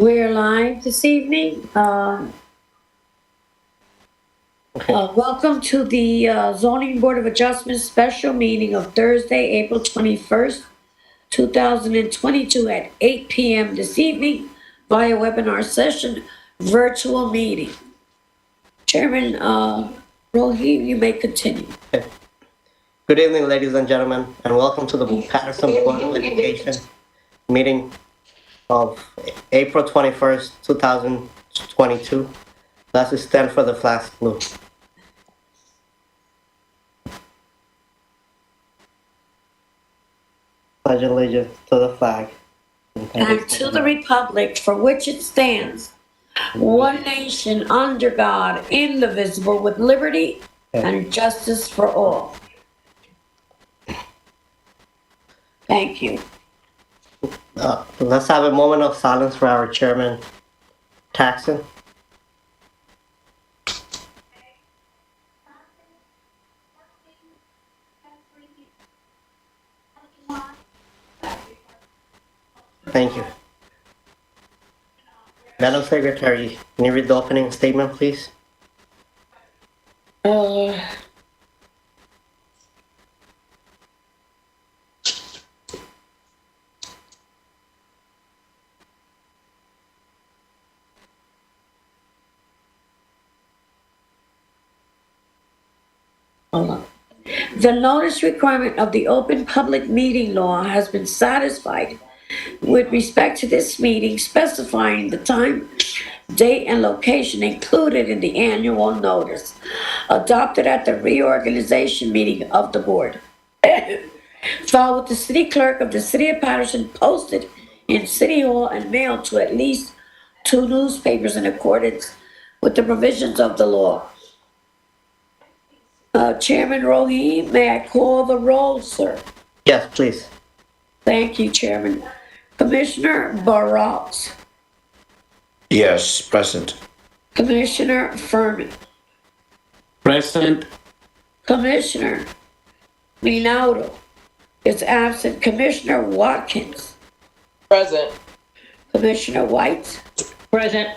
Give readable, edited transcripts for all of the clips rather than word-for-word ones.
We're live this evening. Welcome to the Zoning Board of Adjustment special meeting of Thursday, April 21st, 2022 at 8 p.m. this evening via webinar session, virtual meeting. Chairman Rohi, you may continue. Okay. Good evening, ladies and gentlemen, and welcome to the Paterson Board of Education meeting of April 21st, 2022. Let's stand for the flag salute. Pledge allegiance to the flag. And to the republic for which it stands, one nation under God, indivisible, with liberty and justice for all. Thank you. Let's have a moment of silence for our chairman, Paterson. Thank you. Madam Secretary, can you read the opening statement, please? Hold on. The notice requirement of the open public meeting law has been satisfied with respect to this meeting, specifying the time, date, and location included in the annual notice adopted at the reorganization meeting of the board. Filed with the city clerk of the city of Paterson, posted in City Hall and mailed to at least 2 newspapers in accordance with the provisions of the law. Chairman Rohi, may I call the roll, sir? Yes, please. Thank you, Chairman. Commissioner Barros. Yes, present. Commissioner Furman. Present. Commissioner Minaudo is absent. Commissioner Watkins. Present. Commissioner White. Present.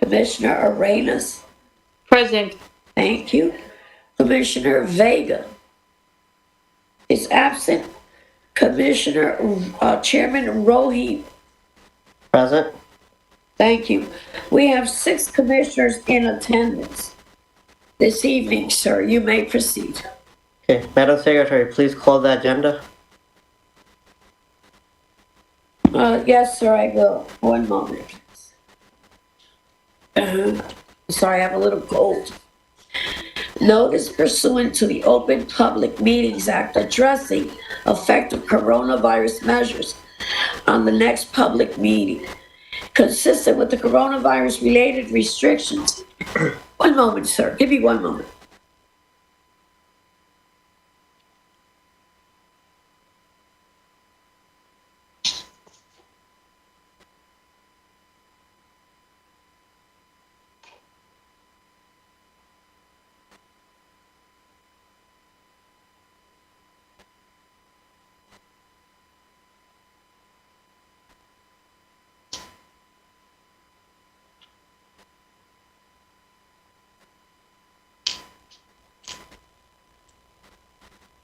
Commissioner Arenas. Present. Thank you. Commissioner Vega is absent. Commissioner Chairman Rohi. Present. Thank you. We have 6 commissioners in attendance this evening, sir. You may proceed. Okay, Madam Secretary, please call the agenda. Yes, sir, I will. One moment. Sorry, I have a little cold. Notice pursuant to the Open Public Meetings Act addressing effective coronavirus measures on the next public meeting, consistent with the coronavirus-related restrictions. One moment, sir. Give me one moment.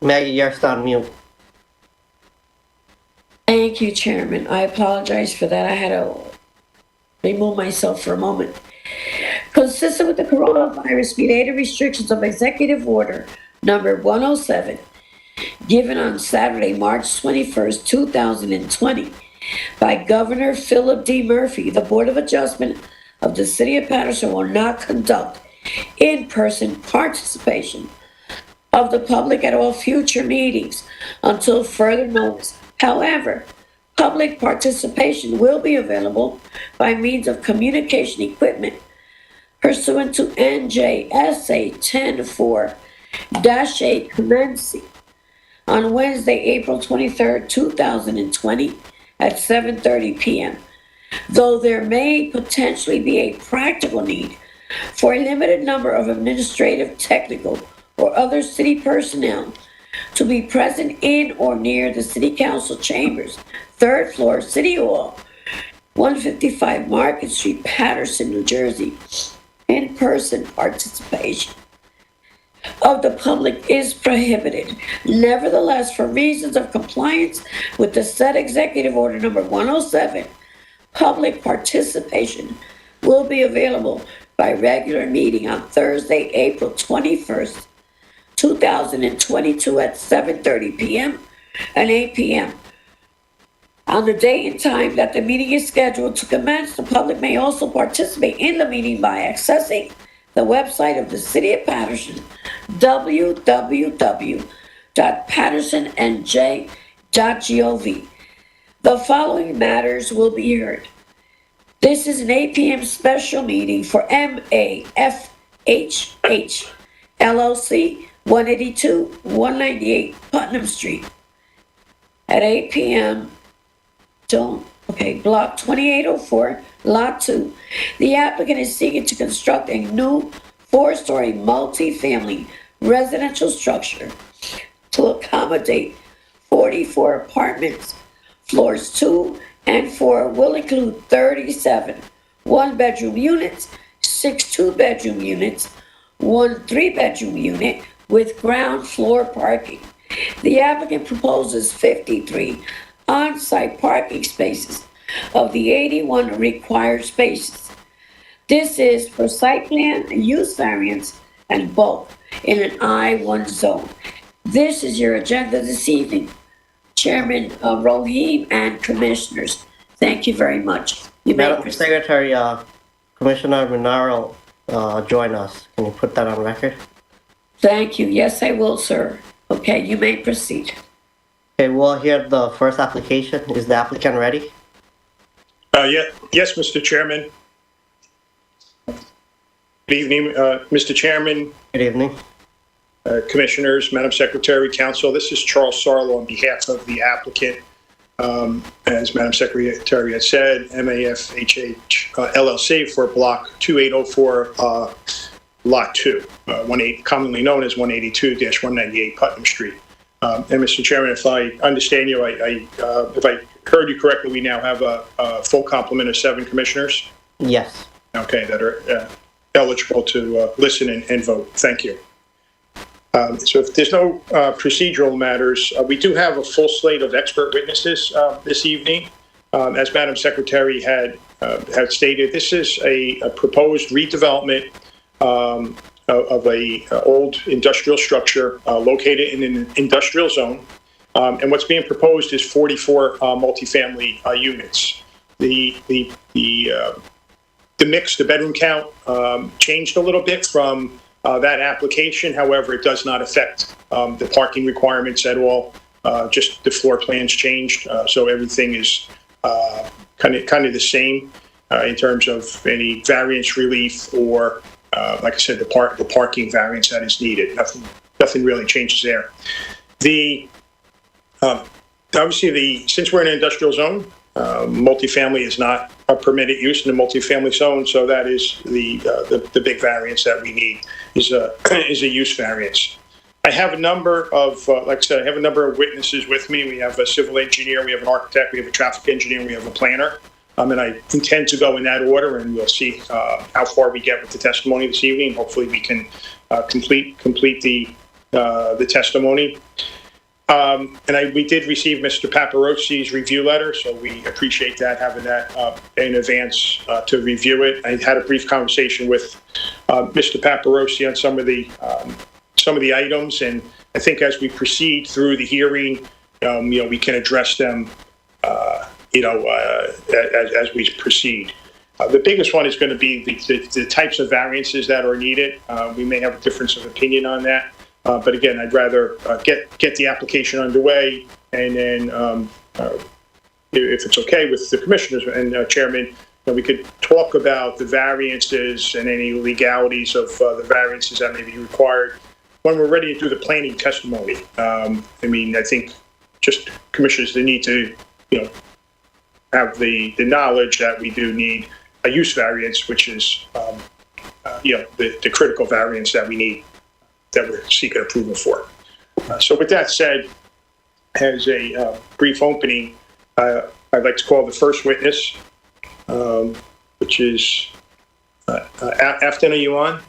Maggie, you're still on mute. Thank you, Chairman. I apologize for that. I had to remove myself for a moment. Consistent with the coronavirus-related restrictions of Executive Order Number 107, given on Saturday, March 21st, 2020, by Governor Philip D. Murphy, the Board of Adjustment of the City of Paterson will not conduct in-person participation of the public at all future meetings until further notice. However, public participation will be available by means of communication equipment pursuant to NJSA 10-4-8 commencing on Wednesday, April 23rd, 2020 at 7:30 p.m. Though there may potentially be a practical need for a limited number of administrative, technical, or other city personnel to be present in or near the City Council chambers, 3rd floor, City Hall, 155 Market Street, Paterson, New Jersey. In-person participation of the public is prohibited. Nevertheless, for reasons of compliance with the said Executive Order number 107, public participation will be available by regular meeting on Thursday, April 21st, 2022 at 7:30 p.m. and 8 p.m. On the day and time that the meeting is scheduled to commence, the public may also participate in the meeting by accessing the website of the City of Paterson, www.patersonnj.gov. The following matters will be heard. This is an 8 p.m. special meeting for MAFHH LLC, 198 Putnam Street. At 8 p.m., Block 2804, Lot 2. The applicant is seeking to construct a new 4-story multi-family residential structure to accommodate 44 apartments. Floors 2 and 4 will include 37 one-bedroom units, 6 two-bedroom units, 1 3-bedroom unit with ground floor parking. The applicant proposes 53 on-site parking spaces of the 81 required spaces. This is for site plan, use variance, and bulk in an I-1 zone. This is your agenda this evening. Chairman Rohim and Commissioners, thank you very much. You may Madam proceed. Secretary, Commissioner Minaro join us. Can you put that on record? Thank you. Yes, I will, sir. Okay, you may proceed. Okay, we'll hear the first application. Is the applicant ready? Yes, Mr. Chairman. Good evening, Mr. Chairman, Good evening. Commissioners, Madam Secretary, Council. This is Charles Sarlo on behalf of the applicant. As Madam Secretary had said, MAFHH LLC for Block 2804, Lot 2, commonly known as 182-198 Putnam Street. And Mr. Chairman, if I understand you, if I heard you correctly, we now have a full complement of 7 commissioners, Yes. okay, that are eligible to listen and vote. Thank you. So if there's no procedural matters, we do have a full slate of expert witnesses this evening. As Madam Secretary had stated, this is a proposed redevelopment of a old industrial structure located in an industrial zone. And what's being proposed is 44 multifamily units. The mix, the bedroom count changed a little bit from that application. However, it does not affect the parking requirements at all. Just the floor plans changed. So everything is kind of the same in terms of any variance relief or like I said, the parking variance that is needed. Nothing really changes there. Obviously, since we're in an industrial zone, multifamily is not a permitted use in the multifamily zone, so that is the big variance that we need is a use variance. I have a number of, like I said, I have a number of witnesses with me. We have a civil engineer, we have an architect, we have a traffic engineer, we have a planner. And I intend to go in that order, and we'll see how far we get with the testimony this evening. Hopefully, we can complete the testimony. We did receive Mr. Paparossi's review letter, so we appreciate that, having that in advance to review it. I had a brief conversation with Mr. Paparossi on some of the items, and I think as we proceed through the hearing, we can address them. As we proceed. The biggest one is going to be the types of variances that are needed. We may have a difference of opinion on that. But again, I'd rather get the application underway, and then if it's okay with the commissioners and Chairman, we could talk about the variances and any legalities of the variances that may be required when we're ready to do the planning testimony. I think just commissioners, they need to, have the knowledge that we do need a use variance, which is, the critical variance that we need, that we're seeking approval for. So with that said, as a brief opening, I'd like to call the first witness, which is, Afton, are you on?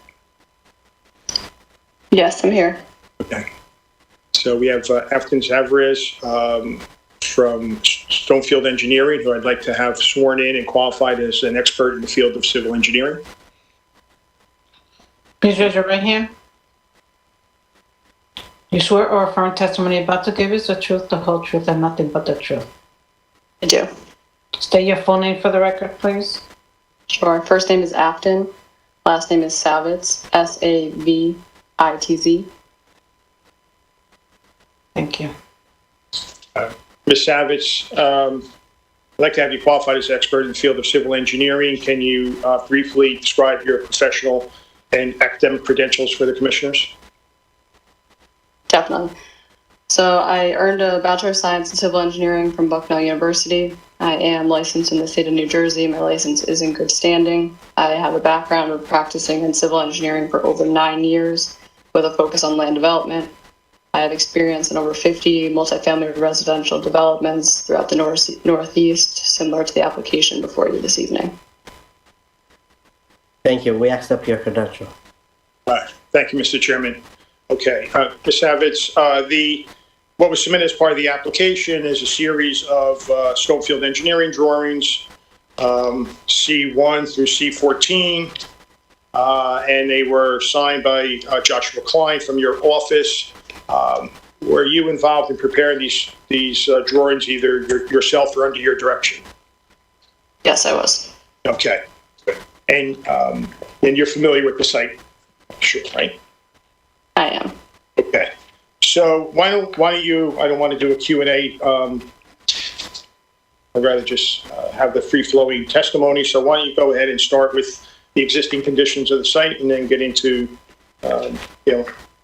Yes, I'm here. Okay. So we have Afton Zavarez from Stonefield Engineering, who I'd like to have sworn in and qualified as an expert in the field of civil engineering. Please raise your right hand. You swear or affirm testimony about to give is the truth, the whole truth, and nothing but the truth. I do. State your full name for the record, please. Sure. First name is Afton. Last name is Savitz. Savitz. Thank you. Ms. Savitz, I'd like to have you qualified as an expert in the field of civil engineering. Can you briefly describe your professional and academic credentials for the commissioners? Definitely. So I earned a Bachelor of Science in Civil Engineering from Bucknell University. I am licensed in the state of New Jersey. My license is in good standing. I have a background of practicing in civil engineering for over 9 years with a focus on land development. I have experience in over 50 multifamily residential developments throughout the Northeast, similar to the application before you this evening. Thank you. We accept your credential. Thank you, Mr. Chairman. Okay, Ms. Savitz, what was submitted as part of the application is a series of Stonefield engineering drawings, C1 through C14, and they were signed by Joshua Klein from your office. Were you involved in preparing these drawings, either yourself or under your direction? Yes, I was. Okay, good. And you're familiar with the site, sure, right? I am. Okay. So why don't you, I don't want to do a Q&A, I'd rather just have the free-flowing testimony. So why don't you go ahead and start with the existing conditions of the site and then get into,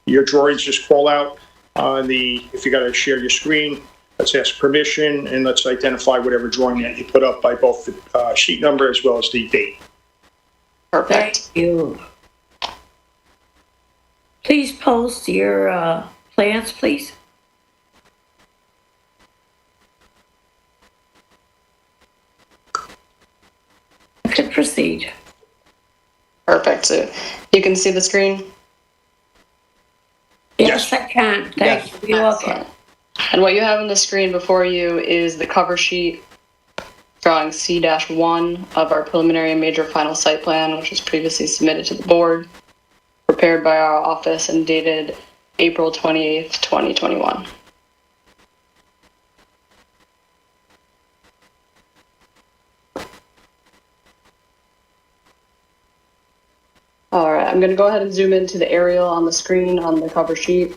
your drawings. Just call out on if you got to share your screen, let's ask permission, and let's identify whatever drawing that you put up by both the sheet number as well as the date. Perfect. Thank you. Please post your plans, please. You can proceed. Perfect. So you can see the screen? Yes, I can. Thank you. You're welcome. Excellent. And what you have on the screen before you is the cover sheet drawing C-1 of our preliminary and major final site plan, which was previously submitted to the board, prepared by our office and dated April 28th, 2021. All right, I'm going to go ahead and zoom into the aerial on the screen on the cover sheet.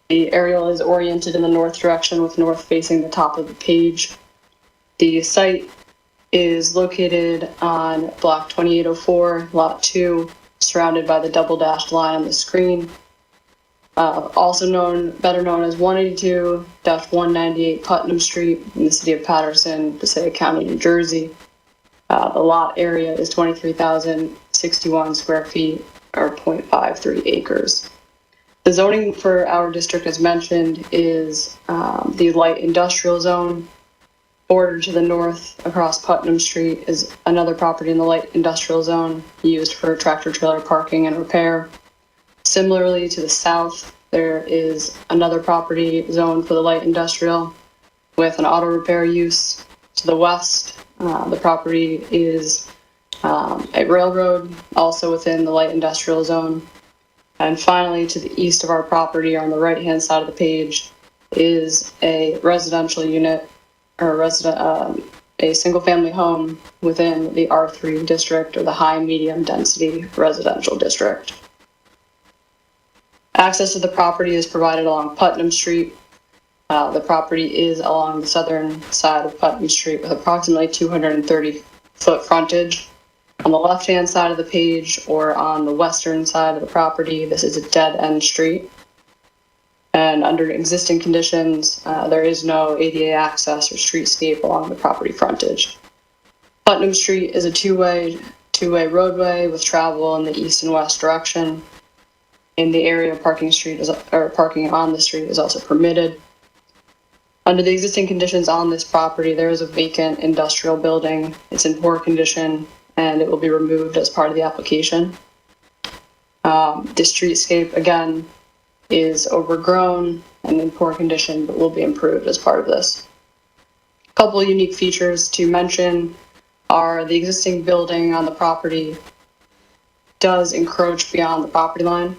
The aerial is oriented in the north direction with north facing the top of the page. The site is located on block 2804, lot 2, surrounded by the double dashed line on the screen. Better known as 182-198 Putnam Street in the city of Paterson, Passaic County, New Jersey. The lot area is 23,061 square feet, or 0.53 acres. The zoning for our district, as mentioned, is the light industrial zone. Bordered to the north across Putnam Street is another property in the light industrial zone used for tractor trailer parking and repair. Similarly, to the south, there is another property zoned for the light industrial with an auto repair use. To the west, the property is a railroad, also within the light industrial zone. And finally, to the east of our property, on the right-hand side of the page, is a residential unit, or a single-family home within the R3 district, or the high-medium density residential district. Access to the property is provided along Putnam Street. The property is along the southern side of Putnam Street with approximately 230-foot frontage. On the left-hand side of the page, or on the western side of the property, this is a dead-end street. And under existing conditions, there is no ADA access or streetscape along the property frontage. Putnam Street is a two-way roadway with travel in the east and west direction. In the area, parking on the street is also permitted. Under the existing conditions on this property, there is a vacant industrial building. It's in poor condition and it will be removed as part of the application. The streetscape, again, is overgrown and in poor condition, but will be improved as part of this. A couple of unique features to mention are the existing building on the property does encroach beyond the property line.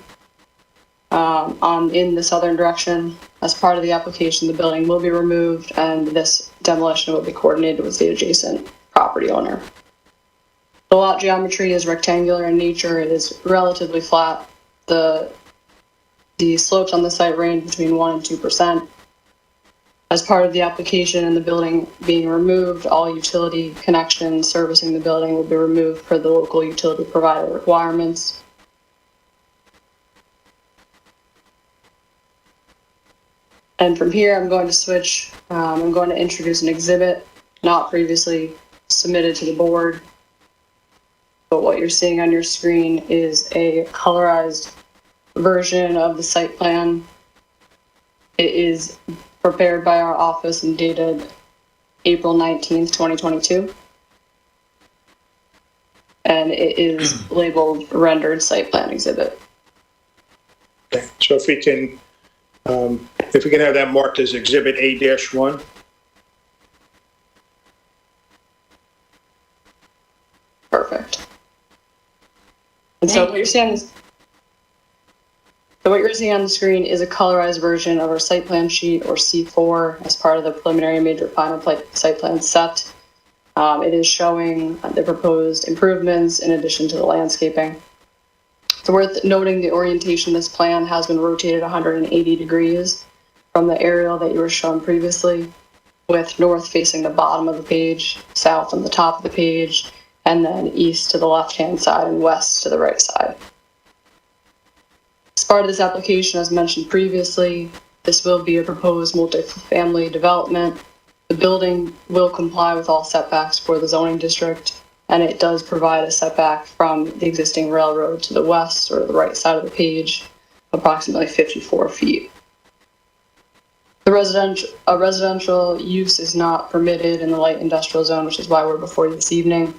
In the southern direction. As part of the application, the building will be removed and this demolition will be coordinated with the adjacent property owner. The lot geometry is rectangular in nature. It is relatively flat. The slopes on the site range between 1% and 2%. As part of the application and the building being removed, all utility connections servicing the building will be removed per the local utility provider requirements. And from here, I'm going to switch. I'm going to introduce an exhibit not previously submitted to the board. But what you're seeing on your screen is a colorized version of the site plan. It is prepared by our office and dated April 19th, 2022. And it is labeled rendered site plan exhibit. Okay, so if we can have that marked as Exhibit A-1. Perfect. And so what you're seeing on the screen is a colorized version of our site plan sheet, or C4, as part of the preliminary major final site plan set. It is showing the proposed improvements in addition to the landscaping. It's worth noting the orientation of this plan has been rotated 180 degrees from the aerial that you were shown previously, with north facing the bottom of the page, south on the top of the page, and then east to the left-hand side and west to the right side. As part of this application, as mentioned previously, this will be a proposed multifamily development. The building will comply with all setbacks for the zoning district, and it does provide a setback from the existing railroad to the west or the right side of the page, approximately 54 feet. A residential use is not permitted in the light industrial zone, which is why we're before you this evening.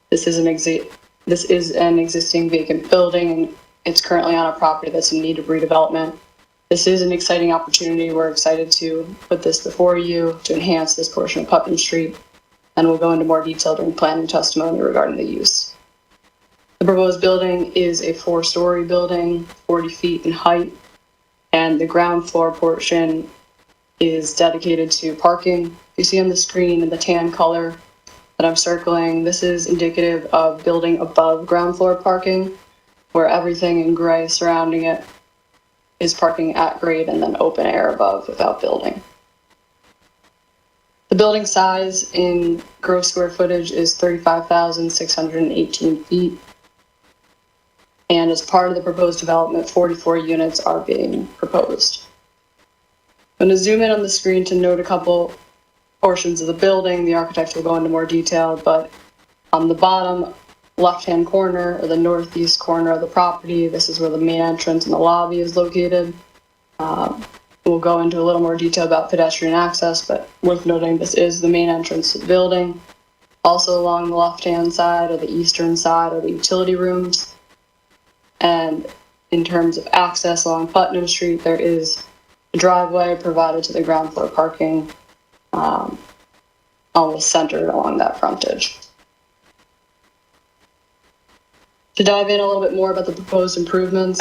This is an existing vacant building, and it's currently on a property that's in need of redevelopment. This is an exciting opportunity. We're excited to put this before you to enhance this portion of Putnam Street, and we'll go into more detail during planning testimony regarding the use. The proposed building is a 4-story building, 40 feet in height, and the ground floor portion is dedicated to parking. You see on the screen in the tan color that I'm circling, this is indicative of building above ground floor parking, where everything in gray surrounding it is parking at grade and then open air above without building. The building size in gross square footage is 35,618 feet. And as part of the proposed development, 44 units are being proposed. I'm going to zoom in on the screen to note a couple portions of the building. The architect will go into more detail, but on the bottom left-hand corner, or the northeast corner of the property, this is where the main entrance and the lobby is located. We'll go into a little more detail about pedestrian access, but worth noting this is the main entrance to the building. Also along the left-hand side or the eastern side are the utility rooms. And in terms of access along Putnam Street, there is a driveway provided to the ground floor parking, almost centered along that frontage. To dive in a little bit more about the proposed improvements,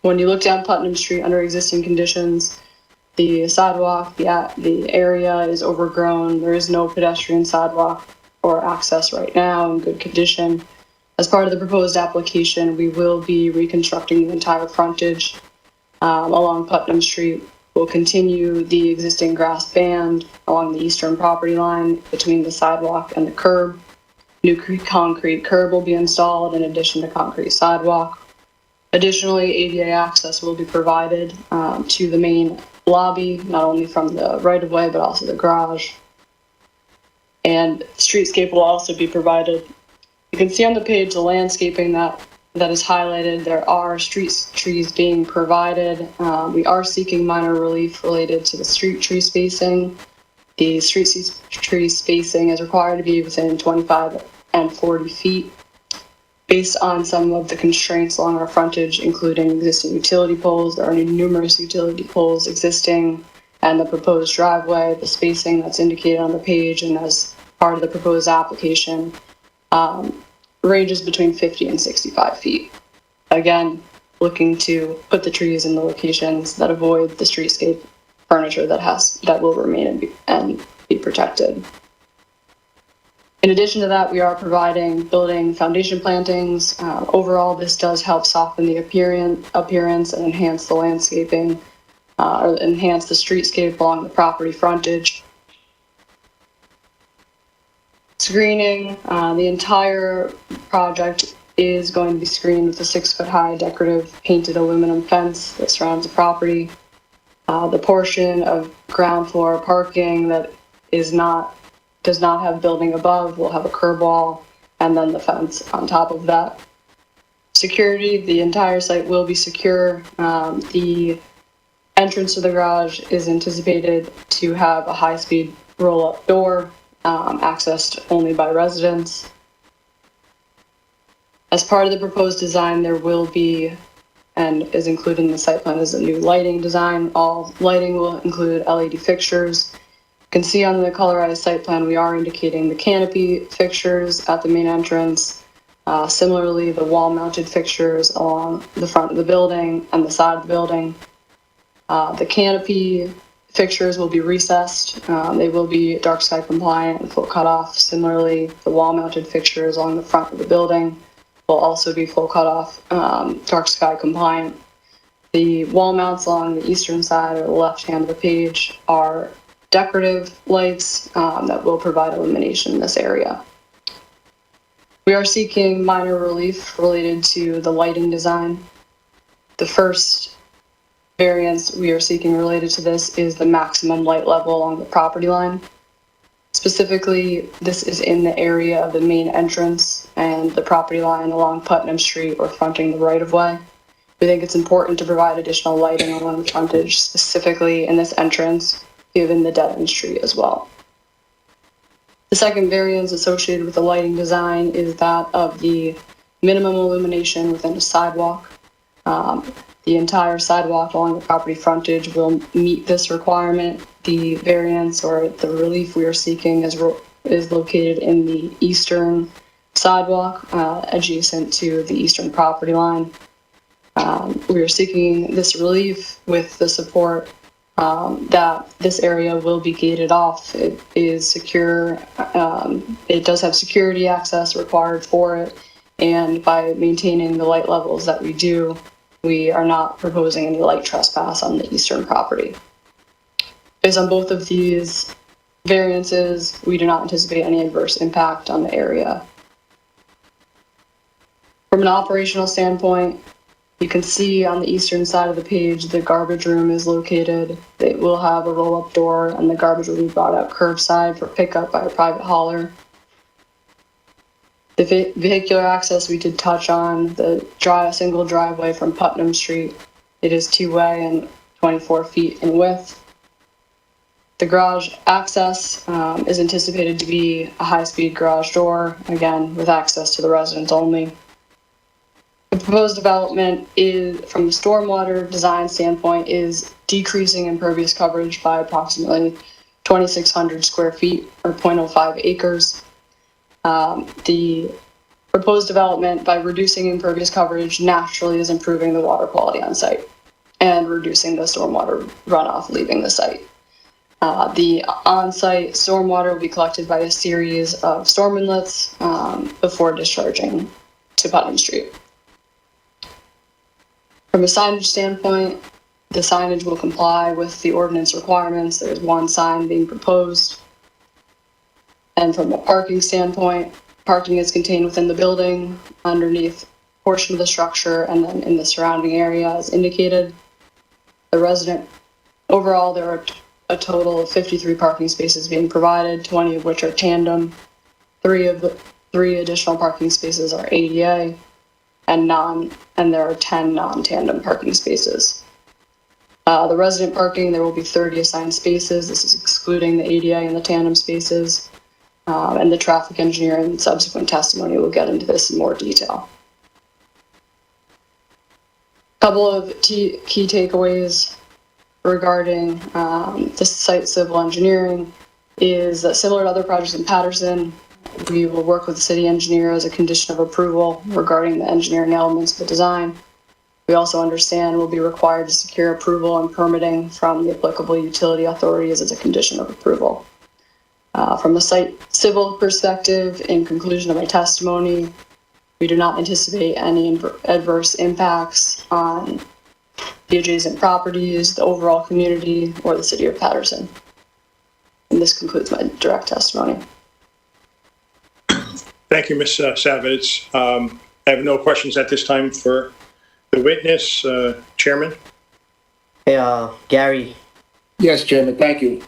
when you look down Putnam Street under existing conditions, the sidewalk, the area is overgrown. There is no pedestrian sidewalk or access right now in good condition. As part of the proposed application, we will be reconstructing the entire frontage along Putnam Street. We'll continue the existing grass band along the eastern property line between the sidewalk and the curb. New concrete curb will be installed in addition to concrete sidewalk. Additionally, ADA access will be provided to the main lobby, not only from the right-of-way, but also the garage. And streetscape will also be provided. You can see on the page the landscaping that that is highlighted, there are street trees being provided. We are seeking minor relief related to the street tree spacing. The street tree spacing is required to be within 25 and 40 feet. Based on some of the constraints along our frontage, including existing utility poles, there are numerous utility poles existing, and the proposed driveway, the spacing that's indicated on the page and as part of the proposed application, ranges between 50 and 65 feet. Again, looking to put the trees in the locations that avoid the streetscape furniture that will remain and be protected. In addition to that, we are providing building foundation plantings. Overall, this does help soften the appearance and enhance the landscaping, or enhance the streetscape along the property frontage. Screening, the entire project is going to be screened with a 6-foot-high decorative painted aluminum fence that surrounds the property. The portion of ground floor parking that does not have building above will have a curb wall and then the fence on top of that. Security, the entire site will be secure. The entrance to the garage is anticipated to have a high-speed roll-up door, accessed only by residents. As part of the proposed design, there will be, and is included in the site plan, is a new lighting design. All lighting will include LED fixtures. You can see on the colorized site plan, we are indicating the canopy fixtures at the main entrance. Similarly, the wall-mounted fixtures along the front of the building and the side of the building. The canopy fixtures will be recessed. They will be dark sky compliant and full cutoff. Similarly, the wall-mounted fixtures along the front of the building will also be full cutoff, dark sky compliant. The wall mounts along the eastern side or the left hand of the page are decorative lights that will provide illumination in this area. We are seeking minor relief related to the lighting design. The first variance we are seeking related to this is the maximum light level along the property line. Specifically, this is in the area of the main entrance and the property line along Putnam Street or fronting the right-of-way. We think it's important to provide additional lighting along the frontage, specifically in this entrance, given the dead-end street as well. The second variance associated with the lighting design is that of the minimum illumination within a sidewalk. The entire sidewalk along the property frontage will meet this requirement. The variance or the relief we are seeking is located in the eastern sidewalk, adjacent to the eastern property line. We are seeking this relief with the support that this area will be gated off. It is secure. It does have security access required for it, and by maintaining the light levels that we do, we are not proposing any light trespass on the eastern property. Based on both of these variances, we do not anticipate any adverse impact on the area. From an operational standpoint, you can see on the eastern side of the page, the garbage room is located. It will have a roll-up door, and the garbage will be brought out curbside for pickup by a private hauler. The vehicular access we did touch on, the single driveway from Putnam Street. It is two-way and 24 feet in width. The garage access is anticipated to be a high-speed garage door, again, with access to the residents only. The proposed development is, from a stormwater design standpoint, is decreasing impervious coverage by approximately 2,600 square feet or 0.05 acres. The proposed development, by reducing impervious coverage, naturally is improving the water quality on site and reducing the stormwater runoff leaving the site. The on-site stormwater will be collected by a series of storm inlets before discharging to Putnam Street. From a signage standpoint, the signage will comply with the ordinance requirements. There's one sign being proposed. And from a parking standpoint, parking is contained within the building, underneath a portion of the structure, and then in the surrounding area as indicated. Overall, there are a total of 53 parking spaces being provided, 20 of which are tandem. 3 additional parking spaces are ADA, and there are 10 non-tandem parking spaces. The resident parking, there will be 30 assigned spaces. This is excluding the ADA and the tandem spaces. And the traffic engineer and subsequent testimony will get into this in more detail. Couple of key takeaways regarding the site civil engineering is that similar to other projects in Paterson, we will work with the city engineer as a condition of approval regarding the engineering elements of the design. We also understand we'll be required to secure approval and permitting from the applicable utility authorities as a condition of approval. From a site civil perspective, in conclusion of my testimony, we do not anticipate any adverse impacts on the adjacent properties, the overall community, or the city of Paterson. And this concludes my direct testimony. Thank you, Ms. Savitz. I have no questions at this time for the witness. Chairman? Hey, Gary, Yes, Chairman, thank you.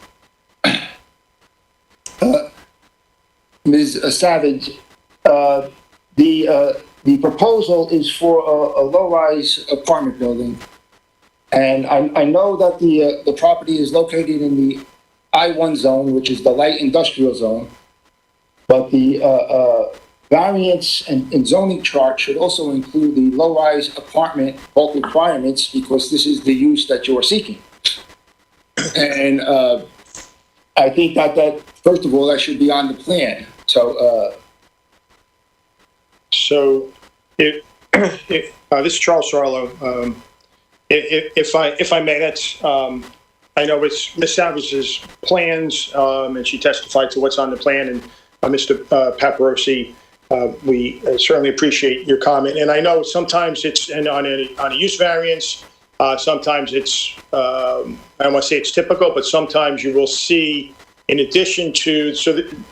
Ms. Savage, the proposal is for a low-rise apartment building. And I know that the property is located in the I-1 zone, which is the light industrial zone. But the variance and zoning chart should also include the low-rise apartment bulk requirements, because this is the use that you are seeking. And I think that first of all, that should be on the plan. So This is Charles Sarlo. If I may, that's I know it's Ms. Savage's plans, and she testified to what's on the plan. And Mr. Paparosi, we certainly appreciate your comment. And I know sometimes it's on a use variance. Sometimes it's I don't want to say it's typical, but sometimes you will see, in addition to,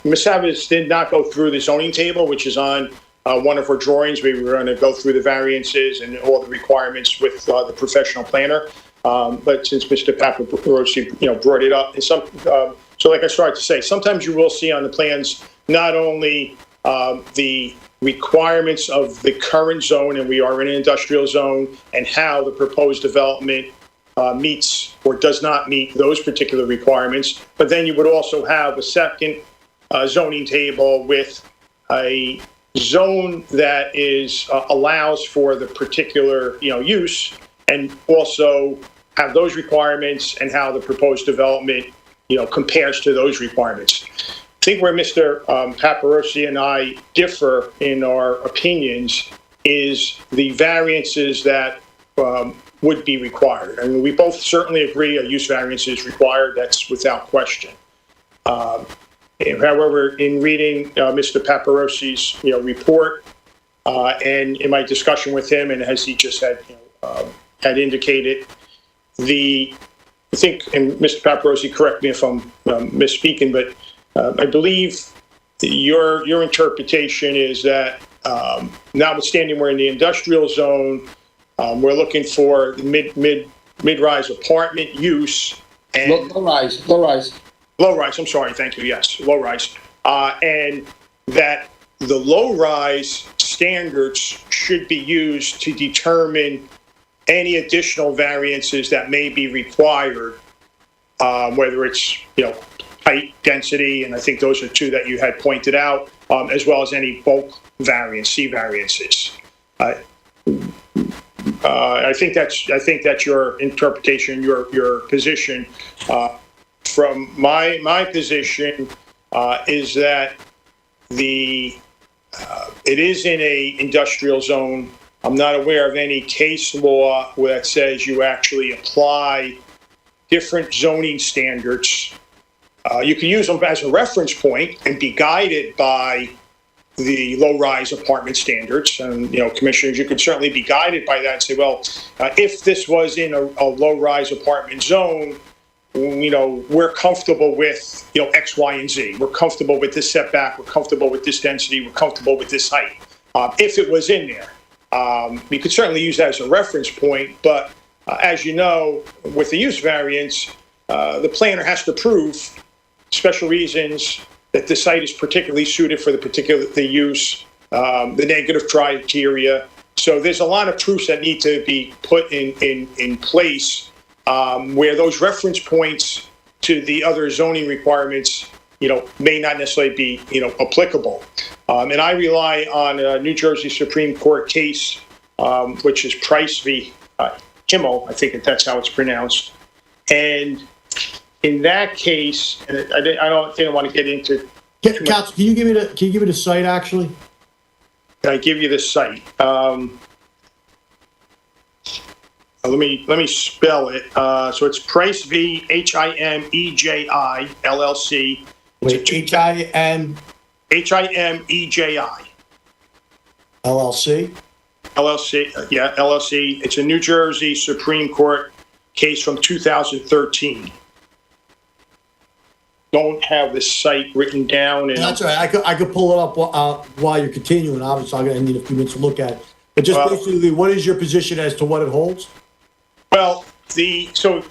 Ms. Savage did not go through the zoning table, which is on one of her drawings. We were going to go through the variances and all the requirements with the professional planner. But since Mr. Paparosi, brought it up, and so like I started to say, sometimes you will see on the plans not only the requirements of the current zone, and we are in an industrial zone, and how the proposed development meets or does not meet those particular requirements, but then you would also have a second zoning table with a zone that is allows for the particular use, and also have those requirements and how the proposed development compares to those requirements. I think where Mr. Paparosi and I differ in our opinions is the variances that would be required. I mean, we both certainly agree a use variance is required. That's without question. However, in reading Mr. Paparosi's report and in my discussion with him, and as he just had indicated, I think, and Mr. Paparosi, correct me if I'm misspeaking, but I believe your interpretation is that notwithstanding we're in the industrial zone, we're looking for the mid-rise apartment use and low-rise, I'm sorry, thank you, yes, low-rise. And that the low-rise standards should be used to determine any additional variances that may be required, whether it's, height, density, and I think those are two that you had pointed out, as well as any bulk variance, C variances. I think that's your interpretation, your position. From my position is that it is in a industrial zone. I'm not aware of any case law that says you actually apply different zoning standards. You can use them as a reference point and be guided by the low-rise apartment standards. And, commissioners, you could certainly be guided by that and say, well, if this was in a low-rise apartment zone, we're comfortable with, X, Y, and Z. We're comfortable with this setback. We're comfortable with this density. We're comfortable with this height. If it was in there, you could certainly use that as a reference point. But as you know, with the use variance, the planner has to prove special reasons that the site is particularly suited for the use, the negative criteria, So there's a lot of proofs that need to be put in place where those reference points to the other zoning requirements, may not necessarily be, applicable. And I rely on a New Jersey Supreme Court case, which is Price v. Kimmel, I think that's how it's pronounced. And in that cthink I want to get into. Counsel, can you give me the site actually? Can I give you the site? Let me spell it. So it's Price v. Himeji LLC. Wait, Himeji Himeji LLC. LLC. It's a New Jersey Supreme Court case from 2013. Don't have the site written down. And That's all right. I could pull it up while you're continuing. Obviously, I'm going to need a few minutes to look at it. But just basically, what is your position as to what it holds? Well, so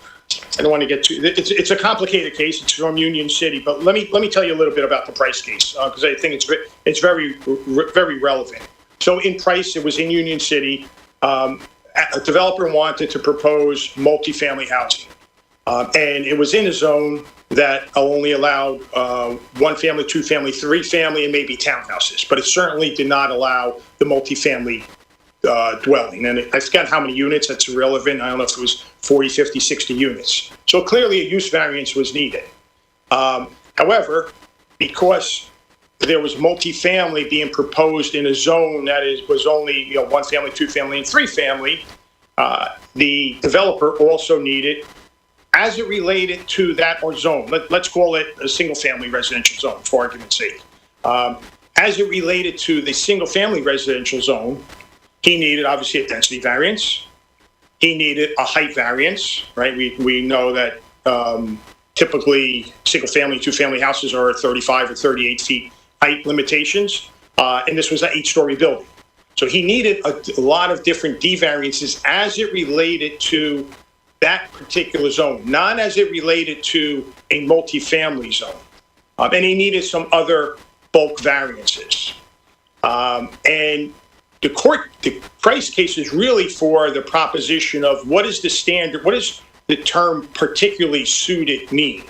I don't want to get too. It's a complicated case. It's from Union City, but let me tell you a little bit about the Price case because I think it's very relevant. So in Price, it was in Union City. A developer wanted to propose multifamily housing, and it was in a zone that only allowed 1 family, 2 family, 3 family, and maybe townhouses, but it certainly did not allow the multifamily dwelling. And I forgot how many units, that's irrelevant. I don't know if it was 40, 50, 60 units. So clearly a use variance was needed. However, because there was multifamily being proposed in a zone that was only 1 family, 2 family, and 3 family, the developer also needed, as it related to that or zone, let's call it a single family residential zone for argument's sake. As it related to the single family residential zone, he needed obviously a density variance. He needed a height variance, right? We know that typically single family, 2 family houses are 35 or 38 feet height limitations. And this was an 8-story building. So he needed a lot of different D variances as it related to that particular zone, not as it related to a multifamily zone. And he needed some other bulk variances. And the Price case is really for the proposition of what is the standard, what does the term particularly suited mean?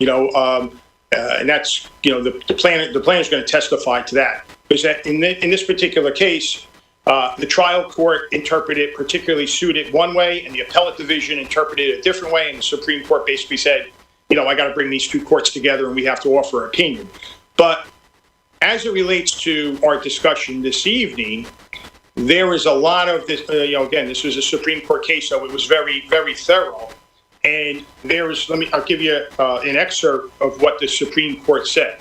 And that's, the planner is going to testify to that. Because that in this particular case, the trial court interpreted particularly suited one way, and the appellate division interpreted it a different way, and the Supreme Court basically said, I got to bring these 2 courts together, and we have to offer opinion. But as it relates to our discussion this evening, there is a lot of this, again, this was a Supreme Court case, so it was very, very thorough. And I'll give you an excerpt of what the Supreme Court said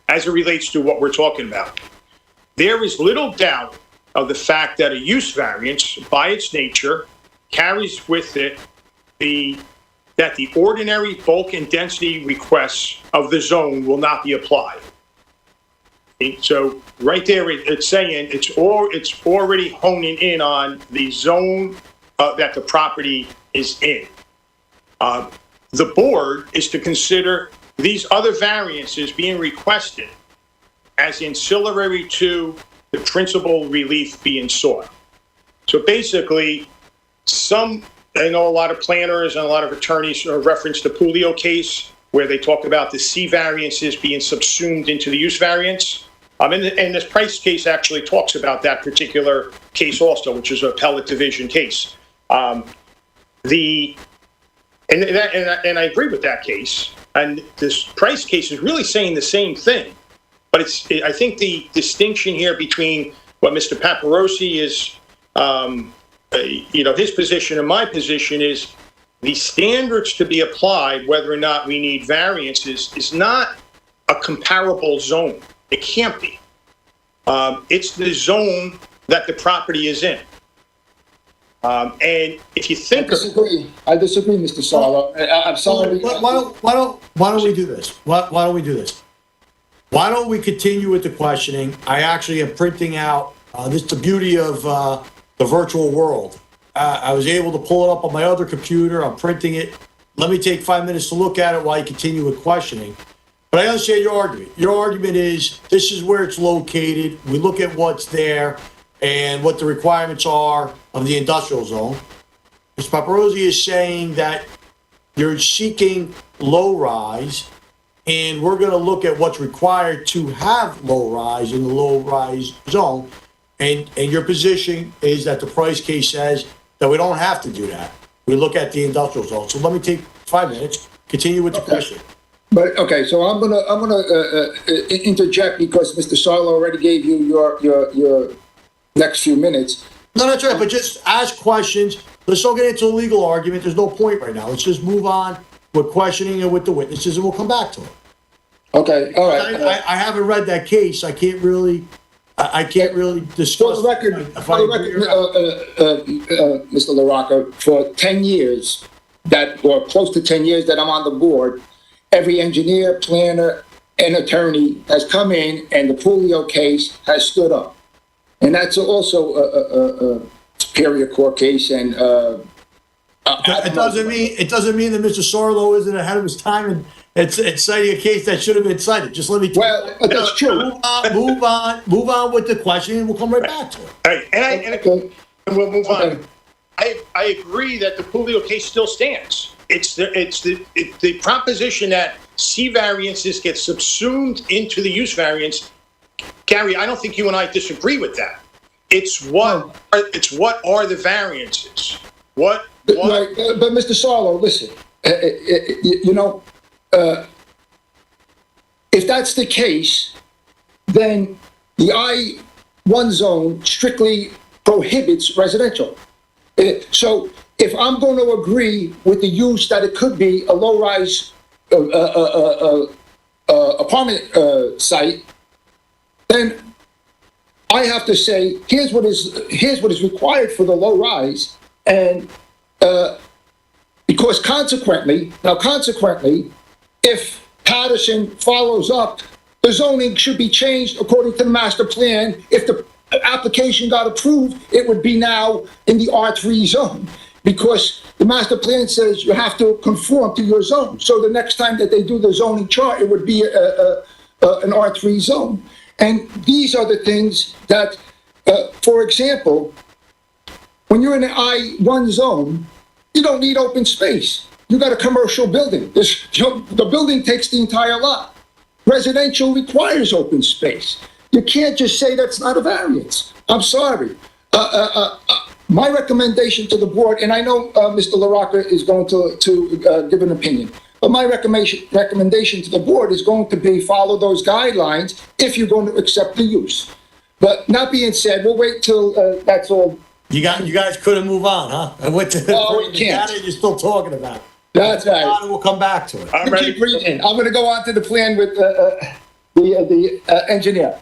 as it relates to what we're talking about. There is little doubt of the fact that a use variance, by its nature, carries with it that the ordinary bulk and density requests of the zone will not be applied. So right there, it's saying it's already honing in on the zone that the property is in. The board is to consider these other variances being requested as ancillary to the principal relief being sought. So basically, I know a lot of planners and a lot of attorneys reference the Pulio case, where they talk about the C variances being subsumed into the use variance. And this Price case actually talks about that particular case also, which is an appellate division case. And I agree with that case. And this Price case is really saying the same thing. But I think the distinction here between what Mr. Paterson is, his position and my position is the standards to be applied, whether or not we need variances, is not a comparable zone. It can't be. It's the zone that the property is in. And if you think I disagree, Mr. Sala. I'm sorry. Why don't we do this? Why don't we do this? Why don't we continue with the questioning? I actually am printing out, this is the beauty of the virtual world. I was able to pull it up on my other computer. I'm printing it. Let me take 5 minutes to look at it while you continue with questioning. But I understand your argument. Your argument is this is where it's located. We look at what's there. and what the requirements are of the industrial zone. Mr. Paparosi is saying that you're seeking low-rise, and we're gonna look at what's required to have low-rise in the low-rise zone. And your position is that the price case says that we don't have to do that. We look at the industrial zone. So let me take 5 minutes, continue with the question. But, okay, so I'm gonna interject because Mr. Sarlo already gave you your next few minutes. No, that's right, but just ask questions. Let's don't get into a legal argument. There's no point right now. Let's just move on with questioning and with the witnesses, and we'll come back to it. Okay, all right. I haven't read that case. I can't really discuss. For the record, Mr. LaRocca, for 10 years, or close to 10 years that I'm on the board, every engineer, planner, and attorney has come in, and the Puleo case has stood up. And that's also a Superior Court case, and It doesn't mean that Mr. Sarlo isn't ahead of his time and it's citing a case that should have been cited. Just let me. Well, that's true. Move on with the question, and we'll come right back to it. All right, and we'll move on. I agree that the Puleo case still stands. It's the proposition that C variances get subsumed into the use variance. Gary, I don't think you and I disagree with that. It's what are the variances? What? Right, but Mr. Sarlo, listen, if that's the case, then the I-1 zone strictly prohibits residential. So if I'm going to agree with the use that it could be a low-rise apartment site, then I have to say, here's what is required for the low-rise, and because consequently, if Paterson follows up, the zoning should be changed according to the master plan. If the application got approved, it would be now in the R3 zone, because the master plan says you have to conform to your zone. So the next time that they do the zoning chart, it would be an R3 zone. And these are the things that, for example, when you're in an I-1 zone, you don't need open space. You got a commercial building. The building takes the entire lot. Residential requires open space. You can't just say that's not a variance. I'm sorry. My recommendation to the board, and I know Mr. LaRocca is going to give an opinion, but my recommendation to the board is going to be follow those guidelines if you're going to accept the use. But that being said, we'll wait till that's all. You guys couldn't move on, huh? And what we can't. You're still talking about. That's right. We'll come back to it. I'm ready. Keep reading. I'm going to go on to the plan with the engineer.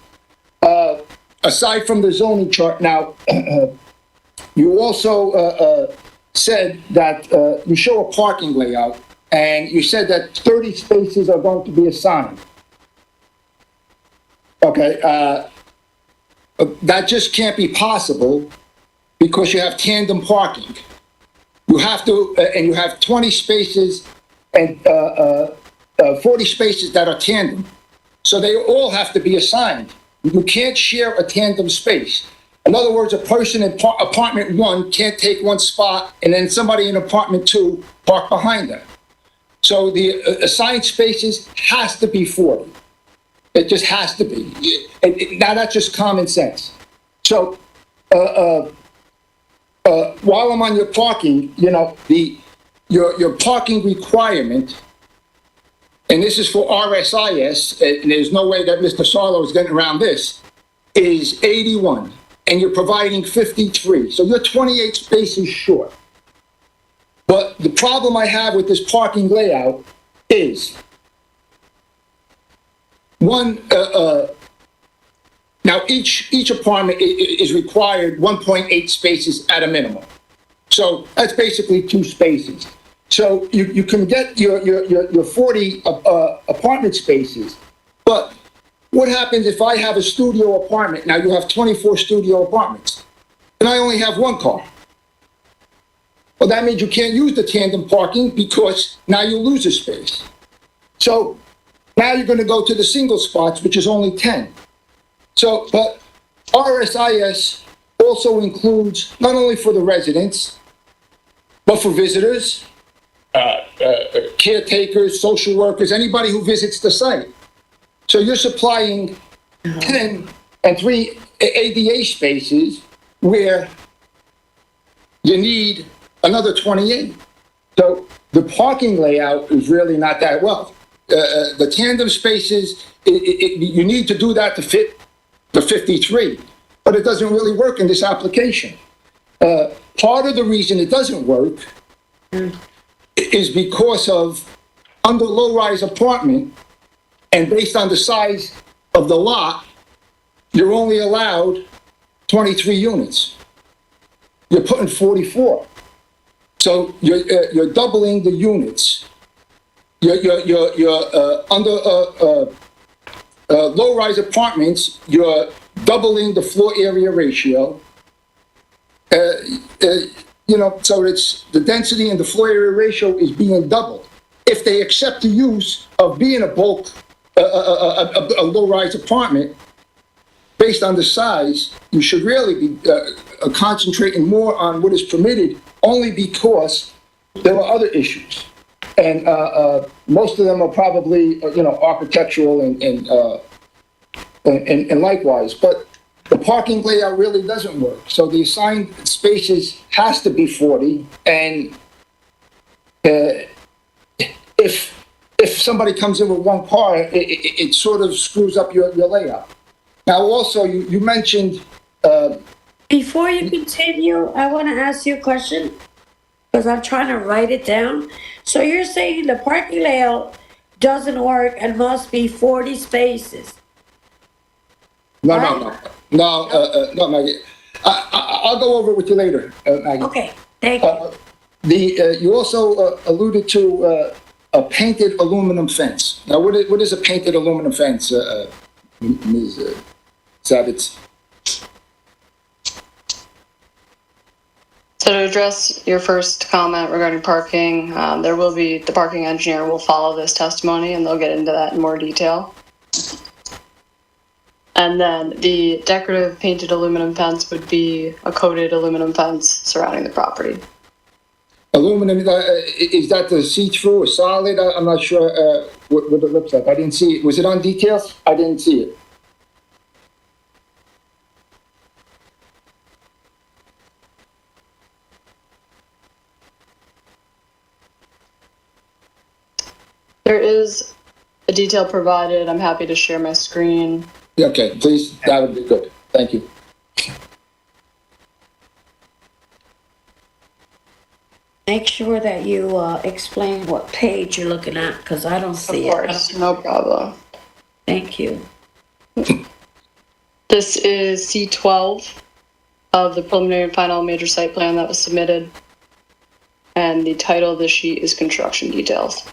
Aside from the zoning chart, now, you also said that you show a parking layout, and you said that 30 spaces are going to be assigned. Okay, that just can't be possible because you have tandem parking. You have to, and you have 20 spaces and 40 spaces that are tandem. So they all have to be assigned. You can't share a tandem space. In other words, a person in apartment 1 can't take one spot and then somebody in apartment 2 park behind them. So the assigned spaces has to be 40. It just has to be. Now that's just common sense. So while I'm on your parking, your parking requirement, and this is for RSIS, and there's no way that Mr. Sarlo is getting around this, is 81, and you're providing 53. So you're 28 spaces short. But the problem I have with this parking layout is, one, now each apartment is required 1.8 spaces at a minimum. So that's basically 2 spaces. So you can get your 40 apartment spaces, but what happens if I have a studio apartment? Now you have 24 studio apartments, and I only have 1 car. Well, that means you can't use the tandem parking because now you lose a space. So now you're going to go to the single spots, which is only 10. So, but RSIS also includes, not only for the residents, but for visitors, caretakers, social workers, anybody who visits the site. So you're supplying 10 and 3 ADA spaces where you need another 28. So the parking layout is really not that well. The tandem spaces, you need to do that to fit the 53, but it doesn't really work in this application. Part of the reason it doesn't work is because of under low-rise apartment, and based on the size of the lot, you're only allowed 23 units. You're putting 44. So you're doubling the units. You're under low-rise apartments, you're doubling the floor area ratio. So it's the density and the floor area ratio is being doubled. If they accept the use of being a bulk, a low-rise apartment, based on the size, you should really be concentrating more on what is permitted, only because there are other issues. And most of them are probably, architectural and likewise. But the parking layout really doesn't work. So the assigned spaces has to be 40. And if somebody comes in with one car, it sort of screws up your layout. Now, also, you mentioned... Before you continue, I want to ask you a question, because I'm trying to write it down. So you're saying the parking layout doesn't work and must be 40 spaces? No, Maggie. I'll go over it with you later, Maggie. Okay, thank you. You also alluded to a painted aluminum fence. Now, what is a painted aluminum fence, Ms. Savitz? So to address your first comment regarding parking, the parking engineer will follow this testimony and they'll get into that in more detail. And then the decorative painted aluminum fence would be a coated aluminum fence surrounding the property. Aluminum, is that the see-through or solid? I'm not sure what it looks like. I didn't see it. Was it on details? I didn't see it. There is a detail provided. I'm happy to share my screen. Okay, please, that would be good. Thank you. Make sure that you explain what page you're looking at, because I don't see Of course, no problem. Thank you. This is C12 of the preliminary and final major site plan that was submitted. And the title of the sheet is construction details.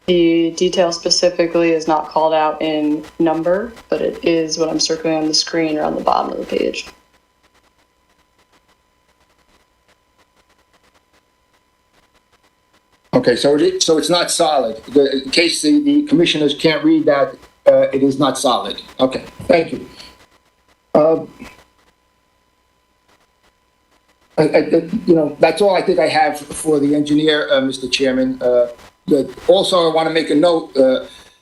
The detail specifically is not called out in number, but it is what I'm circling on the screen or on the bottom of the page. Okay, so it's not solid. In case the commissioners can't read that, it is not solid. Okay, thank you. That's all I think I have for the engineer, Mr. Chairman. Also, I want to make a note,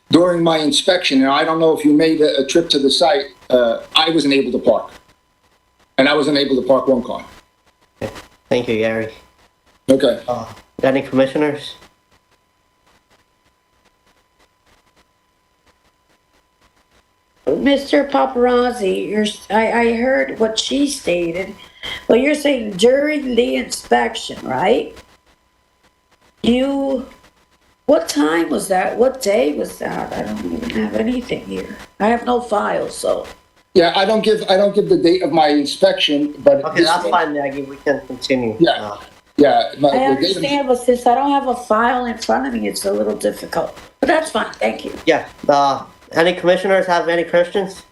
during my inspection, and I don't know if you made a trip to the site, I wasn't able to park. And I wasn't able to park one car. Thank you, Gary. Okay. Any commissioners? Mr. Paparazzi, I heard what she stated, but you're saying during the inspection, right? What time was that? What day was that? I don't even have anything here. I have no files, so. Yeah, I don't give the date of my inspection, but. Okay, that's fine, Maggie, we can continue. Yeah. Yeah. I understand, but since I don't have a file in front of me, it's a little difficult. But that's fine, thank you. Yeah, any commissioners have any questions?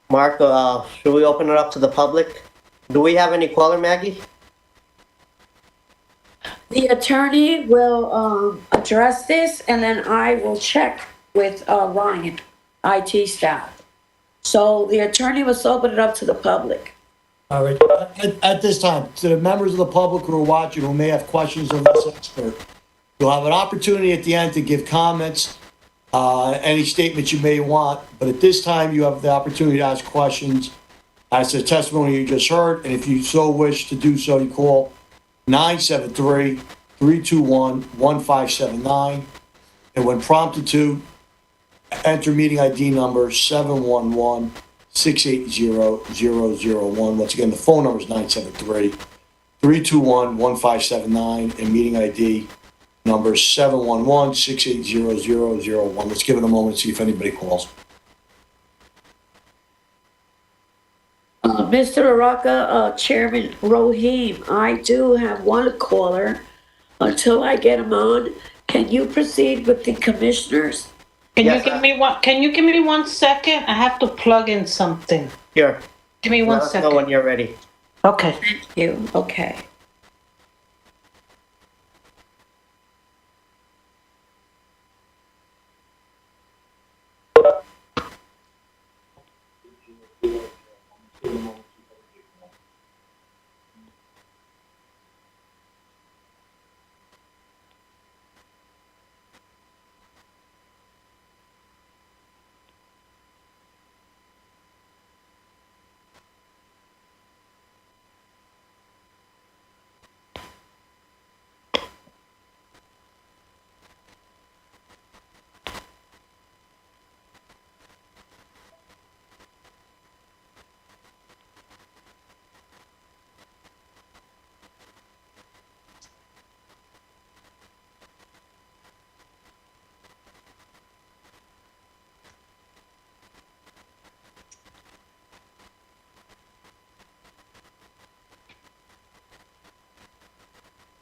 Mark, should we open it up to the public? Do we have any caller, Maggie? The attorney will, address this, and then I will check with, Ryan, IT staff. So the attorney must open it up to the public. All right, at this time, to the members of the public who are watching who may have questions of this expert, you'll have an opportunity at the end to give comments, any statements you may want, but at this time, you have the opportunity to ask questions as to the testimony you just heard, and if you so wish to do so, you call 973-321-1579, and when prompted to, enter meeting ID number 711-680-001. Once again, the phone number is 973-321-1579, and meeting ID number 711-680-0001. Let's give it a moment to see if anybody calls. Mr. Araka, Chairman Rohim, I do have one caller. Until I get him on, can you proceed with the commissioners? Can Yes, you give me one, can you give me 1 second? I have to plug in something. Here, Give me let 1 us know when second. you're ready. Okay. Thank you, okay.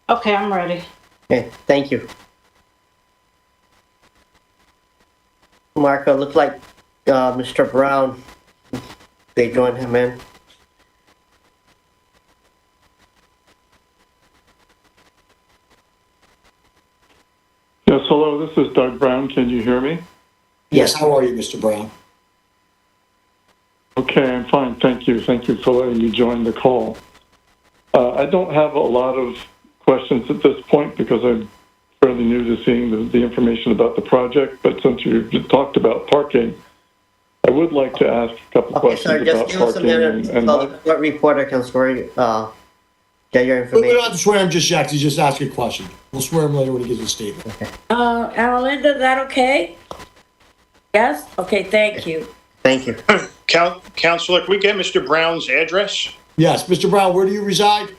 Okay, I'm ready. Okay, thank you. Marco, looks like Mr. Brown, they joined him in. Yes, hello, this is Doug Brown. Can you hear me? Yes, how are you, Mr. Brown? Okay, I'm fine. Thank you. Thank you for letting me join the call. I don't have a lot of questions at this point because I'm fairly new to seeing the information about the project, but since you talked about parking, I would like to ask a couple Okay, sir, questions just about give us a parking. minute so the court reporter can swear, get your We don't information. have to swear him just yet, he's just asking a question. We'll swear him later when he gives his statement. Aralinda, is that okay? Yes? Okay, thank you. Thank you. Counselor, can we get Mr. Brown's address? Yes, Mr. Brown, where do you reside?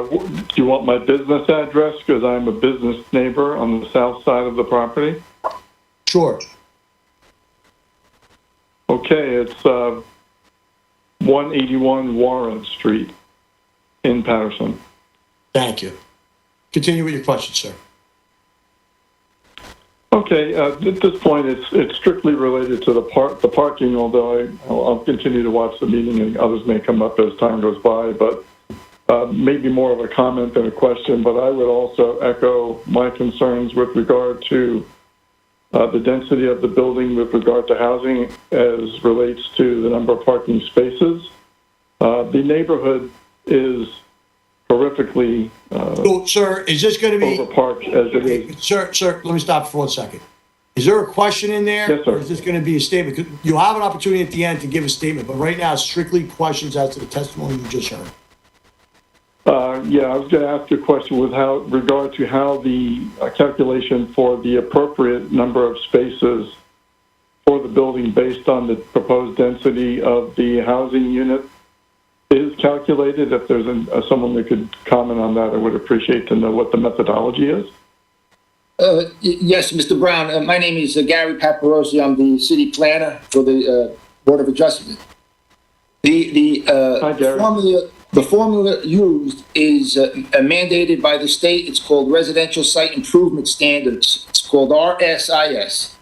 Do you want my business address? Because I'm a business neighbor on the south side of the property. Sure. Okay, it's 181 Warren Street in Paterson. Thank you. Continue with your question, sir. Okay, at this point, it's strictly related to the parking, although I'll continue to watch the meeting and others may come up as time goes by, but maybe more of a comment than a question, but I would also echo my concerns with regard to the density of the building with regard to housing as relates to the number of parking spaces. The neighborhood is horrifically So, sir, is this gonna be? overparked as it is. Sir, let me stop for 1 second. Is there a question in there? Yes, sir. Or is this gonna be a statement? 'Cause you'll have an opportunity at the end to give a statement, but right now, it's strictly questions as to the testimony you just heard. Yeah, I was going to ask you a question with regard to how the calculation for the appropriate number of spaces for the building based on the proposed density of the housing unit is calculated. If there's someone that could comment on that, I would appreciate to know what the methodology is. Yes, Mr. Brown, my name is Gary Paparosi. I'm the city planner for the Board of Adjustment. Hi, Gary. The formula used is mandated by the state. It's called Residential Site Improvement Standards. It's called RSIS.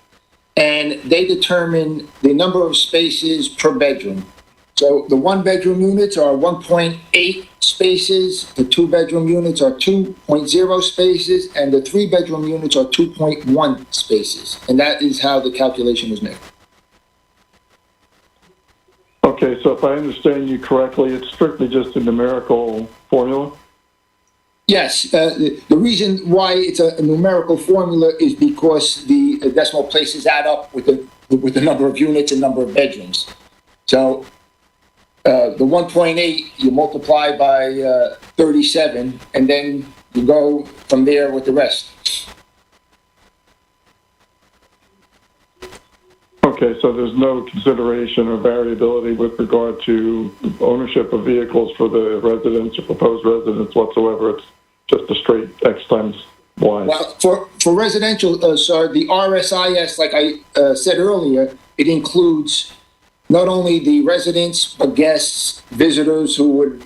And they determine the number of spaces per bedroom. So the one-bedroom units are 1.8 spaces, the two-bedroom units are 2.0 spaces, and the three-bedroom units are 2.1 spaces. And that is how the calculation was made. Okay, so if I understand you correctly, it's strictly just a numerical formula? Yes, the reason why it's a numerical formula is because the decimal places add up with the number of units and number of bedrooms. So the 1.8, you multiply by 37, and then you go from there with the rest. Okay, so there's no consideration or variability with regard to ownership of vehicles for the residents or proposed residents whatsoever. It's just a straight X times Y. Well, for residential, sir, the RSIS, like I said earlier, it includes not only the residents, but guests, visitors who would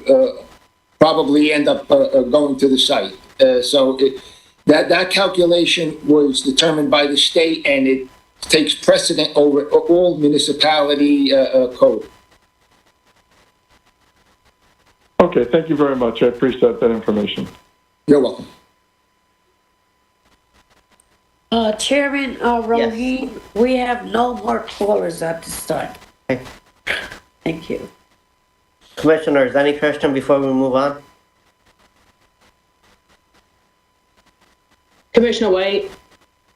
probably end up going to the site. That calculation was determined by the state, and it takes precedent over all municipality code. Okay, thank you very much. I appreciate that information. You're welcome. Chairman Rohit, we have no more callers at this time. Okay. Thank you. Commissioners, any question before we move on? Commissioner White,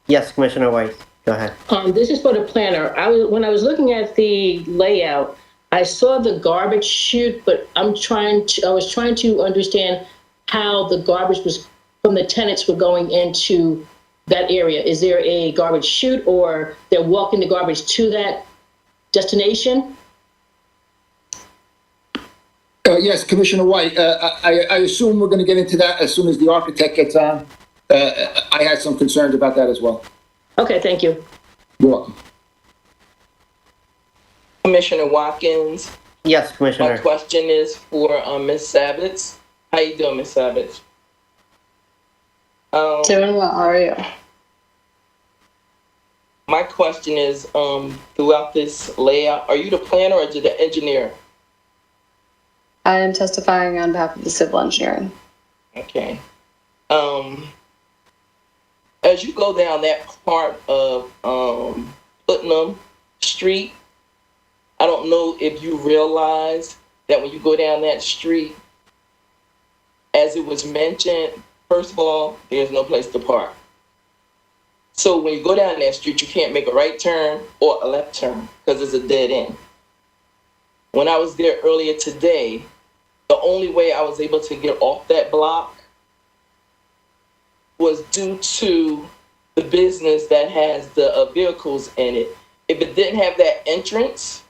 Yes, Commissioner White, go ahead. this is for the planner. When I was looking at the layout, I saw the garbage chute, but I was trying to understand how the garbage was from the tenants were going into that area. Is there a garbage chute, or they're walking the garbage to that destination? Yes, Commissioner White, I assume we're going to get into that as soon as the architect gets on. I had some concerns about that as well. Okay, thank you. You're welcome. Commissioner Watkins, Yes, my Commissioner. question is for Ms. Savitz. How you doing, Ms. Savitz? Doing well, how are you? My question is, throughout this layout, are you the planner or the engineer? I am testifying on behalf of the civil engineering. Okay. As you go down that part of Putnam Street, I don't know if you realize that when you go down that street, as it was mentioned, first of all, there's no place to park. So when you go down that street, you can't make a right turn or a left turn because it's a dead end. When I was there earlier today, the only way I was able to get off that block was due to the business that has the vehicles in it. If it didn't have that entrance,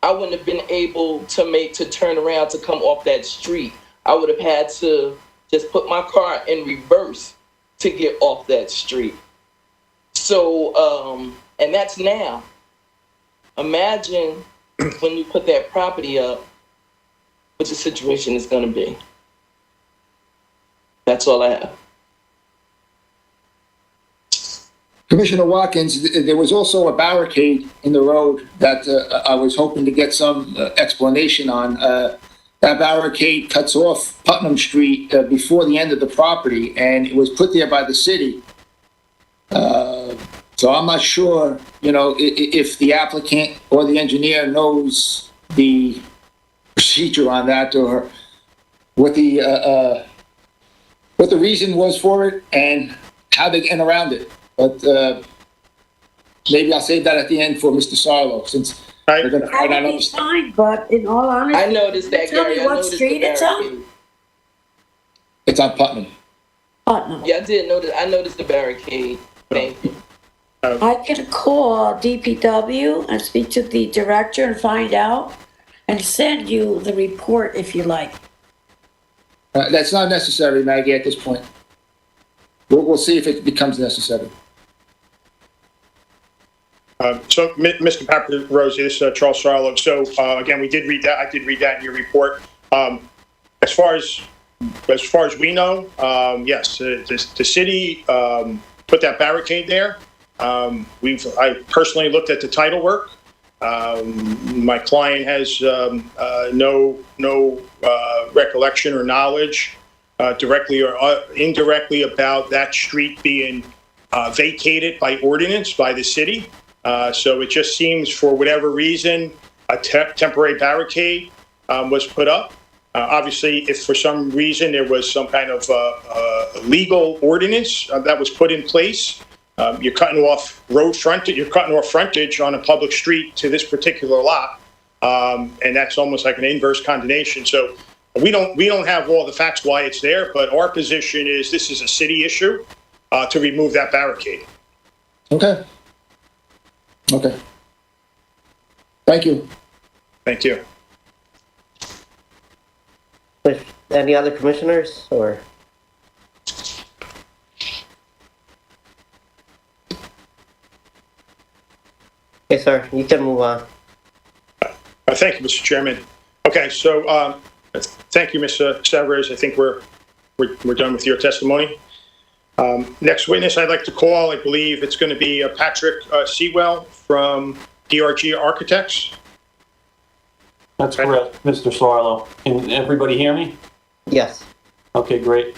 I wouldn't have been able to turn around to come off that street. I would have had to just put my car in reverse to get off that street. So, and that's now. Imagine when you put that property up, what the situation is going to be. That's all I have. Commissioner Watkins, there was also a barricade in the road that I was hoping to get some explanation on. That barricade cuts off Putnam Street before the end of the property, and it was put there by the city. So I'm not sure, if the applicant or the engineer knows the procedure on that, or what the reason was for it and how they get around it. But maybe I'll save that at the end for Mr. Sarlo, since we're going to find out. That would be fine, but in all honesty, I noticed that, tell Gary. me I what noticed street the it's on? barricade. It's on Putnam. Putnam. Yeah, I did notice. I noticed the barricade. Thank you. I can call DPW and speak to the director and find out and send you the report if you like. That's not necessary, Maggie, at this point. We'll see if it becomes necessary. So, Mr. Paparosi, this is Charles Sarlo. So, again, we did read that. I did read that in your report. As far as we know, yes, the city put that barricade there. I personally looked at the title work, My client has no recollection or knowledge, directly or indirectly, about that street being vacated by ordinance by the city. So it just seems, for whatever reason, a temporary barricade was put up. Obviously, if for some reason there was some kind of legal ordinance that was put in place, you're cutting off road frontage, you're cutting off frontage on a public street to this particular lot, and that's almost like an inverse condemnation. So we don't have all the facts why it's there, but our position is this is a city issue to remove that barricade. Okay. Okay. Thank you. Thank you. Any other commissioners, or? Okay, sir, you can move on. Thank you, Mr. Chairman. Okay, so thank you, Mr. Severus. I think we're done with your testimony. Next witness I'd like to call, I believe it's going to be Patrick Seawell from Drg Architects. That's correct, Mr. Sarlo. Can everybody hear me? Yes. Okay, great.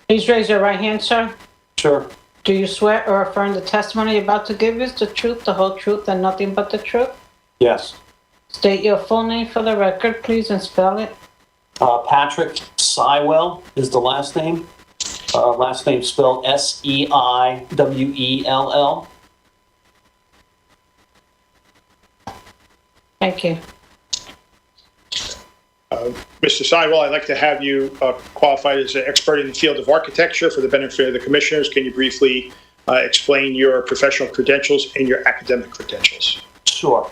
Please raise your right hand, sir. Sure. Do you swear or affirm the testimony you're about to give is the truth, the whole truth, and nothing but the truth? Yes. State your full name for the record, please, and spell it. Patrick Seawell is the last name. Last name spelled Seiwell. Thank you. Mr. Sidewell, I'd like to have you qualified as an expert in the field of architecture for the benefit of the commissioners. Can you briefly explain your professional credentials and your academic credentials? Sure.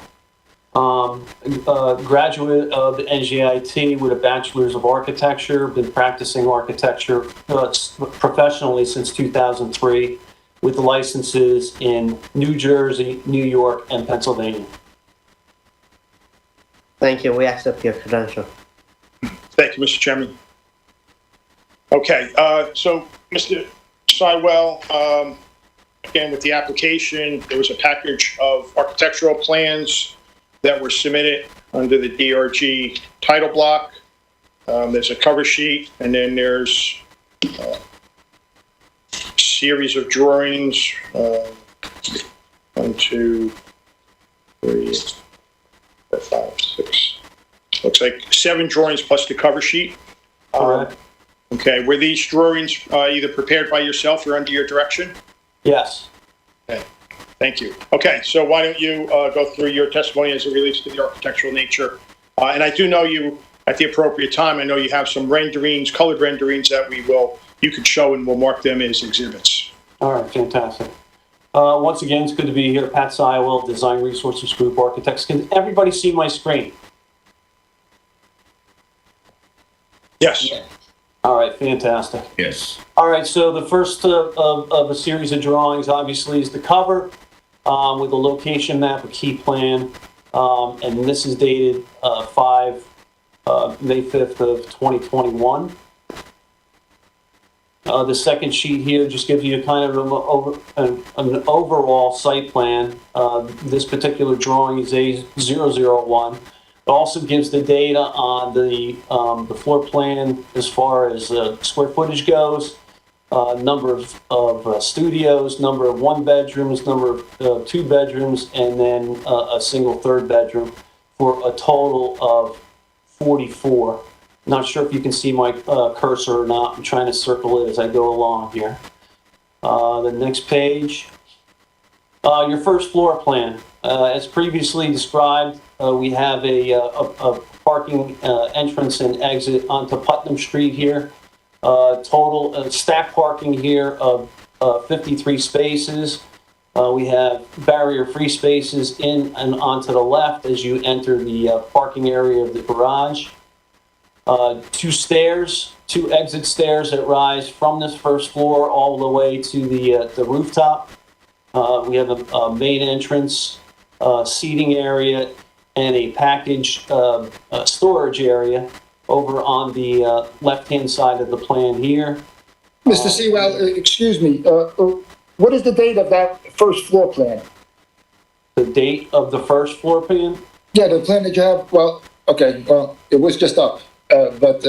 Graduate of NJIT with a bachelor's of architecture. Been practicing architecture professionally since 2003 with the licenses in New Jersey, New York, and Pennsylvania. Thank you. We accept your credential. Thank you, Mr. Chairman. Okay, so Mr. Seawell, again, with the application, there was a package of architectural plans that were submitted under the DRG title block. There's a cover sheet, and then there's a series of drawings. 1, 2, 3, 4, 5, 6. Looks like 7 drawings plus the cover sheet. Correct. Okay, were these drawings either prepared by yourself or under your direction? Yes. Okay, thank you. Okay, so why don't you go through your testimony as it relates to the architectural nature? And I do know you, at the appropriate time, I know you have some renderings, colored renderings that you could show, and we'll mark them as exhibits. All right, fantastic. Once again, it's good to be here. Pat Seawell, Design Resources Group Architects. Can everybody see my screen? Yes. All right, fantastic. Yes. All right, so the first of a series of drawings, obviously, is the cover with a location map, a key plan, and this is dated May 5th of 2021. The second sheet here just gives you kind of an overall site plan. This particular drawing is A001. It also gives the data on the floor plan as far as square footage goes, number of studios, number of 1 bedrooms, number of 2 bedrooms, and then a single 3rd bedroom for a total of 44. Not sure if you can see my cursor or not. I'm trying to circle it as I go along here. The next page. Your first floor plan. As previously described, we have a parking entrance and exit onto Putnam Street here. Total stack parking here of 53 spaces. We have barrier-free spaces in and onto the left as you enter the parking area of the garage. 2 stairs, 2 exit stairs that rise from this first floor all the way to the rooftop. We have a main entrance, seating area, and a package storage area over on the left-hand side of the plan here. Mr. Seawell, excuse me, what is the date of that first floor plan? The date of the first floor plan? Yeah, the plan that you have, well, okay, well, it was just up, but,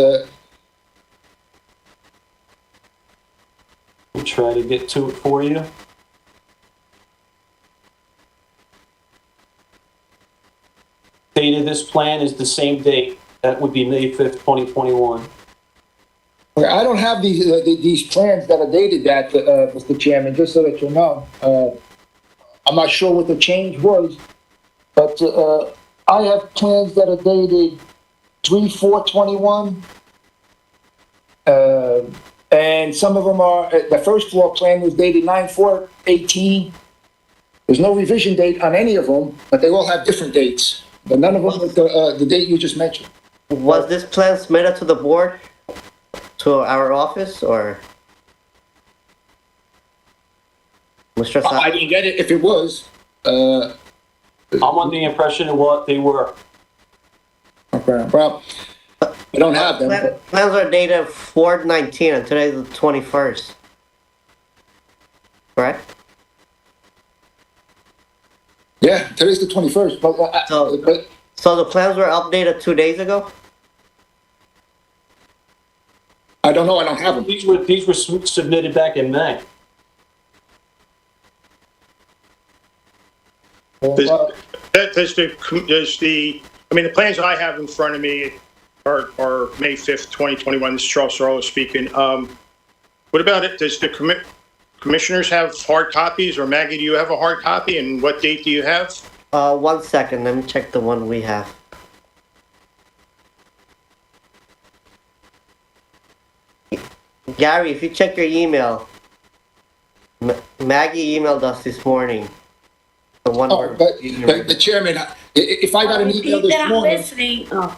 I'll try to get to it for you. Date of this plan is the same date. That would be May 5th, 2021. okay, I don't have these plans that are dated that, Mr. Chairman, just so that you know. I'm not sure what the change was, but, I have plans that are dated 3/4/21. And some of them are, the first floor plan was dated 9/4/18. There's no revision date on any of them, but they all have different dates. But none of them with the date you just mentioned. Was this plan submitted to the board, to our office, or? Mr. I Sa- didn't get it if it was. I'm under the impression of what they were. Okay, well, I don't have them. but- Plans are dated 4/19 and today's the 21st. Correct? Yeah, today's the 21st, but, So the plans were updated 2 days ago? I don't know, I don't have them. These were submitted back in May. Does the plans I have in front of me are May 5th, 2021. This is Charles Sorrello speaking. What about it? Does the commissioners have hard copies, or Maggie, do you have a hard copy, and what date do you have? 1 second, let me check the one we have. Gary, if you check your email, Maggie emailed us this morning. The one Oh, where- but the chairman, if I got an email Repeat that, this I'm morning, listening. Oh.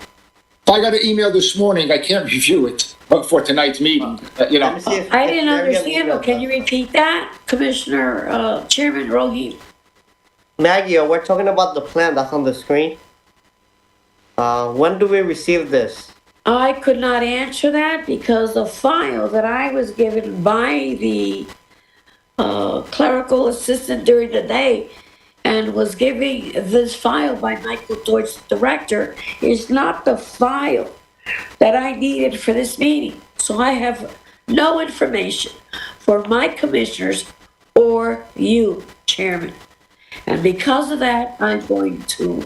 if I got an email this morning, I can't review it for tonight's meeting, you Let know. me see if- I if didn't Mariam understand, emailed but can us. you repeat that? Commissioner, Chairman Rohi? Maggie, we're talking about the plan that's on the screen. When do we receive this? I could not answer that because the file that I was given by the clerical assistant during the day and was giving this file by Michael Deutsch, director, is not the file that I needed for this meeting. So I have no information for my commissioners or you, Chairman. And because of that, I'm going to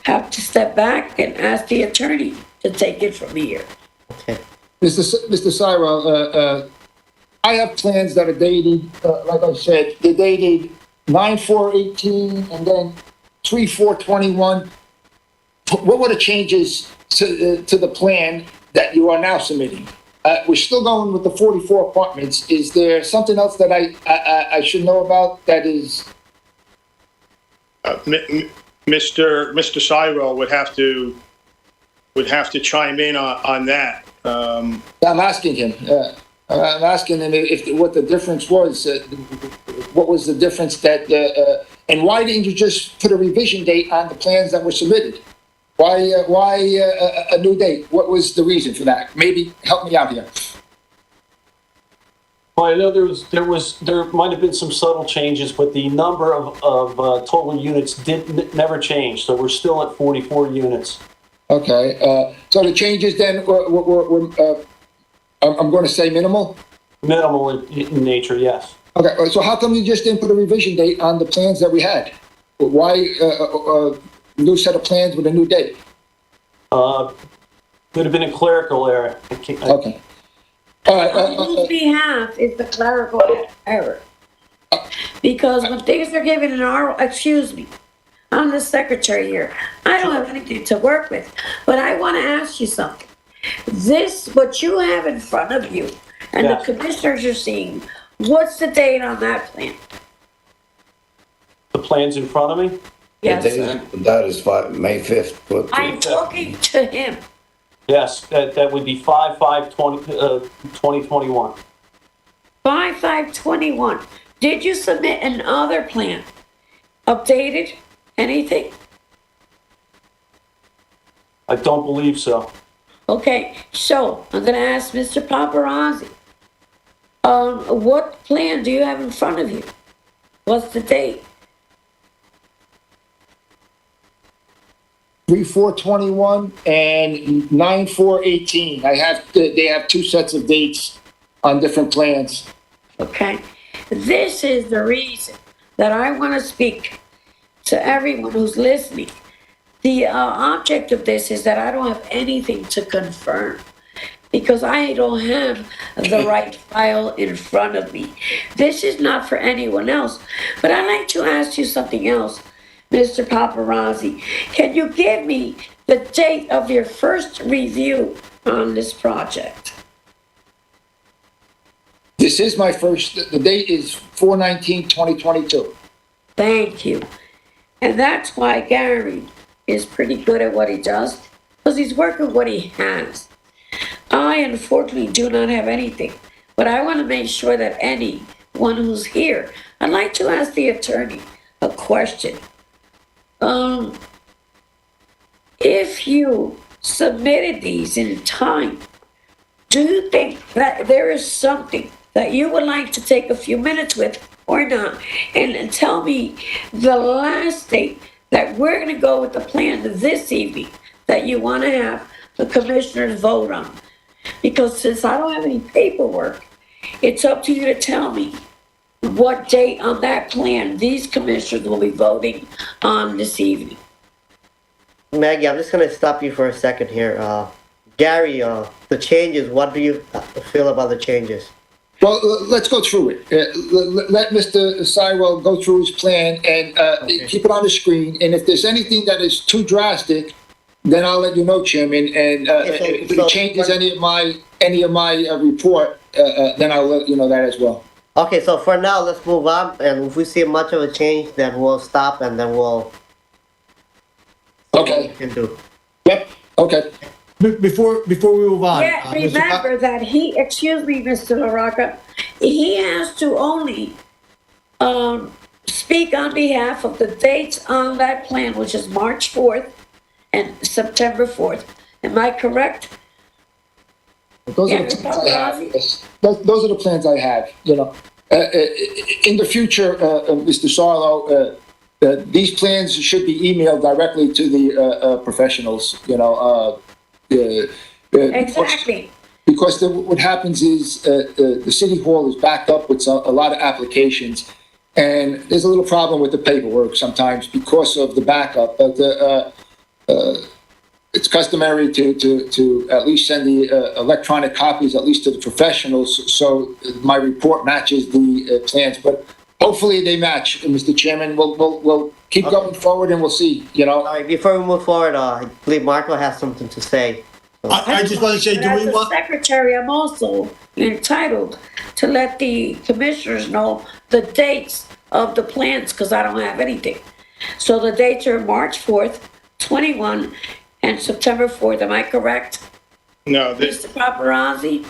have to step back and ask the attorney to take it from here. Okay. Mr. Syra, I have plans that are dated, like I said, they're dated 9/4/18 and then 3/4/21. What were the changes to the plan that you are now submitting? We're still going with the 44 apartments. Is there something else that I should know about that is? Mr. Cyril would have to chime in on that. I'm asking him. I'm asking him what the difference was. What was the difference that? And why didn't you just put a revision date on the plans that were submitted? Why a new date? What was the reason for that? Maybe help me out here. Well, I know there might have been some subtle changes, but the number of total units never changed. So we're still at 44 units. Okay. So the changes then were I'm going to say minimal. Minimal in nature, yes. Okay. So how come you just didn't put a revision date on the plans that we had? Why new set of plans with a new date? Could have been a clerical error. Okay. All right. On whose behalf is the clerical error? Because when things are given in our, excuse me, I'm the secretary here. I don't have anything to work with, but I want to ask you something. This, what you have in front of you, and Yes. the commissioners are seeing, what's the date on that plan? The plans in front of me? Yes, That is May 5th. I'm talking to him. Yes, that would be 5/5/2021. 5/5/21. Did you submit another plan? Updated? Anything? I don't believe so. Okay, so I'm gonna ask Mr. Paparazzi. What plan do you have in front of you? What's the date? 3/4/21 and 9/4/18. They have two sets of dates on different plans. Okay? This is the reason that I want to speak to everyone who's listening. The object of this is that I don't have anything to confirm because I don't have the right file in front of me. This is not for anyone else, but I'd like to ask you something else, Mr. Paparazzi. Can you give me the date of your first review on this project? This is my first, the date is 4/19/2022. Thank you. And that's why Gary is pretty good at what he does, because he's working what he has. I unfortunately do not have anything, but I want to make sure that anyone who's here, I'd like to ask the attorney a question. If you submitted these in time, do you think that there is something that you would like to take a few minutes with or not? And tell me the last date that we're going to go with the plan this evening that you want to have the commissioners vote on. Because since I don't have any paperwork, it's up to you to tell me what date on that plan these commissioners will be voting on this evening. Maggie, I'm just gonna stop you for a second here. Gary, the changes, what do you feel about the changes? Well, let's go through it. Let Mr. Seawell go through his plan and keep it on the screen. And if there's anything that is too drastic, then I'll let you know, Chairman. And if it changes any of my report, then I'll let you know that as well. Okay, so for now, let's move on, and if we see much of a change, then we'll stop, and then we'll... Okay. Can do. Yep, okay. Before we move on. Yeah, remember that excuse me, Mr. LaRocca, he has to only speak on behalf of the dates on that plan, which is March 4th and September 4th. Am I correct? Those are the plans I have. Yes. Those are the plans I have, you know. In the future, Mr. Sarlo, these plans should be emailed directly to the professionals, you know. Exactly. Because what happens is the city hall is backed up with a lot of applications, and there's a little problem with the paperwork sometimes because of the backup. But it's customary to at least send the electronic copies at least to the professionals, so my report matches the plans. But hopefully they match, Mr. Chairman. We'll keep going forward and we'll see, you know. All right, before we move forward, I believe Marco has something to say. I just want to say, do we want... As a secretary, I'm also entitled to let the commissioners know the dates of the plans, because I don't have anything. So the dates are March 4th, 21, and September 4th. Am I correct? No, Mr. Paparazzi?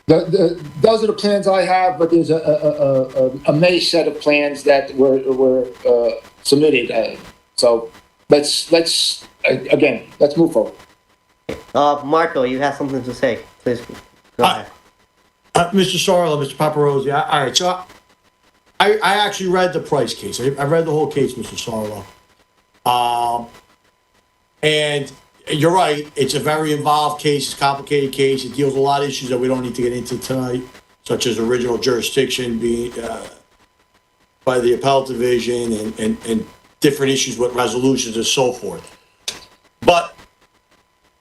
Those are the plans I have, but there's a May set of plans that were submitted. So let's move forward. Marco, you have something to say. Please go ahead. Mr. Sarlo, Mr. Paparazzi, all right, so I actually read the price case. I read the whole case, Mr. Sarlo. And you're right, it's a very involved case, it's a complicated case. It deals with a lot of issues that we don't need to get into tonight, such as original jurisdiction being by the appellate division and different issues with resolutions and so forth. But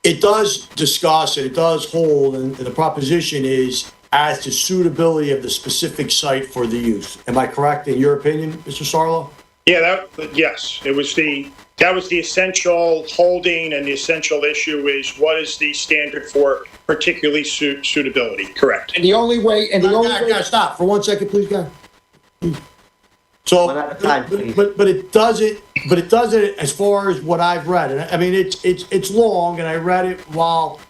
it does discuss and it does hold, and the proposition is as to suitability of the specific site for the use. Am I correct in your opinion, Mr. Sarlo? Yeah, yes, that was the essential holding, and the essential issue is what is the standard for particularly suitability, correct? And the only way, Stop for 1 second, please, guys. So, One at a time, please. but it doesn't as far as what I've read. And I mean, it's long, and I read it while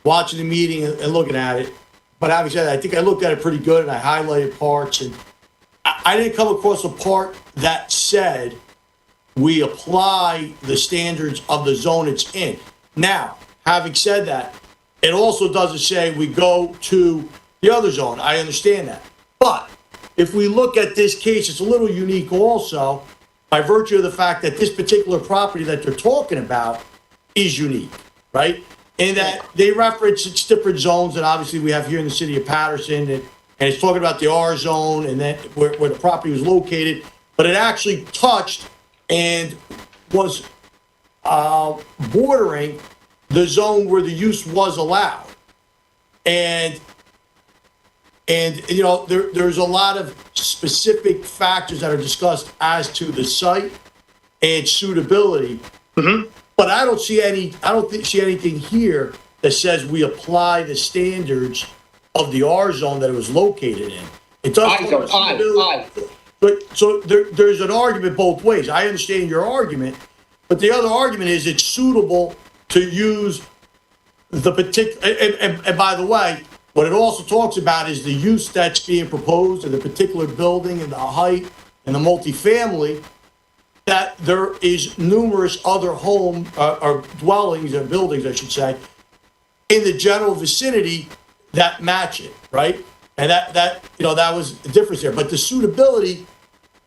watching the meeting and looking at it. But having said that, I think I looked at it pretty good, and I highlighted parts, and I didn't come across a part that said we apply the standards of the zone it's in. Now, having said that, it also doesn't say we go to the other zone. I understand that. But if we look at this case, it's a little unique also by virtue of the fact that this particular property that they're talking about is unique, right? In that they reference its different zones that obviously we have here in the city of Paterson, and it's talking about the R zone and then where the property was located, but it actually touched and was bordering the zone where the use was allowed. And you know, there's a lot of specific factors that are discussed as to the site and suitability. Mm-hmm. But I don't see anything here that says we apply the standards of the R zone that it was located in. It does. So there's an argument both ways. I understand your argument, but the other argument is it's suitable to use the particular, and by the way, what it also talks about is the use that's being proposed in the particular building and the height and the multifamily, that there is numerous other home or dwellings or buildings, I should say, in the general vicinity that match it, right? And that you know, that was the difference there. But the suitability,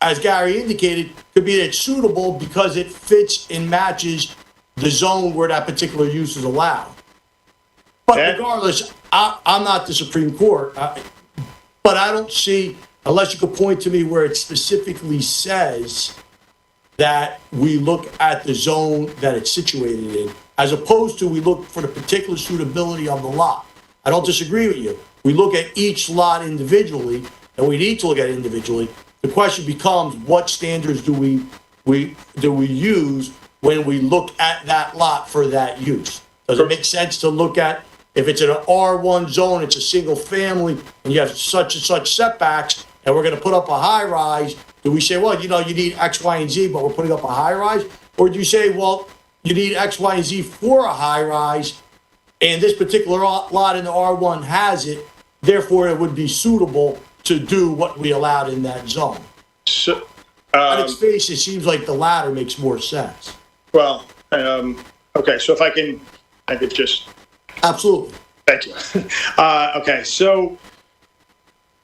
as Gary indicated, could be that it's suitable because it fits and matches the zone where that particular use is allowed. But regardless, I'm not the Supreme Court, but I don't see, unless you could point to me where it specifically says that we look at the zone that it's situated in, as opposed to we look for the particular suitability of the lot. I don't disagree with you. We look at each lot individually, and we need to look at it individually. The question becomes, what standards do we use when we look at that lot for that use? Does it make sense to look at, if it's in an R1 zone, it's a single family, and you have such and such setbacks, and we're going to put up a high rise, do we say, well, you know, you need X, Y, and Z, but we're putting up a high rise? Or do you say, well, you need X, Y, and Z for a high rise, and this particular lot in the R1 has it, therefore it would be suitable to do what we allowed in that zone? So, on its face, it seems like the latter makes more sense. Well, okay, so if I could just... Absolutely. Thank you. Okay, so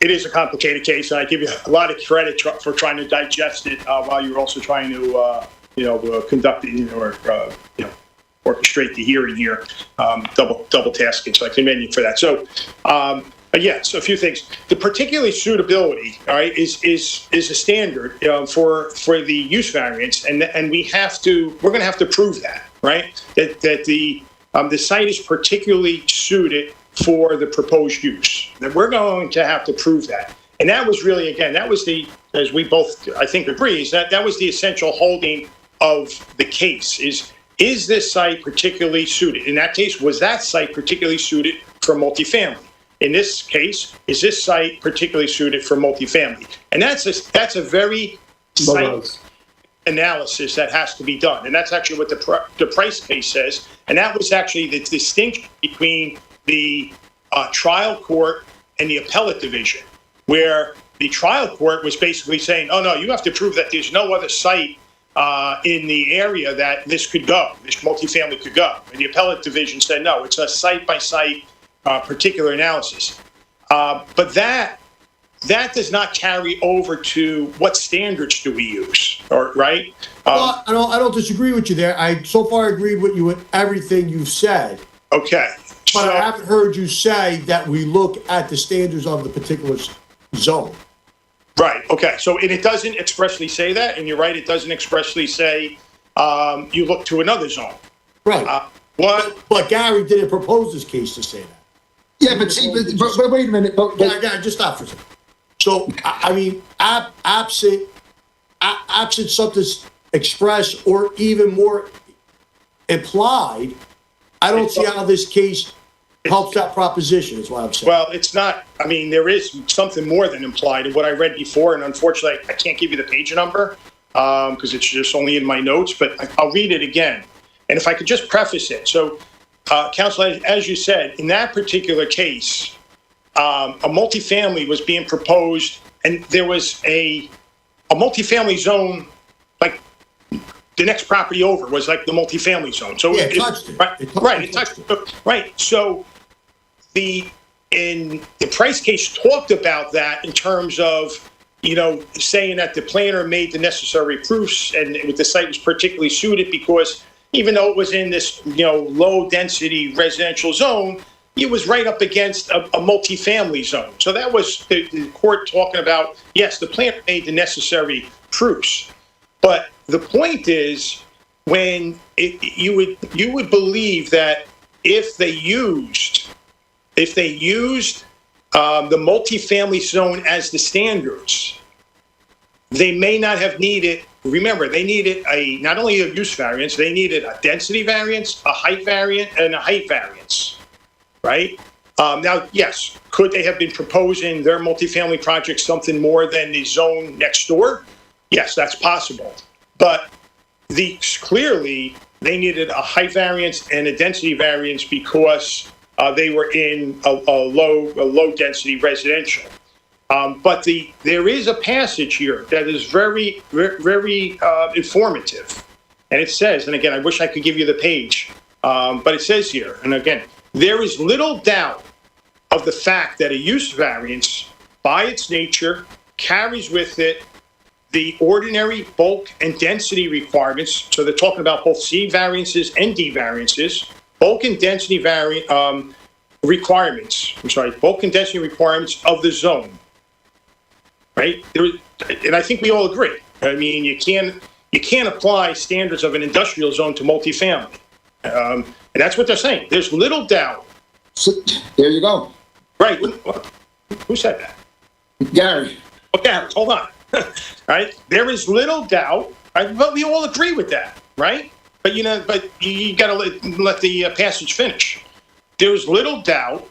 it is a complicated case, and I give you a lot of credit for trying to digest it while you're also trying to, conduct it or, orchestrate the hearing here, double tasking. So I commend you for that. So, so a few things. The particular suitability, all right, is a standard for the use variance, and we're going to have to prove that, right? That the site is particularly suited for the proposed use. That we're going to have to prove that. And that was really, again, that was as we both, I think, agree, is that was the essential holding of the case, is this site particularly suited? In that case, was that site particularly suited for multifamily? In this case, is this site particularly suited for multifamily? And that's a very site analysis that has to be done. And that's actually what the Price case says. And that was actually the distinction between the trial court and the appellate division, where the trial court was basically saying, oh, no, you have to prove that there's no other site in the area that this multifamily could go. And the appellate division said, no, it's a site-by-site particular analysis. But that does not carry over to what standards do we use, right? Well, I don't disagree with you there. I so far agreed with you with everything you've said. Okay. But I haven't heard you say that we look at the standards of the particular zone. Right. Okay. So, and it doesn't expressly say that, and you're right, it doesn't expressly say you look to another zone. Right. But Gary didn't propose this case to say that. Yeah, but wait a minute. Gary, just stop for a second. So, I mean, absent something expressed or even more implied, I don't see how this case helps that proposition, is what I'm saying. Well, it's not, I mean, there is something more than implied in what I read before, and unfortunately, I can't give you the page number because it's just only in my notes, but I'll read it again. And if I could just preface it. So, Counsel, as you said, in that particular case, a multifamily was being proposed, and there was a multifamily zone, like the next property over was like the multifamily zone. So it touched it. Right. So in the Price case talked about that in terms of saying that the planner made the necessary proofs and the site was particularly suited because even though it was in this, low density residential zone, it was right up against a multifamily zone. So that was the court talking about, yes, the planner made the necessary proofs. But the point is, when you would believe that if they used the multifamily zone as the standards, they may not have needed. Remember, they needed not only a use variance, they needed a density variance, a height variance, and a height variance, right? Now, yes, could they have been proposing their multifamily project something more than the zone next door? Yes, that's possible. But clearly, they needed a height variance and a density variance because they were in a low density residential. But there is a passage here that is very, very informative. And it says, and again, I wish I could give you the page, but it says here, and again, there is little doubt of the fact that a use variance, by its nature, carries with it the ordinary bulk and density requirements. So they're talking about both C variances and D variances, bulk and density requirements. Bulk and density requirements of the zone. Right? And I think we all agree. I mean, you can't apply standards of an industrial zone to multifamily. And that's what they're saying. There's little doubt. So, there you go. Right. Who said that? Gary. Okay, hold on. Right? There is little doubt, but we all agree with that, right? But you got to let the passage finish. There is little doubt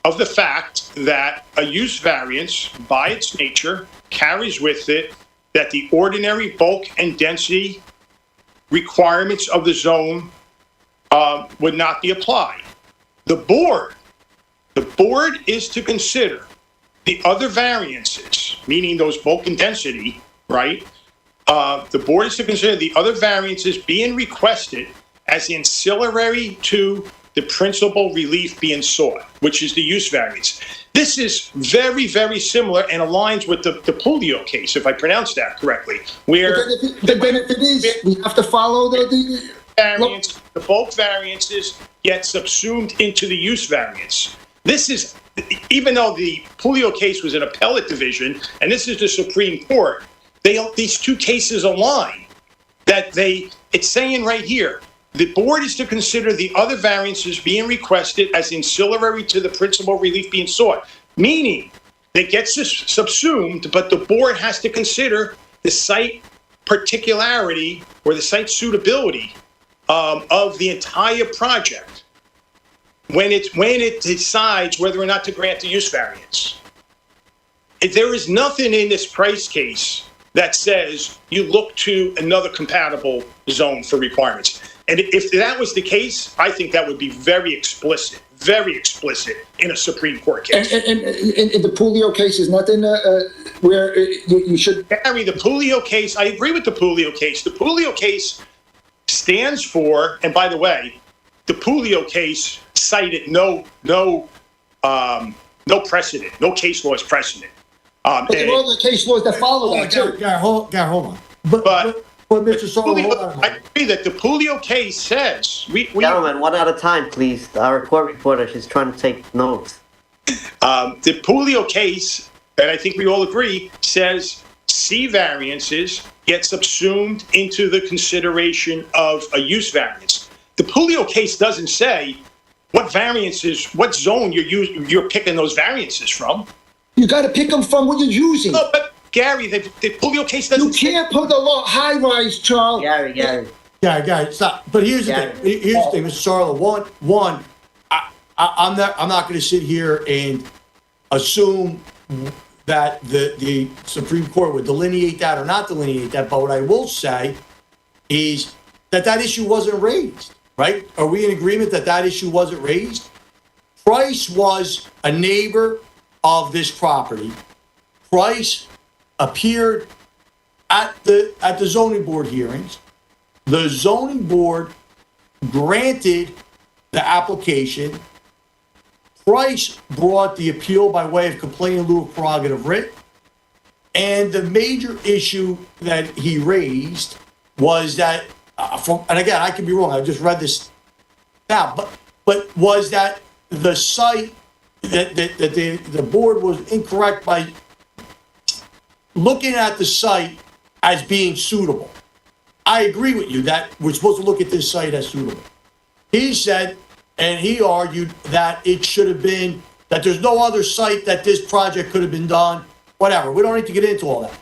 of the fact that a use variance, by its nature, carries with it that the ordinary bulk and density requirements of the zone would not be applied. The board is to consider the other variances, meaning those bulk and density, right? The board is to consider the other variances being requested as ancillary to the principal relief being sought, which is the use variance. This is very, very similar and aligns with the Pulio case, if I pronounced that correctly, where The benefit is we have to follow the variance, the bulk variances get subsumed into the use variance. This is, even though the Pulio case was an appellate division, and this is the Supreme Court, these two cases align. It's saying right here, the board is to consider the other variances being requested as ancillary to the principal relief being sought, meaning they get subsumed, but the board has to consider the site particularity or the site suitability of the entire project when it decides whether or not to grant the use variance. There is nothing in this Price case that says you look to another compatible zone for requirements. And if that was the case, I think that would be very explicit in a Supreme Court case. And in the Pulio case is nothing where you should... Gary, the Pulio case, I agree with the Pulio case. The Pulio case stands for, and by the way, the Pulio case cited no precedent, no case law is precedent. But there are other case laws that follow that, too. Gary, hold on. But Mr. Sullivan, hold on. I agree that the Pulio case says... Gentlemen, one at a time, please. Our court reporter, she's trying to take notes. The Pulio case, and I think we all agree, says C variances get subsumed into the consideration of a use variance. The Pulio case doesn't say what zone you're picking those variances from. You got to pick them from what you're using. No, but Gary, the Pulio case doesn't... You can't put a lot high-rise, Charles. Gary. Gary, stop. But here's the thing. Here's the thing, Mr. Sarlo. One, I'm not going to sit here and assume that the Supreme Court would delineate that or not delineate that. But what I will say is that issue wasn't raised, right? Are we in agreement that issue wasn't raised? Price was a neighbor of this property. Price appeared at the zoning board hearings. The zoning board granted the application. Price brought the appeal by way of complaint in lieu of prerogative writ. And the major issue that he raised was that, and again, I could be wrong, I just read this now, but was that the site, that the board was incorrect by looking at the site as being suitable. I agree with you that we're supposed to look at this site as suitable. He said, and he argued that it should have been, that there's no other site that this project could have been done, whatever. We don't need to get into all that.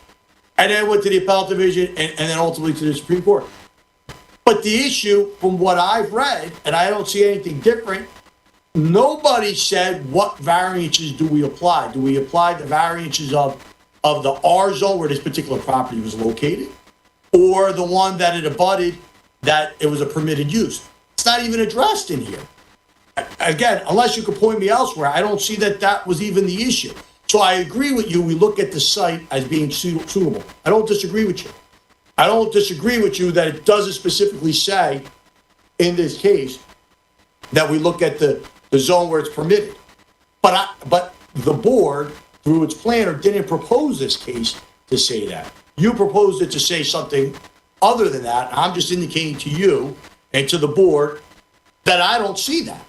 And then went to the appellate division and then ultimately to the Supreme Court. But the issue, from what I've read, and I don't see anything different, nobody said what variances do we apply. Do we apply the variances of the R zone where this particular property was located, or the one that it abutted that it was a permitted use? It's not even addressed in here. Again, unless you could point me elsewhere, I don't see that that was even the issue. So I agree with you, we look at the site as being suitable. I don't disagree with you. I don't disagree with you that it doesn't specifically say in this case that we look at the zone where it's permitted. But the board, through its planner, didn't propose this case to say that. You proposed it to say something other than that. I'm just indicating to you and to the board that I don't see that.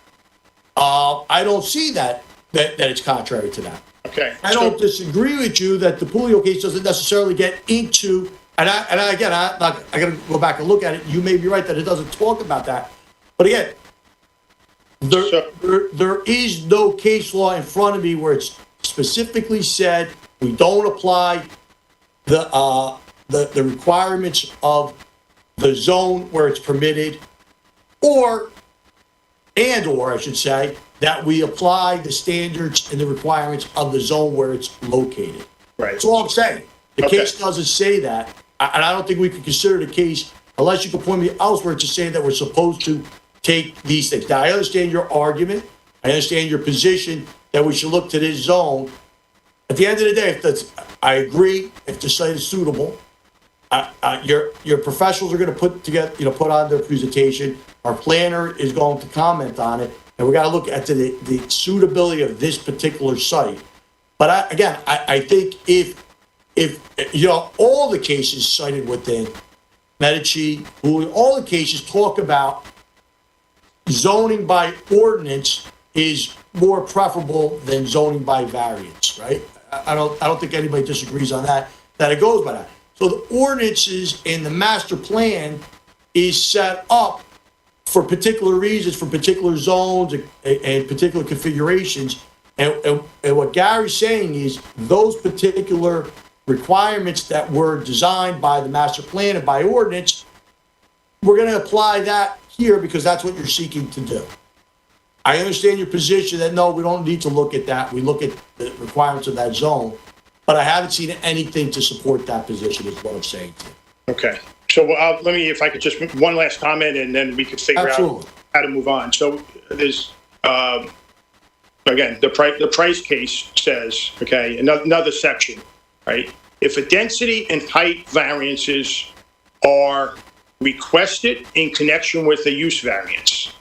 I don't see that it's contrary to that. Okay. I don't disagree with you that the Pulio case doesn't necessarily get into, I got to go back and look at it. You may be right that it doesn't talk about that. But again, there is no case law in front of me where it's specifically said we don't apply the requirements of the zone where it's permitted, or I should say, that we apply the standards and the requirements of the zone where it's located. Right. That's all I'm saying. The Okay. case doesn't say that, and I don't think we can consider the case, unless you can point me elsewhere to say that we're supposed to take these things. Now, I understand your argument. I understand your position that we should look to this zone. At the end of the day, I agree, if the site is suitable, your professionals are going to put on their presentation. Our planner is going to comment on it, and we got to look at the suitability of this particular site. But I think if all the cases cited within Medici, all the cases talk about zoning by ordinance is more preferable than zoning by variance, right? I don't think anybody disagrees on that it goes by that. So the ordinances in the master plan is set up for particular reasons, for particular zones and particular configurations. And what Gary's saying is those particular requirements that were designed by the master plan and by ordinance, we're going to apply that here because that's what you're seeking to do. I understand your position that no, we don't need to look at that. We look at the requirements of that zone, but I haven't seen anything to support that position is what I'm saying to you. Okay. So let me, if I could just make one last comment and then we could figure out how to move on. So there's, again, the price case says, okay, another section, right? If a density and height variances are requested in connection with a use variance,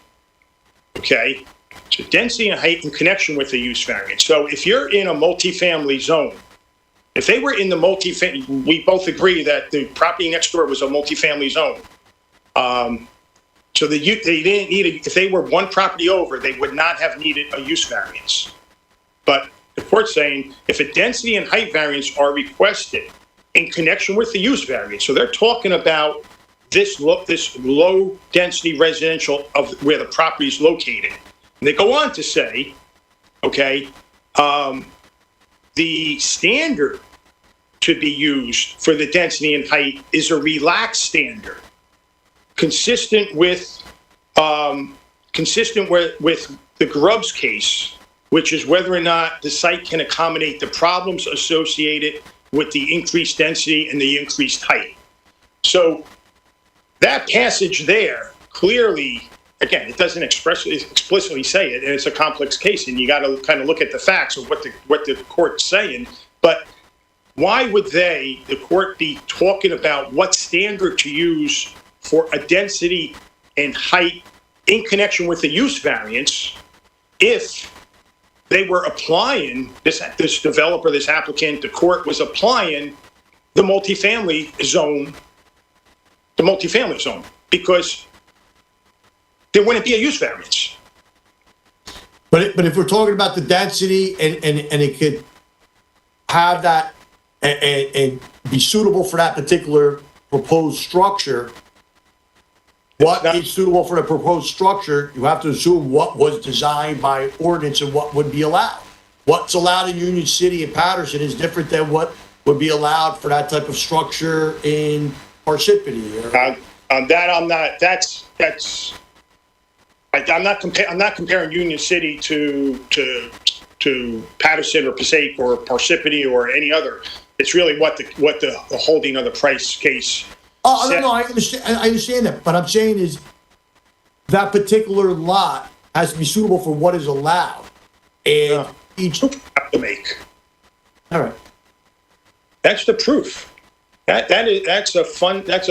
okay? So density and height in connection with a use variance. So if you're in a multifamily zone, if they were in the multifamily, we both agree that the property next door was a multifamily zone. So they didn't need if they were one property over, they would not have needed a use variance. But the court's saying if a density and height variance are requested in connection with the use variance, so they're talking about this low density residential of where the property is located. And they go on to say, okay, the standard to be used for the density and height is a relaxed standard, consistent with the Grubbs case, which is whether or not the site can accommodate the problems associated with the increased density and the increased height. So that passage there clearly, again, it doesn't explicitly say it, and it's a complex case, and you got to kind of look at the facts of what the court's saying. But why would the court be talking about what standard to use for a density and height in connection with the use variance if they were applying, this developer, this applicant, the court was applying the multifamily zone, because there wouldn't be a use variance. But if we're talking about the density and it could have that and be suitable for that particular proposed structure, what is suitable for the proposed structure, you have to assume what was designed by ordinance and what would be allowed. What's allowed in Union City and Paterson is different than what would be allowed for that type of structure in Parsippany. I'm not comparing Union City to Paterson or Passaic or Parsippany or any other. It's really what the holding of the price case. Oh, no, I understand that, but I'm saying is that particular lot has to be suitable for what is allowed, and each have to make. All right, that's the proof. That's a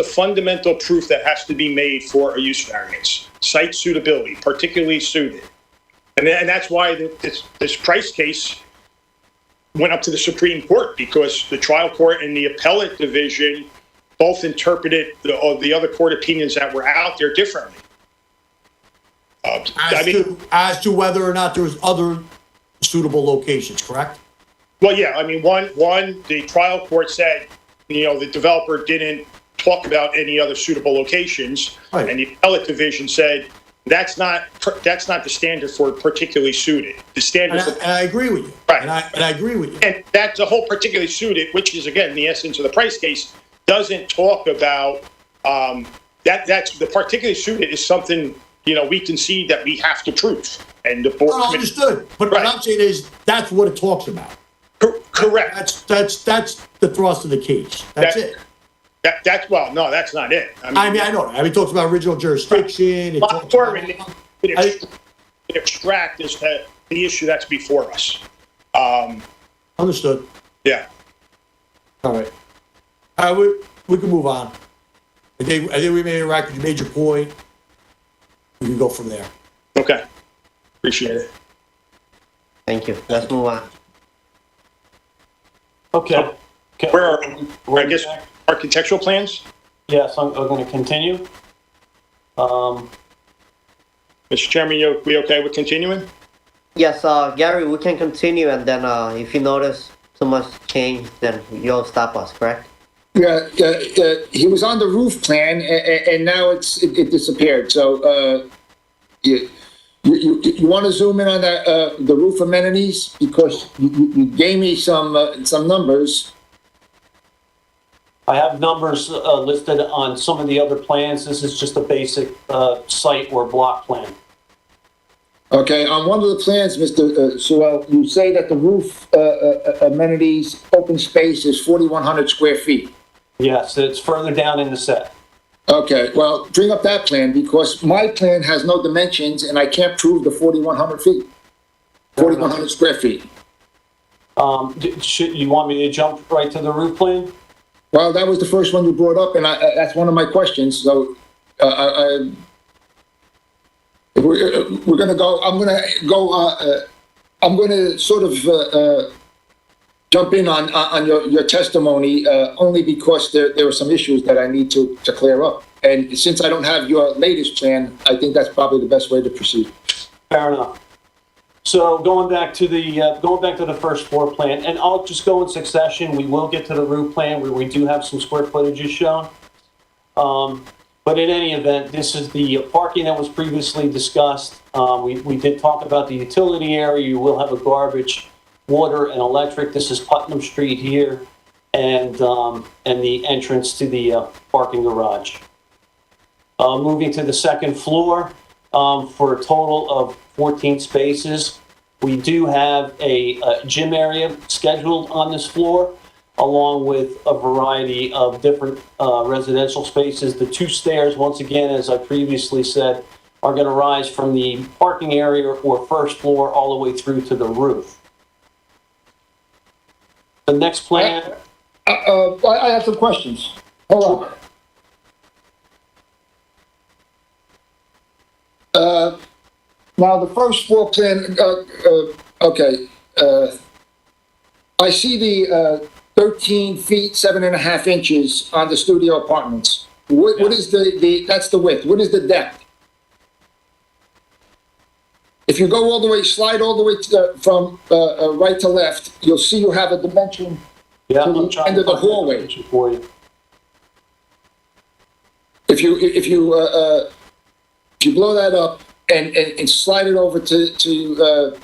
fundamental proof that has to be made for a use variance. Site suitability, particularly suited, and that's why this price case went up to the Supreme Court, because the trial court and the appellate division both interpreted the other court opinions that were out there differently. As to whether or not there was other suitable locations, correct? Well, yeah. I mean, one, the trial court said, the developer didn't talk about any other suitable locations, right. And the appellate division said that's not the standard for particularly suited. The standard, and I agree with you. Right, and I agree with you. And that's the whole particularly suited, which is again the essence of the price case. Doesn't talk about that's the particularly suited is something we concede that we have to prove, and the board. I understood, but right. What I'm saying is that's what it talks about. Correct. That's the thrust of the case. That's it. Well, no, that's not it. I know. I mean, it talks about original jurisdiction. Right. It extract is the issue that's before us. Understood. Yeah. All right. We can move on. I think we made a record. You made your point. We can go from there. Okay. Appreciate it. Thank you. Let's move on. Okay. Where are, I guess, architectural plans? Yes, I'm going to continue. Mr. Chairman, we okay with continuing? Yes, Gary, we can continue, and then if you notice too much change, then you'll stop us, correct? Yeah, he was on the roof plan, and now it disappeared. So you want to zoom in on that the roof amenities, because you gave me some numbers. I have numbers listed on some of the other plans. This is just a basic site or block plan. Okay, on one of the plans, Mr. Seawell, you say that the roof amenities open space is 4,100 square feet. Yes, it's further down in the set. Okay, well, bring up that plan, because my plan has no dimensions and I can't prove the 4,100 feet, 4,100 square feet. Should you want me to jump right to the roof plan? Well, that was the first one you brought up, and that's one of my questions. So we're going to go. I'm going to sort of jump in on your testimony only because there are some issues that I need to clear up. And since I don't have your latest plan, I think that's probably the best way to proceed. Fair enough. So going back to the first floor plan, and I'll just go in succession. We will get to the roof plan where we do have some square footages shown. But in any event, this is the parking that was previously discussed. We did talk about the utility area. You will have a garbage, water, and electric. This is Putnam Street here, and the entrance to the parking garage. Moving to the second floor, for a total of 14 spaces. We do have a gym area scheduled on this floor, along with a variety of different residential spaces. The two stairs, once again, as I previously said, are going to rise from the parking area or first floor all the way through to the roof. The next plan. I have some questions. Hold on. Now, the first floor plan, Okay, I see the 13 feet, 7.5 inches on the studio apartments. What is that's the width. What is the depth? If you go all the way, slide all the way from right to left, you'll see you have a dimension Yeah, to I'm the trying end to of the find that hallway. dimension for you. If you blow that up and slide it over to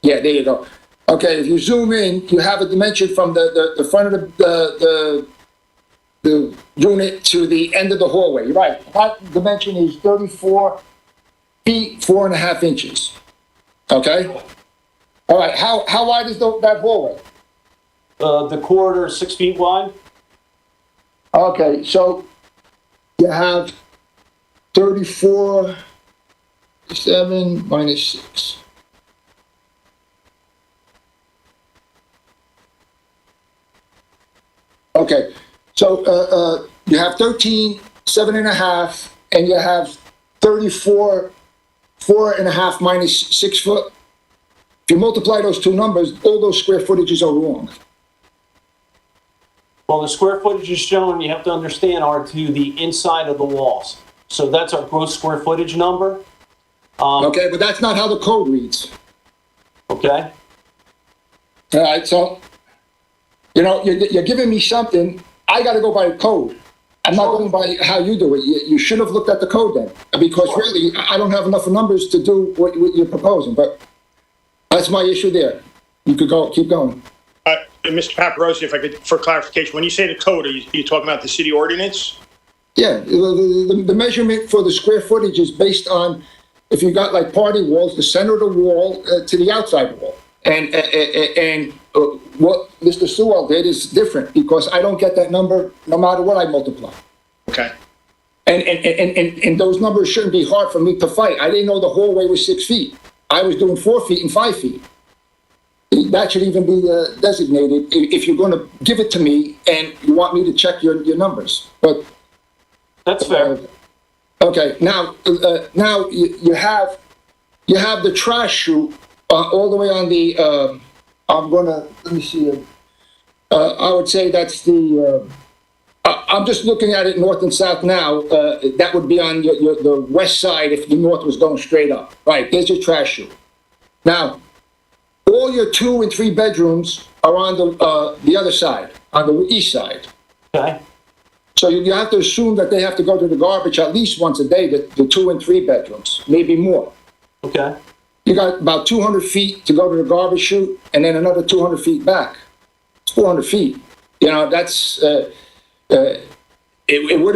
yeah, there you go. Okay, if you zoom in, you have a dimension from the front of the unit to the end of the hallway. You're right. That dimension is 34 feet, 4.5 inches. Okay? All right, how wide is that hallway? The corridor is 6 feet wide. Okay, so you have 34, 7 minus 6. Okay, so you have 13, 7.5, and you have 34, 4.5 minus 6 foot. If you multiply those two numbers, all those square footages are wrong. Well, the square footage is shown, you have to understand, are to the inside of the walls. So that's our gross square footage number. Okay, but that's not how the code reads. Okay? All right, so, you know, you're giving me something, I gotta go by the code. I'm not going by how you do it. You should have looked at the code then, because really, I don't have enough numbers to do what you're proposing, but that's my issue there. You could keep going. Mr. Paparosi, if I could, for clarification, when you say the code, are you talking about the city ordinance? Yeah, the measurement for the square footage is based on, if you got like party walls, the center of the wall to the outside wall. And what Mr. Seawell did is different, because I don't get that number no matter what I multiply. Okay. And those numbers shouldn't be hard for me to fight. I didn't know the hallway was 6 feet. I was doing 4 feet and 5 feet. That should even be designated if you're going to give it to me and you want me to check your numbers. But that's fair. Okay, now you have the trash chute all the way on the. Let me see. I would say that's the. I'm just looking at it north and south now. That would be on the west side if the north was going straight up. Right, there's your trash chute. Now, all your 2 and 3 bedrooms are on the other side, on the east side. Okay. So you have to assume that they have to go to the garbage at least once a day, the 2 and 3 bedrooms, maybe more. Okay. You got about 200 feet to go to the garbage chute, and then another 200 feet back. It's 400 feet. You know, that's it would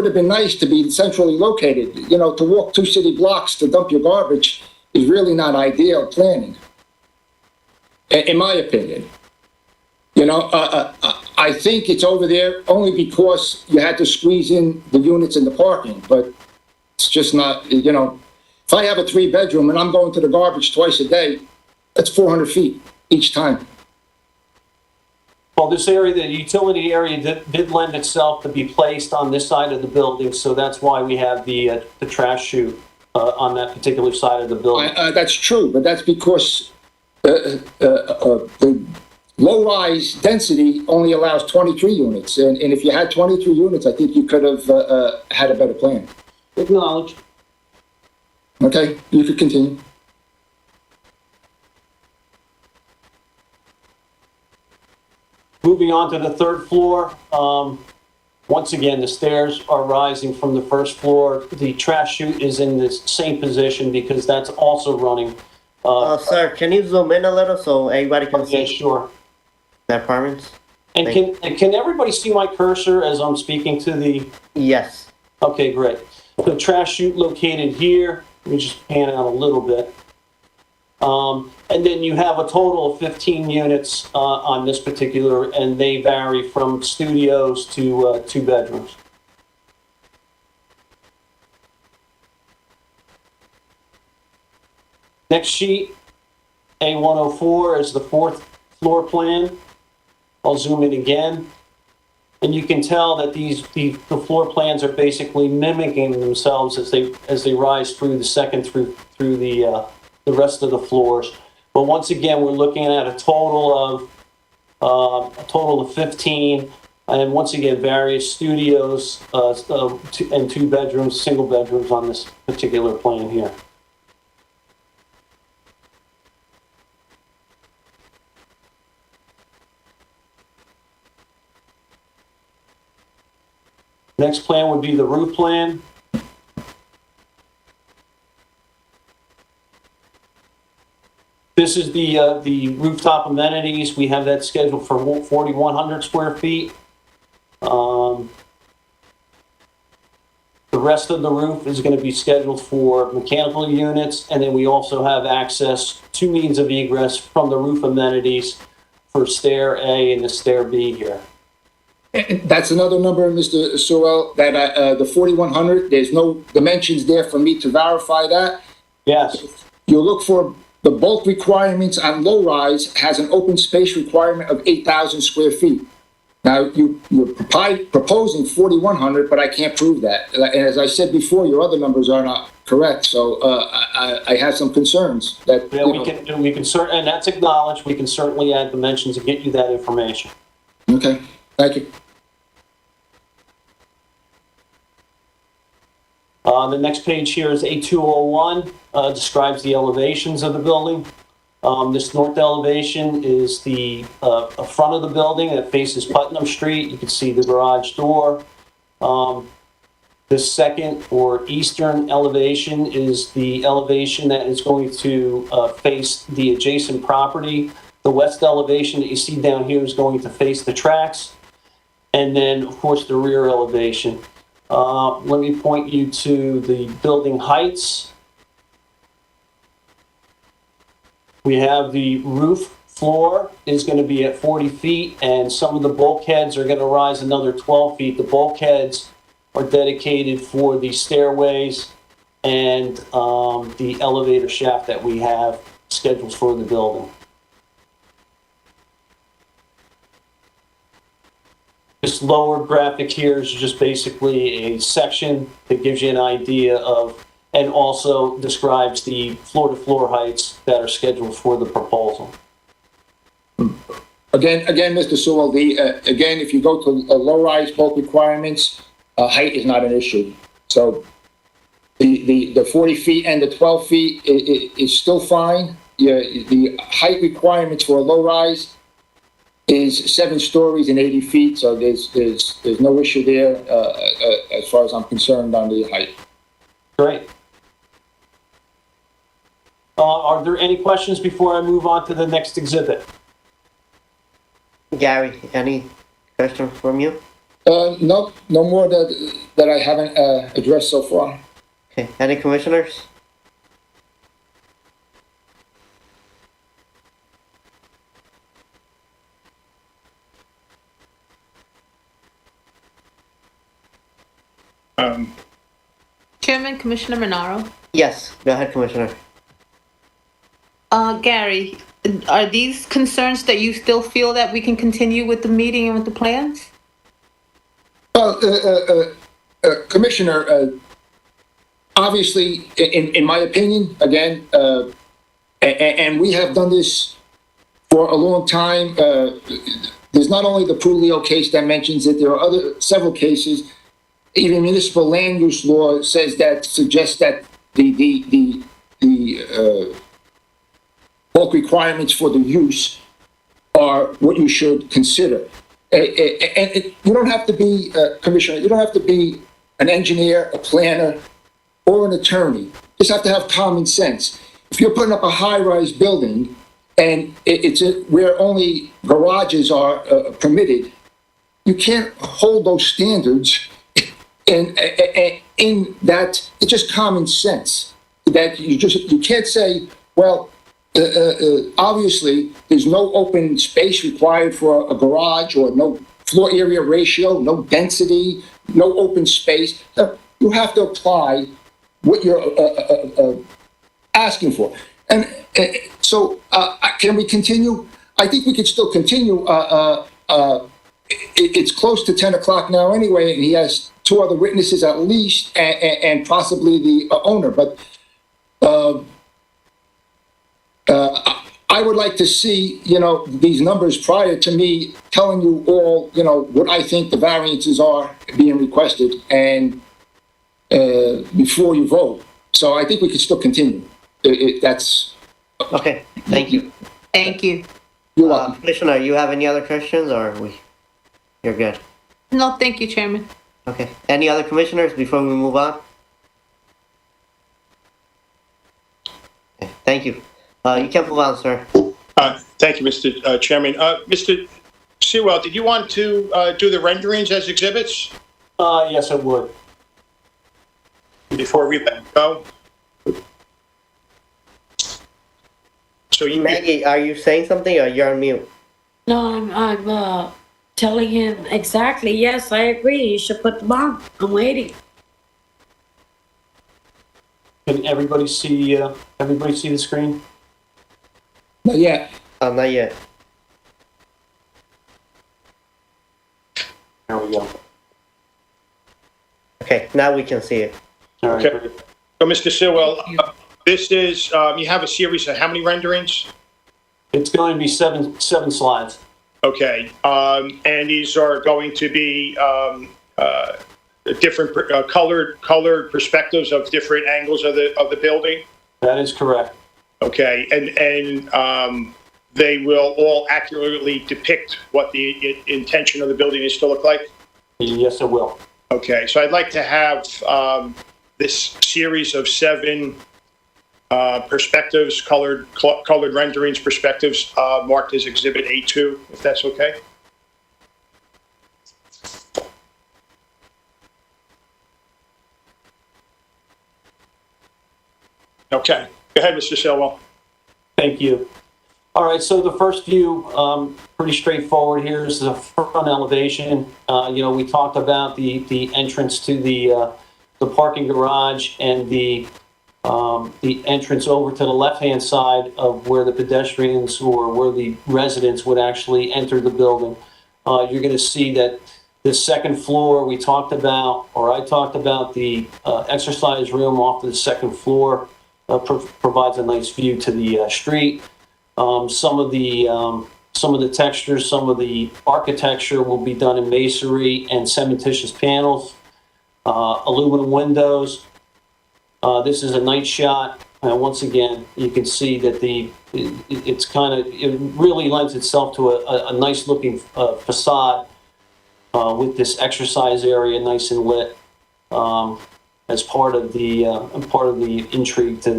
have been nice to be centrally located. You know, to walk 2 city blocks to dump your garbage is really not ideal planning, in my opinion. You know, I think it's over there only because you had to squeeze in the units in the parking, but it's just not, you know, if I have a 3-bedroom and I'm going to the garbage twice a day, that's 400 feet each time. Well, this area, the utility area did lend itself to be placed on this side of the building, so that's why we have the trash chute on that particular side of the building. That's true, but that's because the low-rise density only allows 23 units, and if you had 23 units, I think you could have had a better plan. Acknowledged. Okay, you could continue. Moving on to the 3rd floor, once again, the stairs are rising from the 1st floor. The trash chute is in the same position because that's also running. Sir, can you zoom in a little so everybody can see? Yeah, sure. The apartments? And can everybody see my cursor as I'm speaking to the? Yes. Okay, great. The trash chute located here. Let me just pan out a little bit. And then you have a total of 15 units on this particular, and they vary from studios to 2 bedrooms. Next sheet, A104 is the 4th floor plan. I'll zoom in again. And you can tell that the floor plans are basically mimicking themselves as they rise through the 2nd through the the rest of the floors. But once again, we're looking at a total of 15, and once again, various studios and 2 bedrooms, single bedrooms on this particular plan here. Next plan would be the roof plan. This is the rooftop amenities. We have that scheduled for 4,100 square feet. The rest of the roof is going to be scheduled for mechanical units, and then we also have access to means of egress from the roof amenities for stair A and the stair B here. And that's another number, Mr. Seawell, that the 4,100, there's no dimensions there for me to verify that. Yes. You look for the bulk requirements on low-rise has an open space requirement of 8,000 square feet. Now, you're proposing 4,100, but I can't prove that. And as I said before, your other numbers are not correct, so I have some concerns that... Yeah, we can certainly, and that's acknowledged, we can certainly add dimensions and get you that information. Okay, thank you. The next page here is A201, describes the elevations of the building. This north elevation is the front of the building that faces Putnam Street. You can see the garage door. This second or eastern elevation is the elevation that is going to face the adjacent property. The west elevation that you see down here is going to face the tracks. And then, of course, the rear elevation. Let me point you to the building heights. We have the roof floor is going to be at 40 feet, and some of the bulkheads are going to rise another 12 feet. The bulkheads are dedicated for the stairways and the elevator shaft that we have scheduled for the building. This lower graphic here is just basically a section that gives you an idea of, and also describes the floor-to-floor heights that are scheduled for the proposal. Again, Mr. Sewell, again, if you go to low-rise bulk requirements, height is not an issue. So the 40 feet and the 12 feet is still fine. The height requirements for a low-rise is 7 stories and 80 feet, so there's no issue there as far as I'm concerned on the height. Great. Are there any questions before I move on to the next exhibit? Gary, any question from you? No more that I haven't addressed so far. Okay, any commissioners? Chairman, Commissioner Monaro. Yes, go ahead, Commissioner. Gary, are these concerns that you still feel that we can continue with the meeting and with the plans? Commissioner, obviously, in my opinion, again, and we have done this for a long time. There's not only the Prulio case that mentions it, there are several cases. Even municipal land use law suggests that the bulk requirements for the use are what you should consider. And you don't have to be, Commissioner, you don't have to be an engineer, a planner, or an attorney. You just have to have common sense. If you're putting up a high-rise building and where only garages are permitted, you can't hold those standards. And in that, it's just common sense that you can't say, well, obviously there's no open space required for a garage, or no floor area ratio, no density, no open space. You have to apply what you're asking for. And so can we continue? I think we could still continue. It's close to 10 o'clock now anyway, and he has 2 other witnesses at least, and possibly the owner. But I would like to see, these numbers prior to me telling you all, what I think the variances are being requested and before you vote. So I think we could still continue. That's, Okay, thank you. Thank you. you're welcome. Commissioner, you have any other questions or you're good? No, thank you, Chairman. Okay, any other commissioners before we move on? Okay, thank you. You can move on, sir. Thank you, Mr. Chairman. Mr. Seawell, did you want to do the renderings as exhibits Yes, it would. before we let go? So you, Maggie, are you saying something or you're on mute? No, I'm telling him exactly, yes, I agree, you should put them on. I'm waiting. Can everybody see the screen? Not yet. Not yet. There we go. Okay, now we can see it. All right, Okay. great. so Mr. Seawell, this is, you have a series of how many renderings? It's going to be seven slides. Okay, and these are going to be different colored perspectives of different angles of the building. That is correct. Okay, and they will all accurately depict what the intention of the building is to look like. Yes, it will. Okay, so I'd like to have this series of 7 perspectives, colored renderings, perspectives marked as Exhibit A2, if that's okay. Okay, go ahead, Mr. Seawell. Thank you. All right, so the first view, pretty straightforward. Here's the front elevation. We talked about the entrance to the parking garage and the entrance over to the left-hand side of where the pedestrians or where the residents would actually enter the building. You're going to see that the second floor I talked about the exercise room off to the second floor provides a nice view to the street. Some of the textures, some of the architecture will be done in masonry and cementitious panels, aluminum windows. This is a night shot. Once again, you can see that it really lends itself to a nice looking facade with this exercise area nice and lit as part of the intrigue to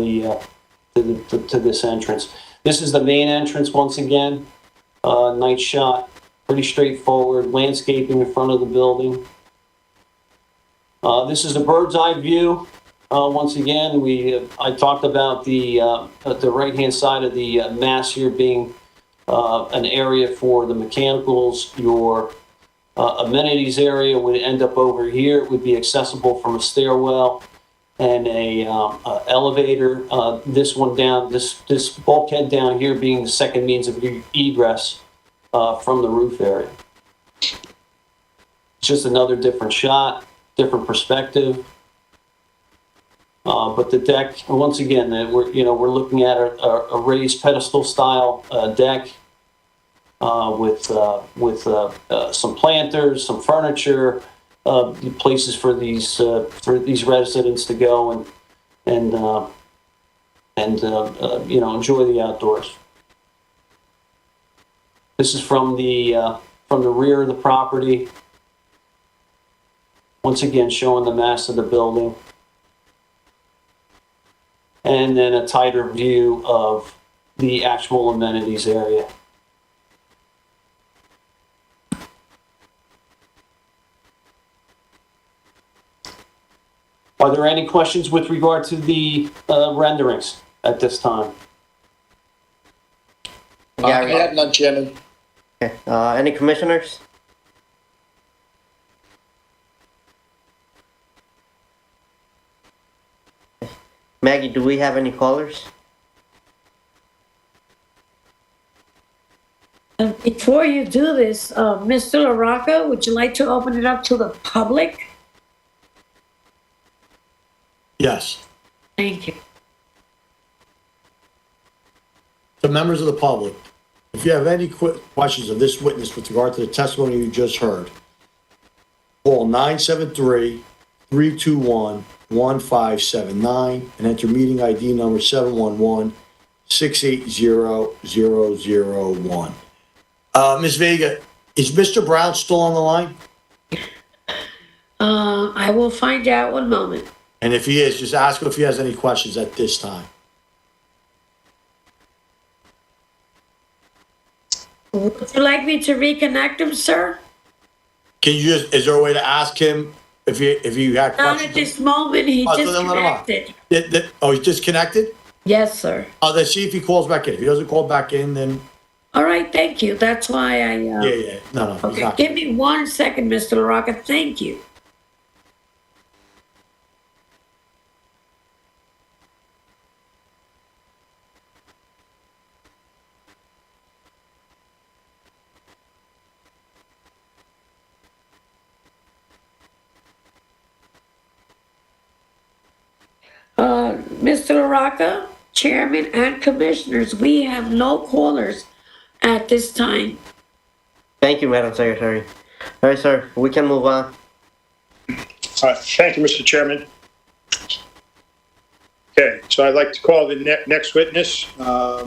this entrance. This is the main entrance once again. Night shot, pretty straightforward. Landscaping in front of the building. This is a bird's eye view. Once again, I talked about the right-hand side of the mass here being an area for the mechanicals. Your amenities area would end up over here. It would be accessible from a stairwell and a elevator. This bulkhead down here being the second means of egress from the roof area. It's just another different shot, different perspective. But the deck, once again, we're looking at a raised pedestal style deck with some planters, some furniture, places for these residents to go and enjoy the outdoors. This is from the rear of the property. Once again, showing the mass of the building. And then a tighter view of the actual amenities area. Are there any questions with regard to the renderings at this time? I have none, Chairman. Okay, any commissioners? Maggie, do we have any callers? Before you do this, Mr. LaRocca, would you like to open it up to the public? Yes. Thank you. to members of the public, if you have any questions of this witness with regard to the testimony you just heard, call 973-321-1579 and enter meeting ID number 711-680-0001. Ms. Vega, is Mr. Brown still on the line? I will find out one moment. And if he is, just ask him if he has any questions at this time. Would you like me to reconnect him, sir? Can you just, is there a way to ask him if you had Not questions? at this moment, he Oh, so then let him on. disconnected. Oh, he's disconnected? Yes, sir. Oh, then see if he calls back in. If he doesn't call back in, then, All right, thank you. That's why I, yeah, no, he's Okay, not. give me 1 second, Mr. LaRocca. Thank you. Mr. LaRocca, Chairman and Commissioners, we have no callers at this time. Thank you, Madam Secretary. All right, sir, we can move on. Thank you, Mr. Chairman. Okay, so I'd like to call the next witness. I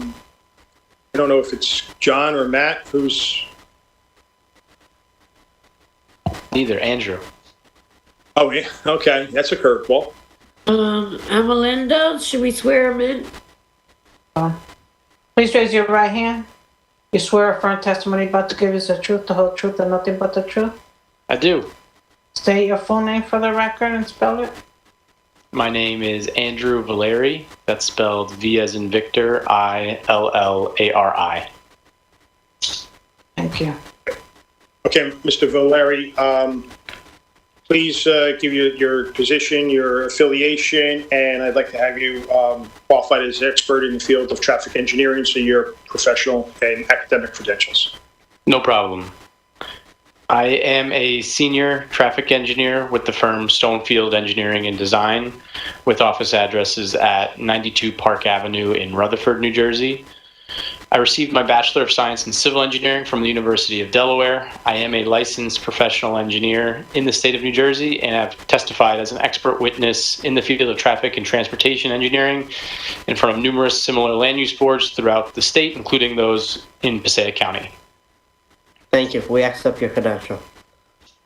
don't know if it's John or Matt, who's... Neither, Andrew. Oh, yeah, okay, that's a curveball. Amalinda, should we swear him in? Please raise your right hand. You swear affirm testimony about to give is the truth, the whole truth, and nothing but the truth? I do. State your full name for the record and spell it. My name is Andrew Valeri. That's spelled V as in Victor, Illari. Thank you. Okay, Mr. Valeri, please give your position, your affiliation, and I'd like to have you qualified as an expert in the field of traffic engineering, so your professional and academic credentials. No problem. I am a senior traffic engineer with the firm Stonefield Engineering and Design, with office addresses at 92 Park Avenue in Rutherford, New Jersey. I received my Bachelor of Science in Civil Engineering from the University of Delaware. I am a licensed professional engineer in the state of New Jersey and have testified as an expert witness in the field of traffic and transportation engineering in front of numerous similar land use boards throughout the state, including those in Passaic County. Thank you. We accept your credential.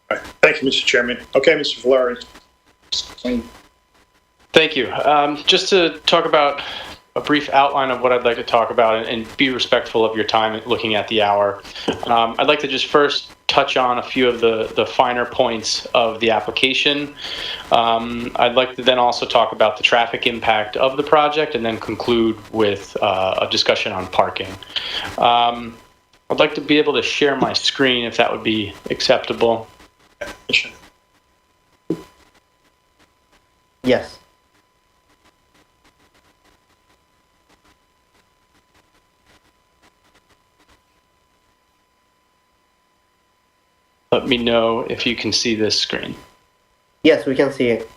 All right. Thank you, Mr. Chairman. Okay, Mr. Valeri. Thank you. Just to talk about a brief outline of what I'd like to talk about and be respectful of your time looking at the hour. I'd like to just first touch on a few of the finer points of the application. I'd like to then also talk about the traffic impact of the project and then conclude with a discussion on parking. I'd like to be able to share my screen if that would be acceptable. Yes. Let me know if you can see this screen. Yes, we can see it.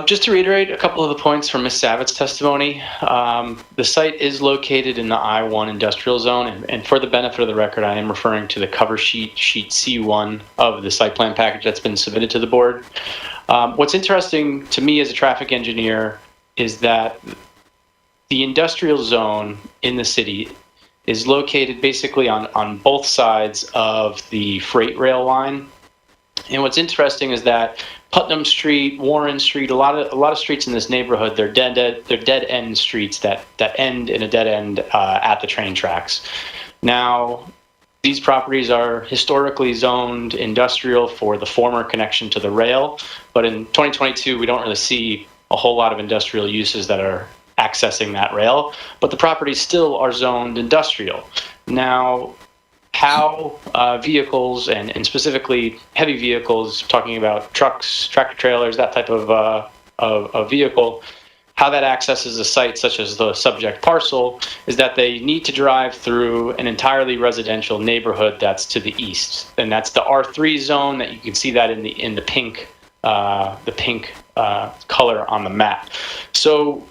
Just to reiterate a couple of the points from Ms. Savitt's testimony, the site is located in the I-1 industrial zone, and for the benefit of the record, I am referring to the cover sheet C1 of the site plan package that's been submitted to the board. What's interesting to me as a traffic engineer is that the industrial zone in the city is located basically on both sides of the freight rail line. And what's interesting is that Putnam Street, Warren Street, a lot of streets in this neighborhood, they're dead end streets that end in a dead end at the train tracks. Now, these properties are historically zoned industrial for the former connection to the rail, but in 2022, we don't really see a whole lot of industrial uses that are accessing that rail, but the properties still are zoned industrial. Now, how vehicles, and specifically heavy vehicles, talking about trucks, tractor trailers, that type of vehicle, how that accesses a site such as the subject parcel is that they need to drive through an entirely residential neighborhood that's to the east, and that's the R3 zone. That you can see that in the pink color on the map. So,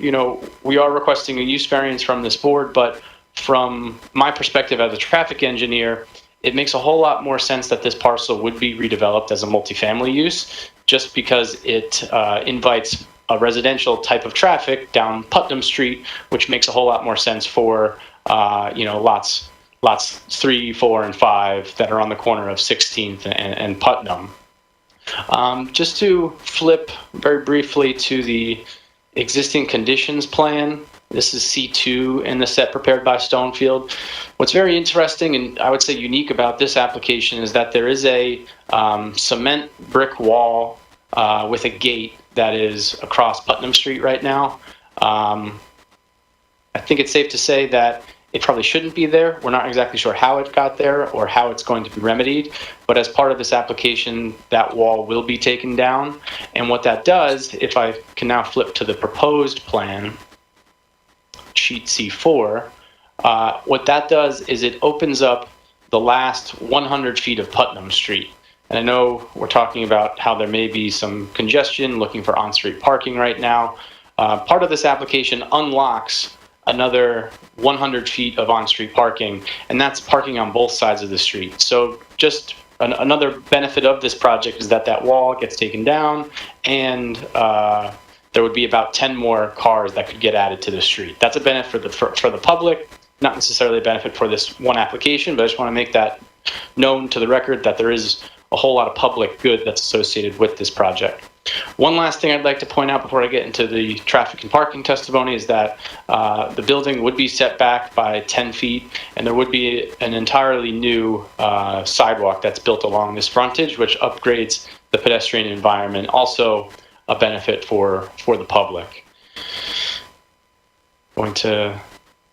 we are requesting a use variance from this board, but from my perspective as a traffic engineer, it makes a whole lot more sense that this parcel would be redeveloped as a multifamily use, just because it invites a residential type of traffic down Putnam Street, which makes a whole lot more sense for, lots 3, 4, and 5 that are on the corner of 16th and Putnam. Just to flip very briefly to the existing conditions plan, this is C2 in the set prepared by Stonefield. What's very interesting and I would say unique about this application is that there is a cement brick wall with a gate that is across Putnam Street right now. I think it's safe to say that it probably shouldn't be there. We're not exactly sure how it got there or how it's going to be remedied, but as part of this application, that wall will be taken down. And what that does, if I can now flip to the proposed plan, sheet C4, what that does is it opens up the last 100 feet of Putnam Street. And I know we're talking about how there may be some congestion looking for on-street parking right now. Part of this application unlocks another 100 feet of on-street parking, and that's parking on both sides of the street. So just another benefit of this project is that that wall gets taken down, and there would be about 10 more cars that could get added to the street. That's a benefit for the public, not necessarily a benefit for this one application, but I just want to make that known to the record that there is a whole lot of public good that's associated with this project. One last thing I'd like to point out before I get into the traffic and parking testimony is that the building would be set back by 10 feet, and there would be an entirely new sidewalk that's built along this frontage, which upgrades the pedestrian environment, also a benefit for the public. Going to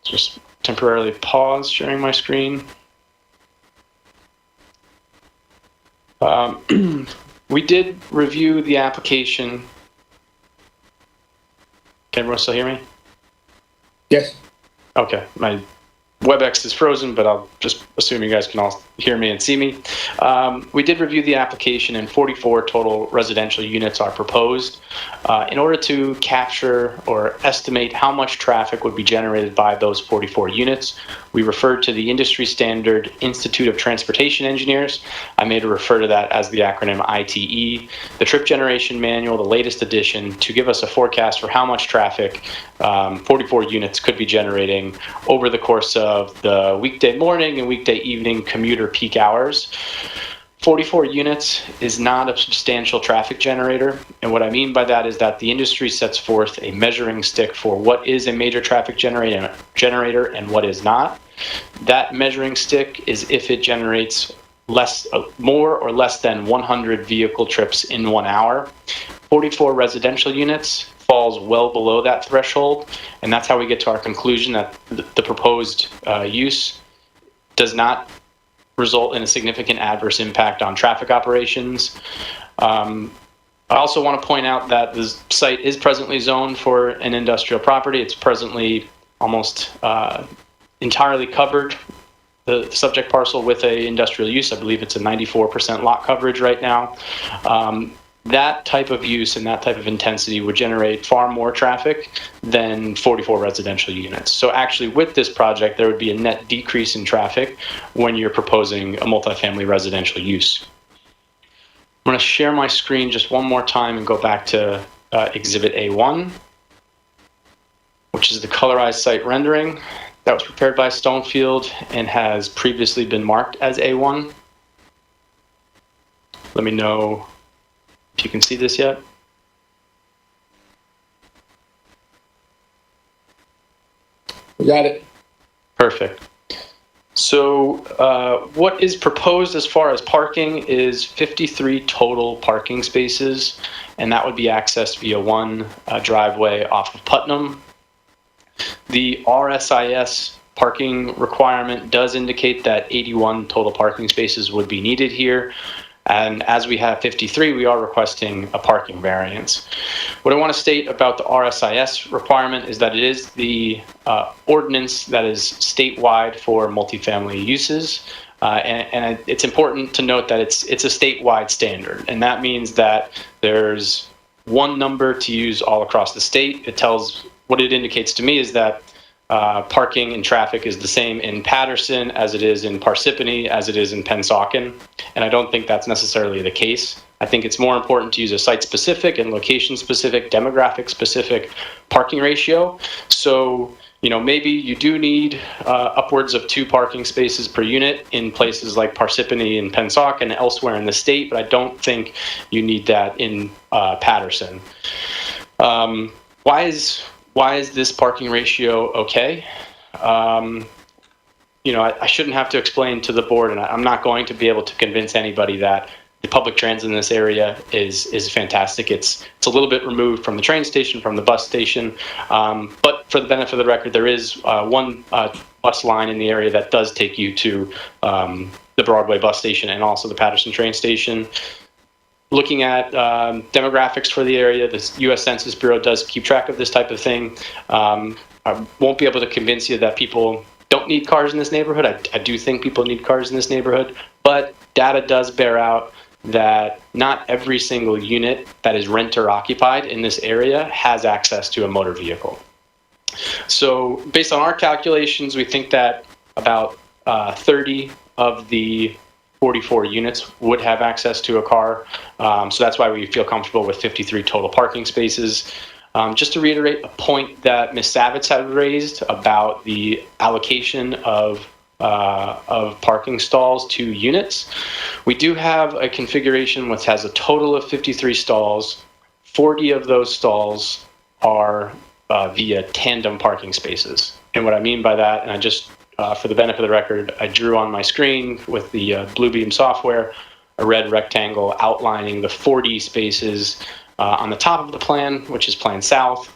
just temporarily pause sharing my screen. We did review the application. Can everyone still hear me? Yes. Okay, my WebEx is frozen, but I'll just assume you guys can all hear me and see me. We did review the application, and 44 total residential units are proposed. In order to capture or estimate how much traffic would be generated by those 44 units, we referred to the industry standard Institute of Transportation Engineers. I made a refer to that as the acronym ITE. The trip generation manual, the latest edition, to give us a forecast for how much traffic 44 units could be generating over the course of the weekday morning and weekday evening commuter peak hours. 44 units is not a substantial traffic generator, and what I mean by that is that the industry sets forth a measuring stick for what is a major traffic generator and what is not. That measuring stick is if it generates more or less than 100 vehicle trips in 1 hour. 44 residential units falls well below that threshold, and that's how we get to our conclusion that the proposed use does not result in a significant adverse impact on traffic operations. I also want to point out that the site is presently zoned for an industrial property. It's presently almost entirely covered, the subject parcel, with a industrial use. I believe it's a 94% lot coverage right now. That type of use and that type of intensity would generate far more traffic than 44 residential units. So actually with this project, there would be a net decrease in traffic when you're proposing a multifamily residential use. I'm going to share my screen just one more time and go back to Exhibit A1, which is the colorized site rendering that was prepared by Stonefield and has previously been marked as A1. Let me know if you can see this yet. We got it. Perfect. So what is proposed as far as parking is 53 total parking spaces, and that would be accessed via one driveway off of Putnam. The RSIS parking requirement does indicate that 81 total parking spaces would be needed here. And as we have 53, we are requesting a parking variance. What I want to state about the RSIS requirement is that it is the ordinance that is statewide for multifamily uses. And it's important to note that it's a statewide standard. And that means that there's one number to use all across the state. What it indicates to me is that parking and traffic is the same in Paterson as it is in Parsippany, as it is in Pennsauken, and I don't think that's necessarily the case. I think it's more important to use a site-specific and location-specific, demographic-specific parking ratio. So, maybe you do need upwards of 2 parking spaces per unit in places like Parsippany and Pennsauken and elsewhere in the state, but I don't think you need that in Paterson. Why is this parking ratio okay? I shouldn't have to explain to the board, and I'm not going to be able to convince anybody that the public transit in this area is fantastic. It's a little bit removed from the train station, from the bus station, but for the benefit of the record, there is one bus line in the area that does take you to the Broadway bus station and also the Paterson train station. Looking at demographics for the area, the U.S. Census Bureau does keep track of this type of thing. I won't be able to convince you that people don't need cars in this neighborhood. I do think people need cars in this neighborhood, but data does bear out that not every single unit that is renter occupied in this area has access to a motor vehicle. So based on our calculations, we think that about 30 of the 44 units would have access to a car. So that's why we feel comfortable with 53 total parking spaces. Just to reiterate a point that Ms. Savitz had raised about the allocation of parking stalls to units. We do have a configuration which has a total of 53 stalls. 40 of those stalls are via tandem parking spaces. And what I mean by that, and I just, for the benefit of the record, I drew on my screen with the Bluebeam software a red rectangle outlining the 40 spaces on the top of the plan, which is Plan South,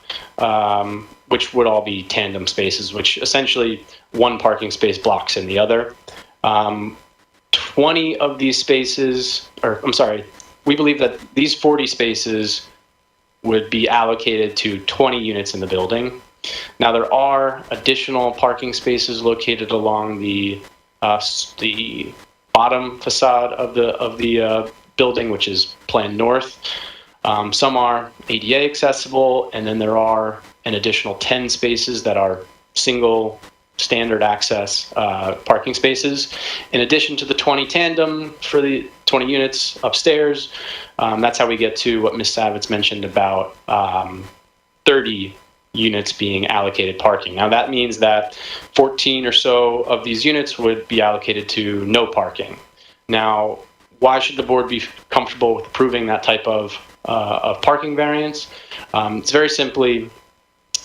which would all be tandem spaces, which essentially one parking space blocks in the other. 20 of these spaces, we believe that these 40 spaces would be allocated to 20 units in the building. Now, there are additional parking spaces located along the bottom facade of the building, which is Plan North. Some are ADA accessible, and then there are an additional 10 spaces that are single standard access parking spaces. In addition to the 20 tandem for the 20 units upstairs, that's how we get to what Ms. Savitz mentioned about 30 units being allocated parking. Now that means that 14 or so of these units would be allocated to no parking. Now, why should the board be comfortable with approving that type of parking variance? It's very simply,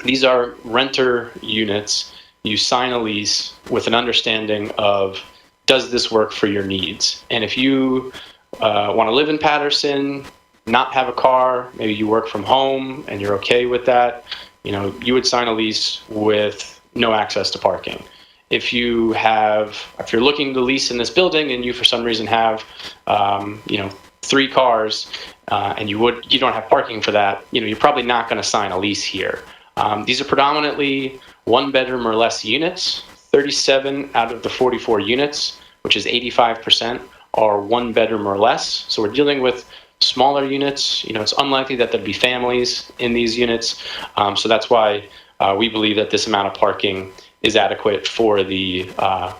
these are renter units. You sign a lease with an understanding of, does this work for your needs? And if you want to live in Paterson, not have a car, maybe you work from home and you're okay with that, you would sign a lease with no access to parking. If you're looking to lease in this building and you for some reason have 3 cars and you don't have parking for that, you're probably not going to sign a lease here. These are predominantly 1-bedroom or less units. 37 out of the 44 units, which is 85%, are 1-bedroom or less. So we're dealing with smaller units. It's unlikely that there'd be families in these units. So that's why we believe that this amount of parking is adequate for the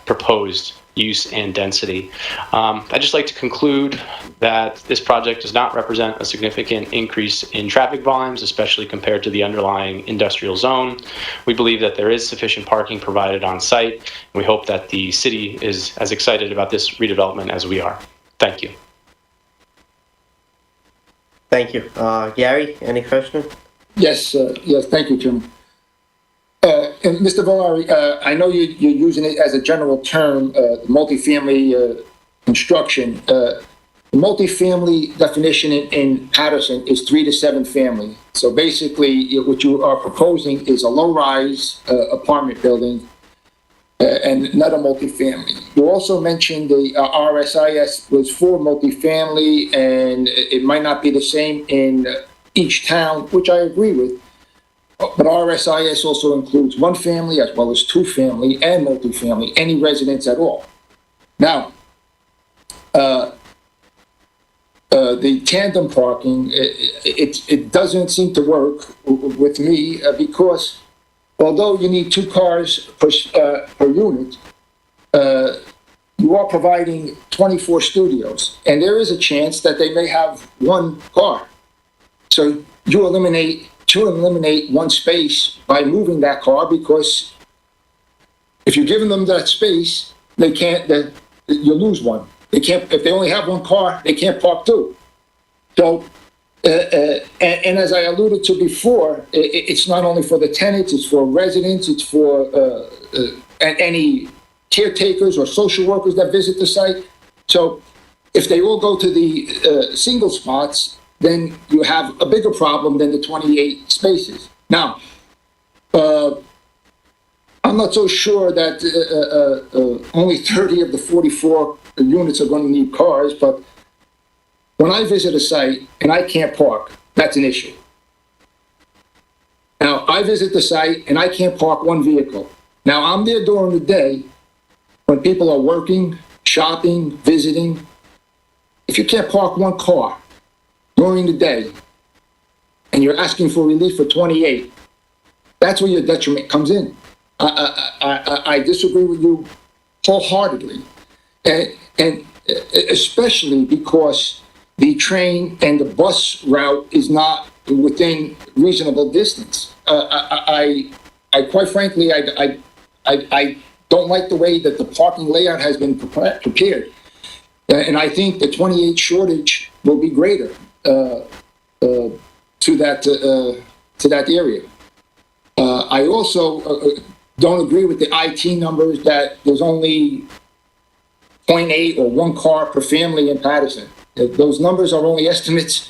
proposed use and density. I'd just like to conclude that this project does not represent a significant increase in traffic volumes, especially compared to the underlying industrial zone. We believe that there is sufficient parking provided on site, and we hope that the city is as excited about this redevelopment as we are. Thank you. Thank you. Gary, any questions? Yes, thank you, Chairman. And Mr. Valari, I know you're using it as a general term, multifamily construction. The multifamily definition in Paterson is 3 to 7 family. So basically, what you are proposing is a low-rise apartment building and not a multifamily. You also mentioned the RSIS was for multifamily, and it might not be the same in each town, which I agree with. But RSIS also includes 1 family as well as 2 family and multifamily, any residence at all. Now, the tandem parking, it doesn't seem to work with me because although you need 2 cars per unit, you are providing 24 studios, and there is a chance that they may have 1 car. So you eliminate 1 space by moving that car, because if you're giving them that space, you lose 1. They can't, if they only have 1 car, they can't park 2. So, and as I alluded to before, it's not only for the tenants, it's for residents, it's for any caretakers or social workers that visit the site. So if they all go to the single spots, then you have a bigger problem than the 28 spaces. Now, I'm not so sure that only 30 of the 44 units are going to need cars, but when I visit a site and I can't park, that's an issue. Now, I visit the site and I can't park 1 vehicle. Now, I'm there during the day when people are working, shopping, visiting. If you can't park 1 car during the day and you're asking for relief for 28, that's where your detriment comes in. I disagree with you wholeheartedly, and especially because the train and the bus route is not within reasonable distance. I quite frankly, I don't like the way that the parking layout has been prepared, and I think the 28 shortage will be greater to that area. I also don't agree with the IT numbers that there's only 0.8 or 1 car per family in Paterson. Those numbers are only estimates,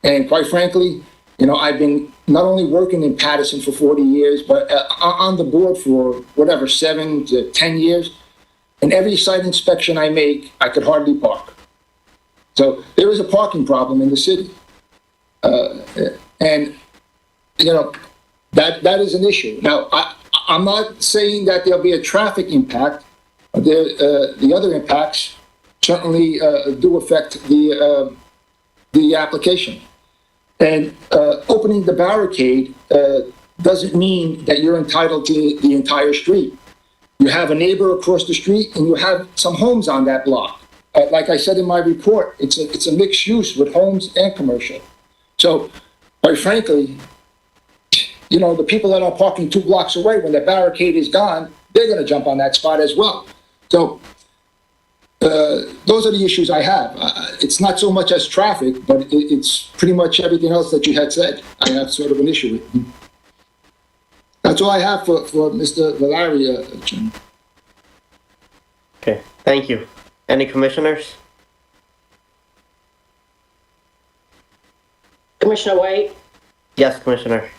and quite frankly, I've been not only working in Paterson for 40 years, but on the board for whatever, 7 to 10 years, and every site inspection I make, I could hardly park. So there is a parking problem in the city, and that is an issue. Now, I'm not saying that there'll be a traffic impact. The other impacts certainly do affect the application. And opening the barricade doesn't mean that you're entitled to the entire street. You have a neighbor across the street, and you have some homes on that block. Like I said in my report, it's a mixed use with homes and commercial. So, quite frankly, the people that are parking 2 blocks away, when the barricade is gone, they're going to jump on that spot as well. So those are the issues I have. It's not so much as traffic, but it's pretty much everything else that you had said. I have sort of an issue with. That's all I have for Mr. Valaria, Jim. Okay, thank you. Any commissioners? Commissioner White? Yes, Commissioner.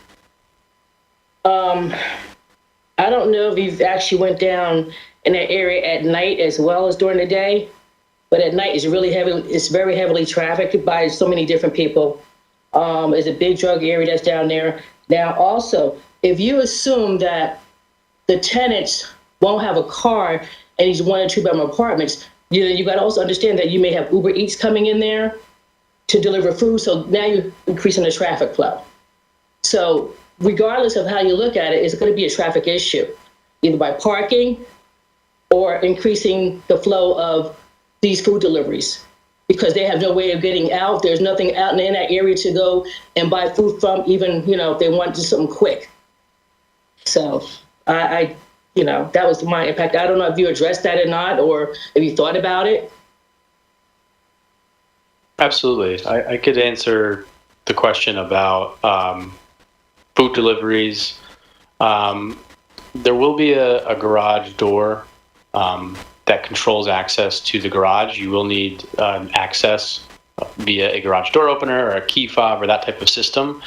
I don't know if you've actually went down in that area at night as well as during the day, but at night it's very heavily trafficked by so many different people. It's a big drug area that's down there. Now, also, if you assume that the tenants won't have a car and these 1 or 2 bedroom apartments, you got to also understand that you may have Uber Eats coming in there to deliver food. So now you're increasing the traffic flow. So regardless of how you look at it, it's going to be a traffic issue, either by parking or increasing the flow of these food deliveries, because they have no way of getting out. There's nothing out in that area to go and buy food from, even, if they want to do something quick. So that was my impact. I don't know if you addressed that or not, or if you thought about it. Absolutely. I could answer the question about food deliveries. There will be a garage door that controls access to the garage. You will need access via a garage door opener or a key fob or that type of system.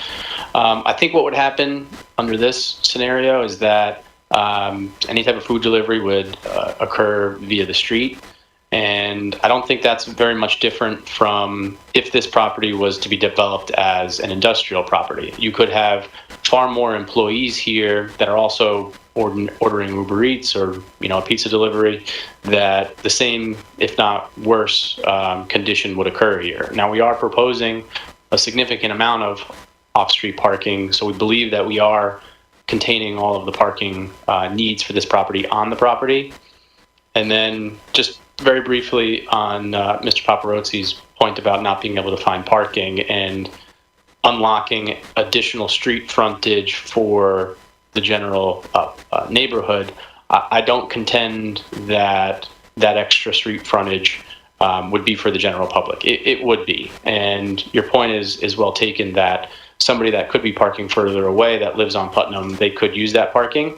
I think what would happen under this scenario is that any type of food delivery would occur via the street. And I don't think that's very much different from if this property was to be developed as an industrial property. You could have far more employees here that are also ordering Uber Eats or, a pizza delivery, that the same, if not worse, condition would occur here. Now, we are proposing a significant amount of off-street parking, so we believe that we are containing all of the parking needs for this property on the property. And then just very briefly on Mr. Paparossi's point about not being able to find parking and unlocking additional street frontage for the general neighborhood, I don't contend that that extra street frontage would be for the general public. It would be. And your point is well taken that somebody that could be parking further away that lives on Putnam, they could use that parking.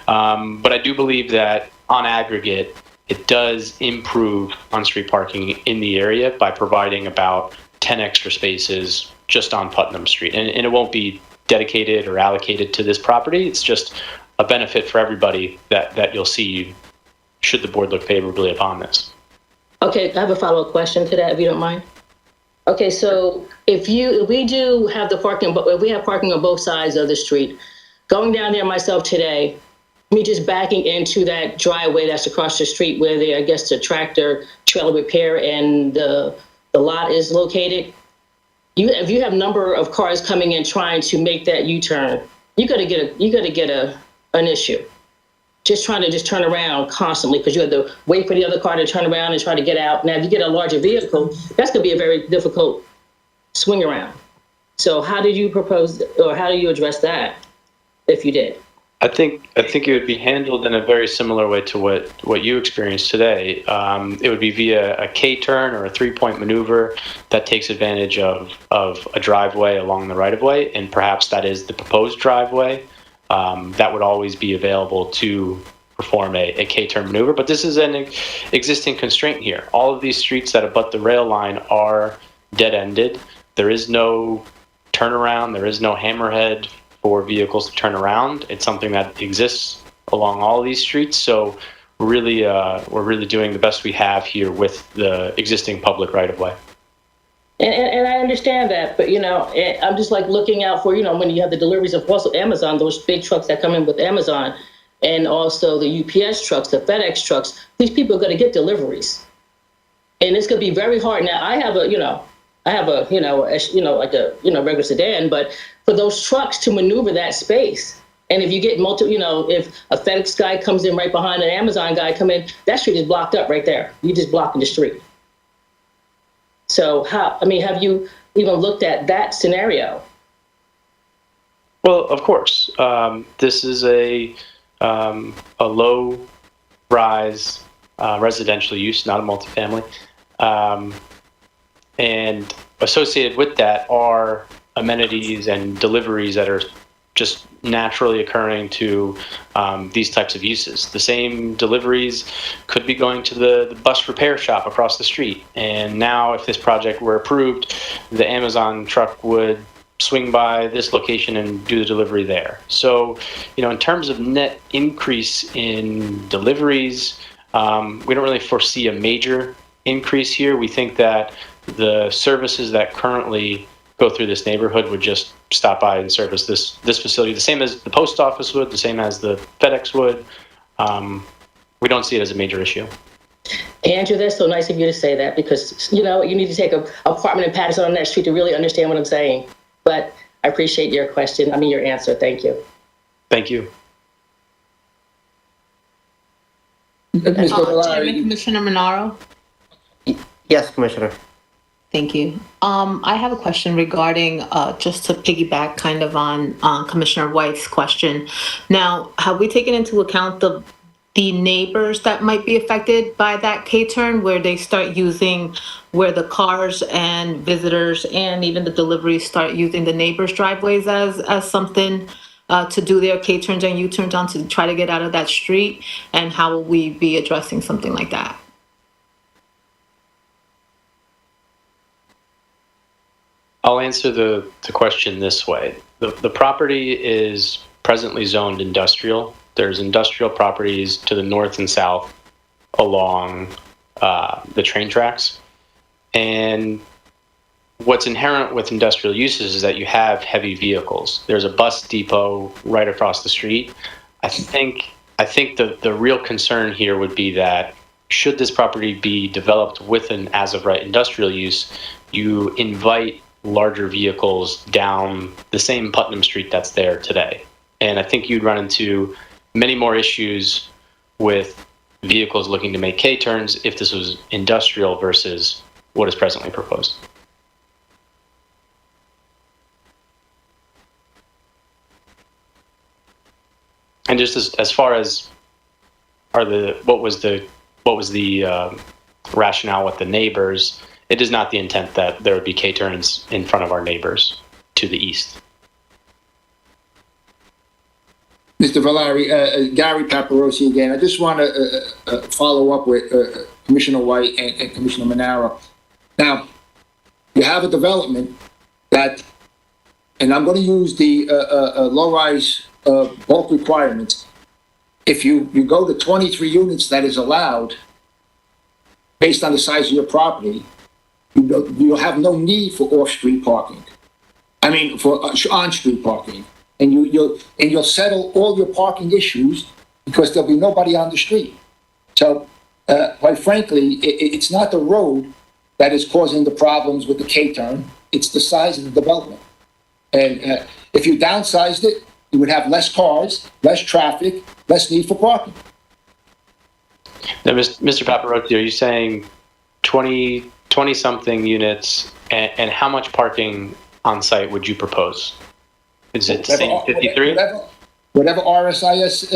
But I do believe that on aggregate, it does improve on-street parking in the area by providing about 10 extra spaces just on Putnam Street. And it won't be dedicated or allocated to this property. It's just a benefit for everybody that you'll see should the board look favorably upon this. Okay, I have a follow-up question to that, if you don't mind. Okay, so if we do have the parking, but if we have parking on both sides of the street, going down there myself today, me just backing into that driveway that's across the street where I guess the tractor trailer repair and the lot is located. If you have number of cars coming in trying to make that U-turn, you gotta get an issue. Just trying to turn around constantly because you have to wait for the other car to turn around and try to get out. Now, if you get a larger vehicle, that's gonna be a very difficult swing around. So how did you propose, or how do you address that if you did? I think it would be handled in a very similar way to what you experienced today. It would be via a K-turn or a three-point maneuver that takes advantage of a driveway along the right-of-way, and perhaps that is the proposed driveway. That would always be available to perform a K-turn maneuver. But this is an existing constraint here. All of these streets that abut the rail line are dead-ended. There is no turnaround. There is no hammerhead for vehicles to turn around. It's something that exists along all of these streets. So we're really doing the best we have here with the existing public right-of-way. And I understand that, but I'm just like looking out for when you have the deliveries of also Amazon, those big trucks that come in with Amazon, and also the UPS trucks, the FedEx trucks. These people are going to get deliveries, and it's going to be very hard. Now I have a regular sedan, but for those trucks to maneuver that space, and if you get if a FedEx guy comes in right behind an Amazon guy come in, that street is blocked up right there. You're just blocking the street. So have you even looked at that scenario? Well, of course. This is a low-rise residential use, not a multifamily. And associated with that are amenities and deliveries that are just naturally occurring to these types of uses. The same deliveries could be going to the bus repair shop across the street. And now if this project were approved, the Amazon truck would swing by this location and do the delivery there. So, in terms of net increase in deliveries, we don't really foresee a major increase here. We think that the services that currently go through this neighborhood would just stop by and service this facility, the same as the post office would, the same as the FedEx would. We don't see it as a major issue. Andrew, that's so nice of you to say that, because you need to take an apartment in Paterson on that street to really understand what I'm saying. But I appreciate your answer. Thank you. Thank you. Chairman, Commissioner Monaro? Yes, Commissioner. Thank you. I have a question regarding, just to piggyback kind of on Commissioner White's question. Now, have we taken into account the neighbors that might be affected by that K-turn, where they start using, where the cars and visitors and even the deliveries start using the neighbors' driveways as something to do their K-turns and U-turns on to try to get out of that street? And how will we be addressing something like that? I'll answer the question this way. The property is presently zoned industrial. There's industrial properties to the north and south along the train tracks. And what's inherent with industrial uses is that you have heavy vehicles. There's a bus depot right across the street. I think the real concern here would be that should this property be developed with an as-of-right industrial use, you invite larger vehicles down the same Putnam Street that's there today. And I think you'd run into many more issues with vehicles looking to make K-turns if this was industrial versus what is presently proposed. And just as far as what was the rationale with the neighbors, it is not the intent that there would be K-turns in front of our neighbors to the east. Mr. Valari, Gary Paparosi again. I just want to follow up with Commissioner White and Commissioner Manara. Now, you have a development that, and I'm going to use the low-rise bulk requirements. If you go to 23 units that is allowed, based on the size of your property, you'll have no need for off-street parking. I mean, for on-street parking. And you'll settle all your parking issues because there'll be nobody on the street. So, quite frankly, it's not the road that is causing the problems with the K-turn. It's the size of the development. And if you downsized it, you would have less cars, less traffic, less need for parking. Now, Mr. Paparotti, are you saying 20-something units, and how much parking on site would you propose? Is it the same 53? Whatever RSIS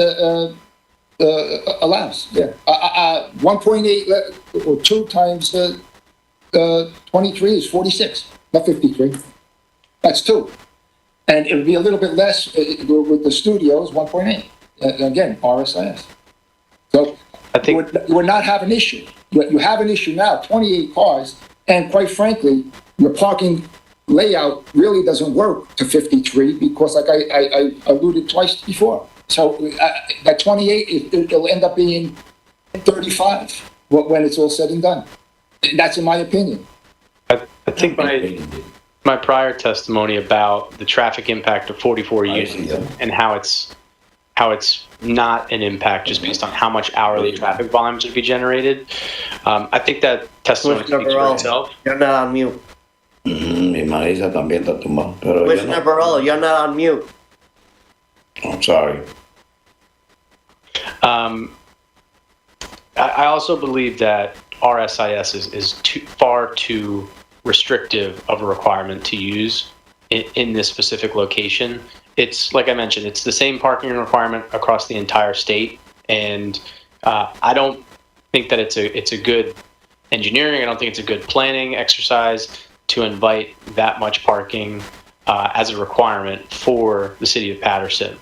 allows, yeah. 1.8 or 2 times 23 is 46, not 53. That's 2. And it would be a little bit less with the studios, 1.8. Again, RSIS. So I think you would not have an issue. You have an issue now, 28 cars, and quite frankly, your parking layout really doesn't work to 53 because, like I alluded twice before. So that 28, it'll end up being 35 when it's all said and done. That's in my opinion. I think my prior testimony about the traffic impact of 44 units and how it's not an impact just based on how much hourly traffic volumes would be generated. I think that testimony speaks for itself. You're not on mute. Mi Marisa también está tumbado. Pero Commissioner Barolo, you're not on mute. I'm sorry. I also believe that RSIS is far too restrictive of a requirement to use in this specific location. It's, like I mentioned, it's the same parking requirement across the entire state, and I don't think that it's a good engineering. I don't think it's a good planning exercise to invite that much parking as a requirement for the city of Paterson.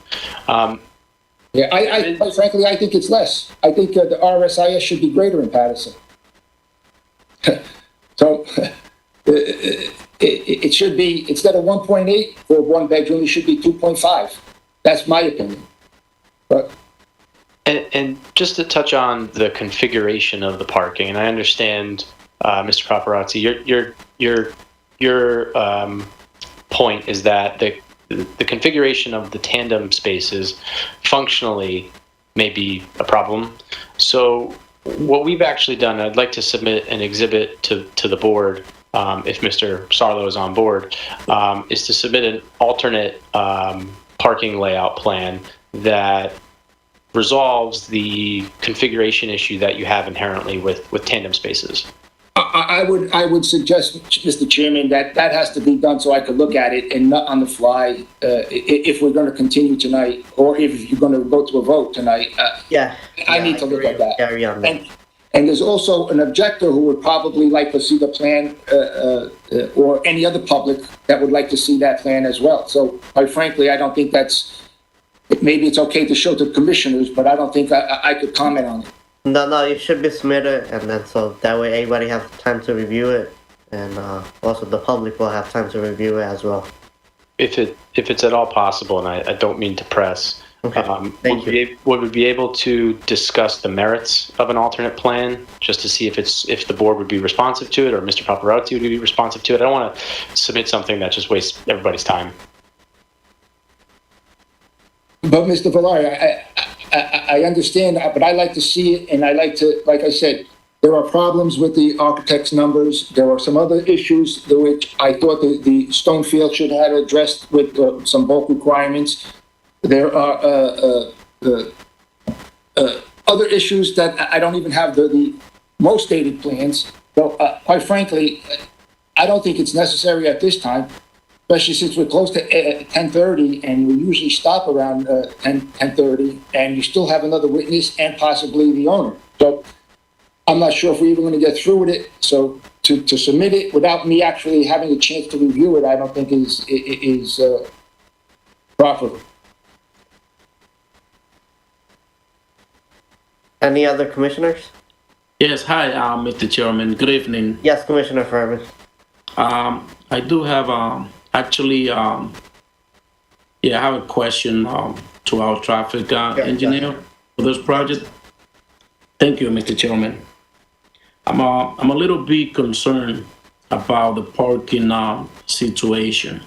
Yeah, quite frankly, I think it's less. I think the RSIS should be greater in Paterson. So it should be, instead of 1.8 for 1 bedroom, it should be 2.5. That's my opinion. But and just to touch on the configuration of the parking, and I understand, Mr. Paparazzi, your point is that the configuration of the tandem spaces functionally may be a problem. So what we've actually done, I'd like to submit an exhibit to the board, if Mr. Sarlo is on board, is to submit an alternate parking layout plan that resolves the configuration issue that you have inherently with tandem spaces. I would suggest, Mr. Chairman, that has to be done so I could look at it and not on the fly. If we're going to continue tonight, or if you're going to go to a vote tonight, I need to look at that. Carry on. And there's also an objector who would probably like to see the plan, or any other public that would like to see that plan as well. So, quite frankly, I don't think maybe it's okay to show to the commissioners, but I don't think I could comment on it. No, it should be submitted, and then so that way everybody has time to review it, and also the public will have time to review it as well. If it's at all possible, and I don't mean to press, Okay, thank you. Would we be able to discuss the merits of an alternate plan, just to see if the board would be responsive to it, or Mr. Paparazzi would be responsive to it? I don't want to submit something that just wastes everybody's time. But Mr. Valari, I understand, but I like to see it, and I like to, like I said, there are problems with the architect's numbers. There are some other issues which I thought the Stonefield should have addressed with some bulk requirements. There are other issues that I don't even have the most dated plans. So, quite frankly, I don't think it's necessary at this time, especially since we're close to 10:30, and we usually stop around 10:30, and you still have another witness and possibly the owner. So I'm not sure if we're even going to get through with it. So to submit it without me actually having a chance to review it, I don't think is proper. Any other commissioners? Yes, hi, Mr. Chairman. Good evening. Yes, Commissioner Furman. I do have actually, I have a question to our traffic engineer for this project. Thank you, Mr. Chairman. I'm a little bit concerned about the parking situation.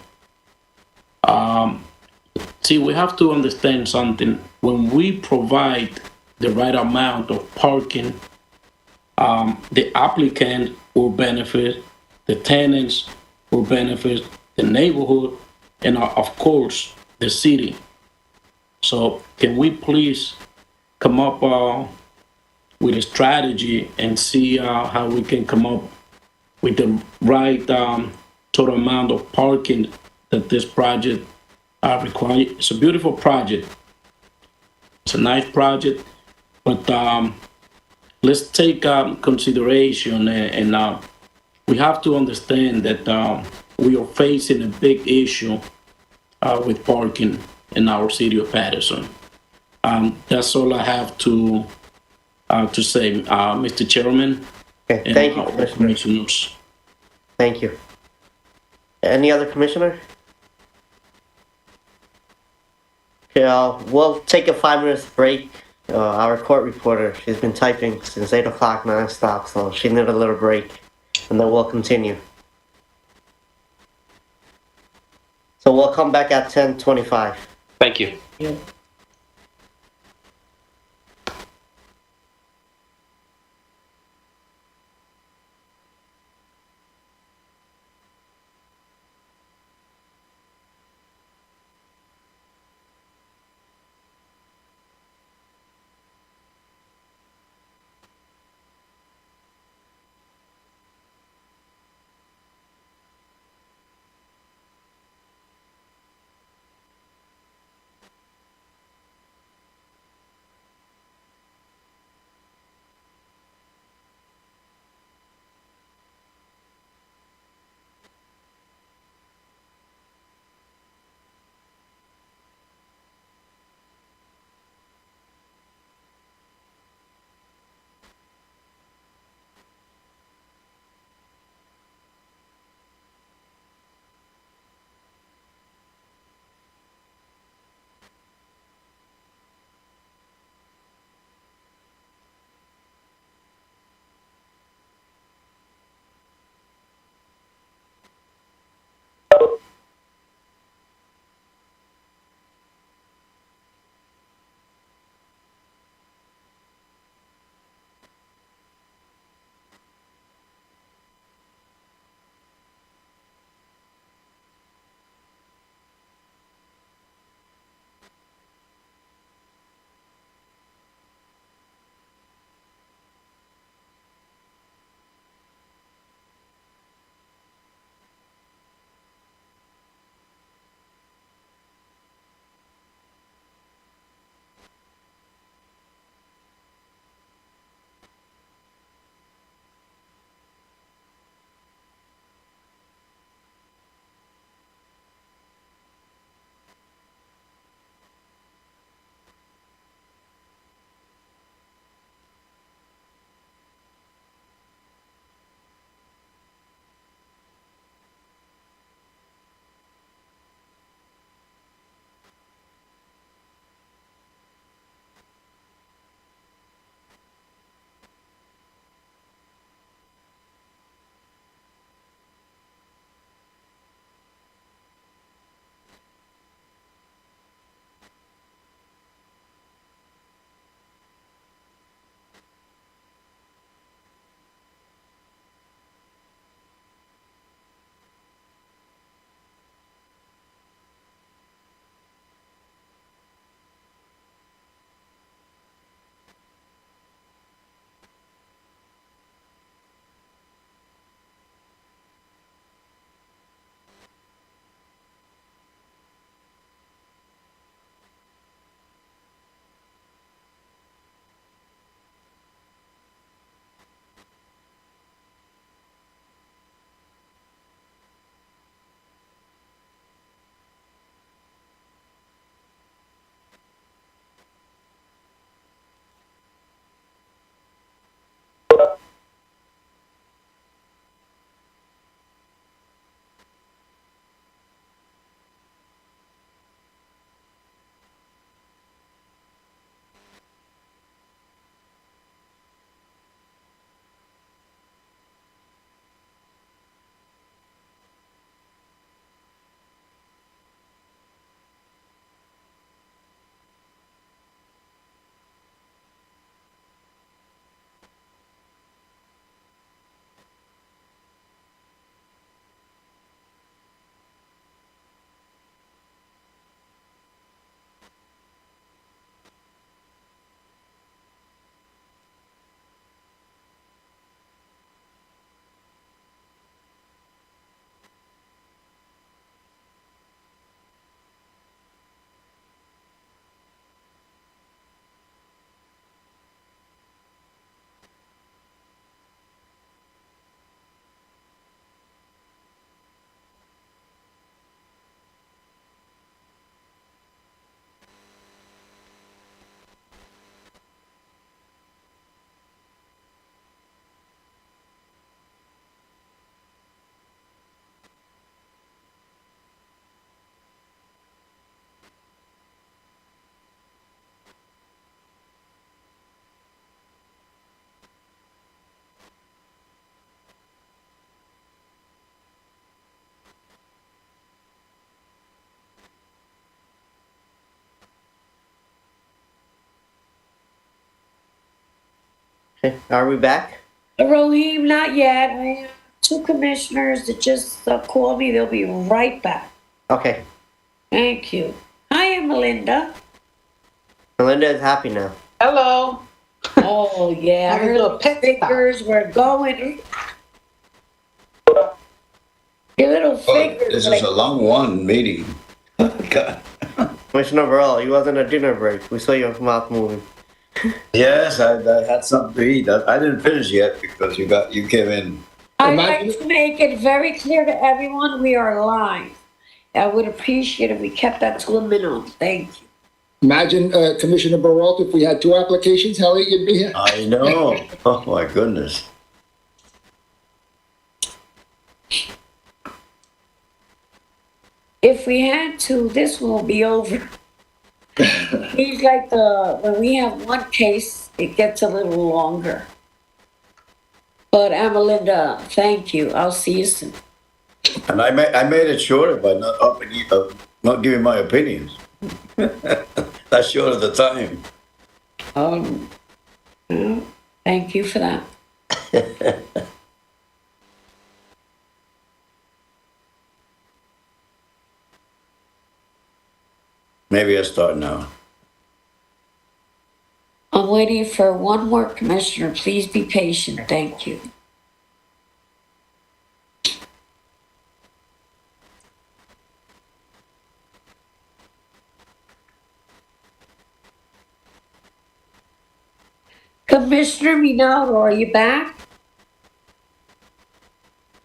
See, we have to understand something. When we provide the right amount of parking, the applicant will benefit, the tenants will benefit, the neighborhood, and of course, the city. So can we please come up with a strategy and see how we can come up with the right total amount of parking that this project requires? It's a beautiful project. It's a nice project, but let's take consideration, and we have to understand that we are facing a big issue with parking in our city of Paterson. That's all I have to say, Mr. Chairman. Okay, thank you, Commissioner. Commissioners. Thank you. Any other commissioner? Okay, we'll take a 5 minutes break. Our court reporter, she's been typing since 8 o'clock nonstop, so she needed a little break, and then we'll continue. So we'll come back at 10:25. Thank you. Yeah. Okay, are we back? Rohim, not yet. I have two commissioners that just called me. They'll be right back. Okay, Thank you. Hi, Melinda. Melinda is happy now. Hello. Oh, yeah. Have a Her little pit stop. fingers were going. Your little Oh, fingers. this is a long one meeting. God. Commissioner Burrell, you wasn't a dinner break. We saw your mouth moving. Yes, I had something to eat. I didn't finish yet because you came in. I'd like to make it very clear to everyone we are live. I would appreciate if we kept that to a minimum. Thank you. Imagine, Commissioner Baralt, if we had two applications, how late you'd be here. I know. Oh, my goodness. If we had to, this will be over. He's like when we have one case, it gets a little longer. But Melinda, thank you. I'll see you soon. And I made it shorter by not giving my opinions. That's short of the time. Well, thank you for that. Maybe I start now. I'm waiting for one more commissioner. Please be patient. Thank you. Commissioner Minato, are you back?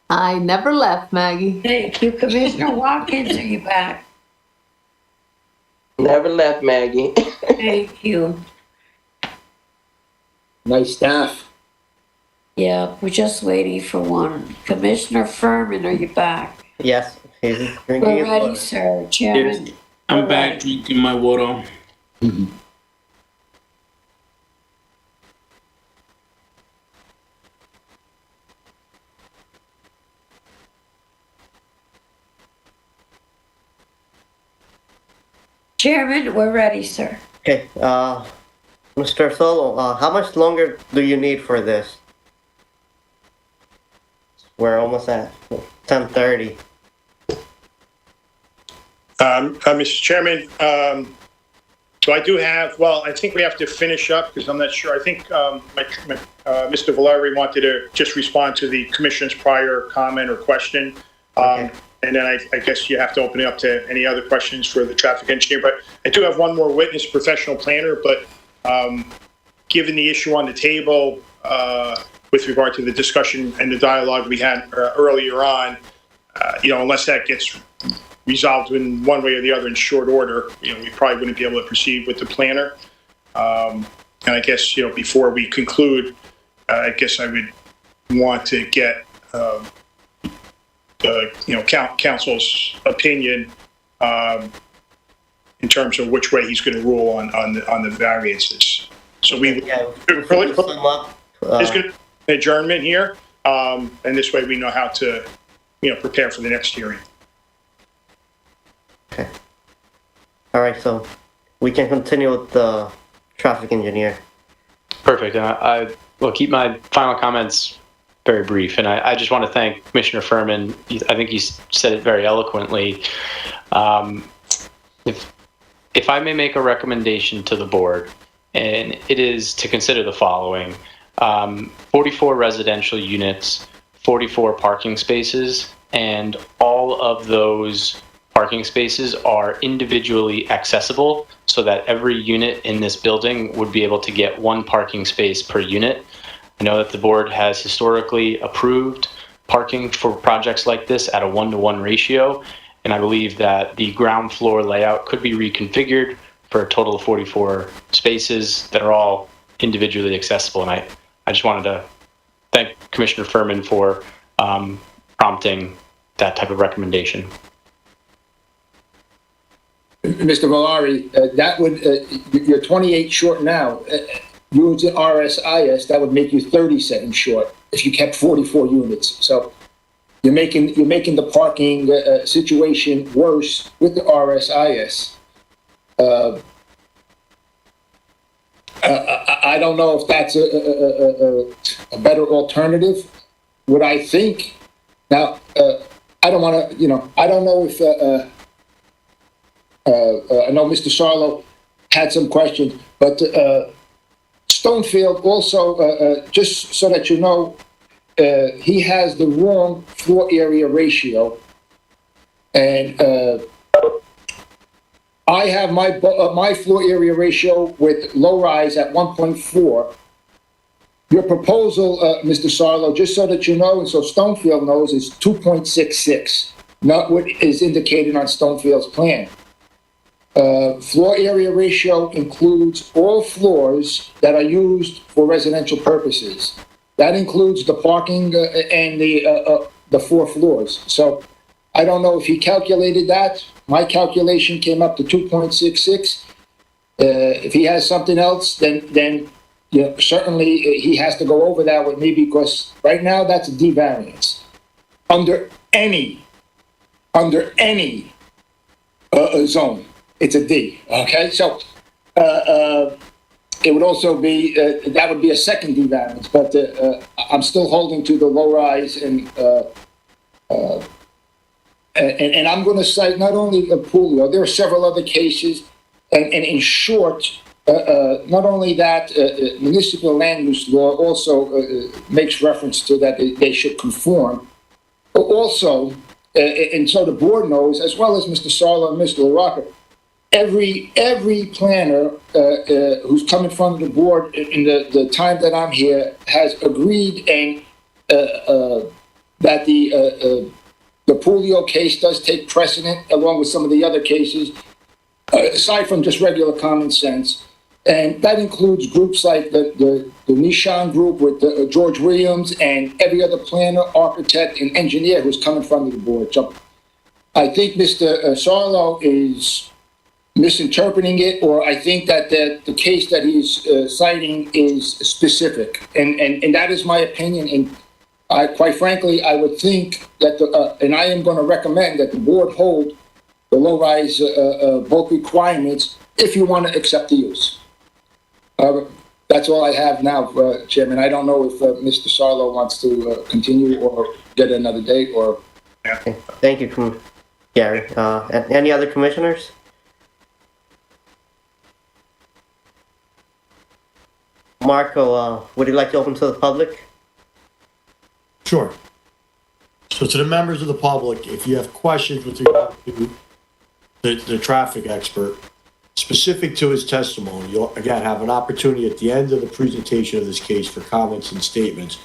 I never left, Maggie. Thank you. Commissioner Watkins, are you back? Never left, Maggie. Thank you. Nice staff. Yeah, we're just waiting for one. Commissioner Furman, are you back? Yes, he's drinking We're his ready, water. sir. Chairman. I'm back drinking my water. Chairman, we're ready, sir. Okay, Mr. Solo, how much longer do you need for this? We're almost at 10:30. Mr. Chairman, so I do have, well, I think we have to finish up because I'm not sure. I think Mr. Valeri wanted to just respond to the commission's prior comment or question. Okay. And then I guess you have to open it up to any other questions for the traffic engineer. But I do have one more witness, professional planner, but given the issue on the table with regard to the discussion and the dialogue we had earlier on, unless that gets resolved in one way or the other in short order, we probably wouldn't be able to proceed with the planner. And I guess, before we conclude, I guess I would want to get council's opinion in terms of which way he's going to rule on the variances. So we Sum up, there's going to be an adjournment here, and this way we know how to prepare for the next hearing. Okay. All right, so we can continue with the traffic engineer. Perfect. And I will keep my final comments very brief. And I just want to thank Commissioner Furman. I think he said it very eloquently. If I may make a recommendation to the board, and it is to consider the following: 44 residential units, 44 parking spaces, and all of those parking spaces are individually accessible so that every unit in this building would be able to get one parking space per unit. I know that the board has historically approved parking for projects like this at a 1-to-1 ratio, and I believe that the ground floor layout could be reconfigured for a total of 44 spaces that are all individually accessible. And I just wanted to thank Commissioner Furman for prompting that type of recommendation. Mr. Valari, that would, you're 28 short now. Using RSIS, that would make you 30 seconds short if you kept 44 units. So you're making the parking situation worse with the RSIS. I don't know if that's a better alternative. What I think, now, I don't want to, I don't know if, I know Mr. Sarlo had some questions, but Stonefield also, just so that you know, he has the wrong floor area ratio. And I have my floor area ratio with low rise at 1.4. Your proposal, Mr. Sarlo, just so that you know, and so Stonefield knows, is 2.66, not what is indicated on Stonefield's plan. Floor area ratio includes all floors that are used for residential purposes. That includes the parking and the 4 floors. So I don't know if he calculated that. My calculation came up to 2.66. If he has something else, then certainly he has to go over that with me, because right now that's a D variance. Under any zone, it's a D, okay? So it would also be, that would be a second D variance, but I'm still holding to the low rise, and I'm going to cite not only Pulio, there are several other cases, and in short, not only that, municipal land use law also makes reference to that they should conform, but also, and so the board knows, as well as Mr. Sarlo and Mr. LaRocca, every planner who's come in front of the board in the time that I'm here has agreed and that the Pulio case does take precedent, along with some of the other cases, aside from just regular common sense. And that includes groups like the Nishan group with George Williams and every other planner, architect, and engineer who's come in front of the board. So I think Mr. Sarlo is misinterpreting it, or I think that the case that he's citing is specific. And that is my opinion. And quite frankly, I would think that, and I am going to recommend that the board hold the low-rise bulk requirements if you want to accept the use. That's all I have now, Chairman. I don't know if Mr. Sarlo wants to continue or get another date or... Okay. Thank you, Gary. Any other commissioners? Marco, would you like to open to the public? Sure. So to the members of the public, if you have questions with regard to the traffic expert, specific to his testimony, you'll again have an opportunity at the end of the presentation of this case for comments and statements.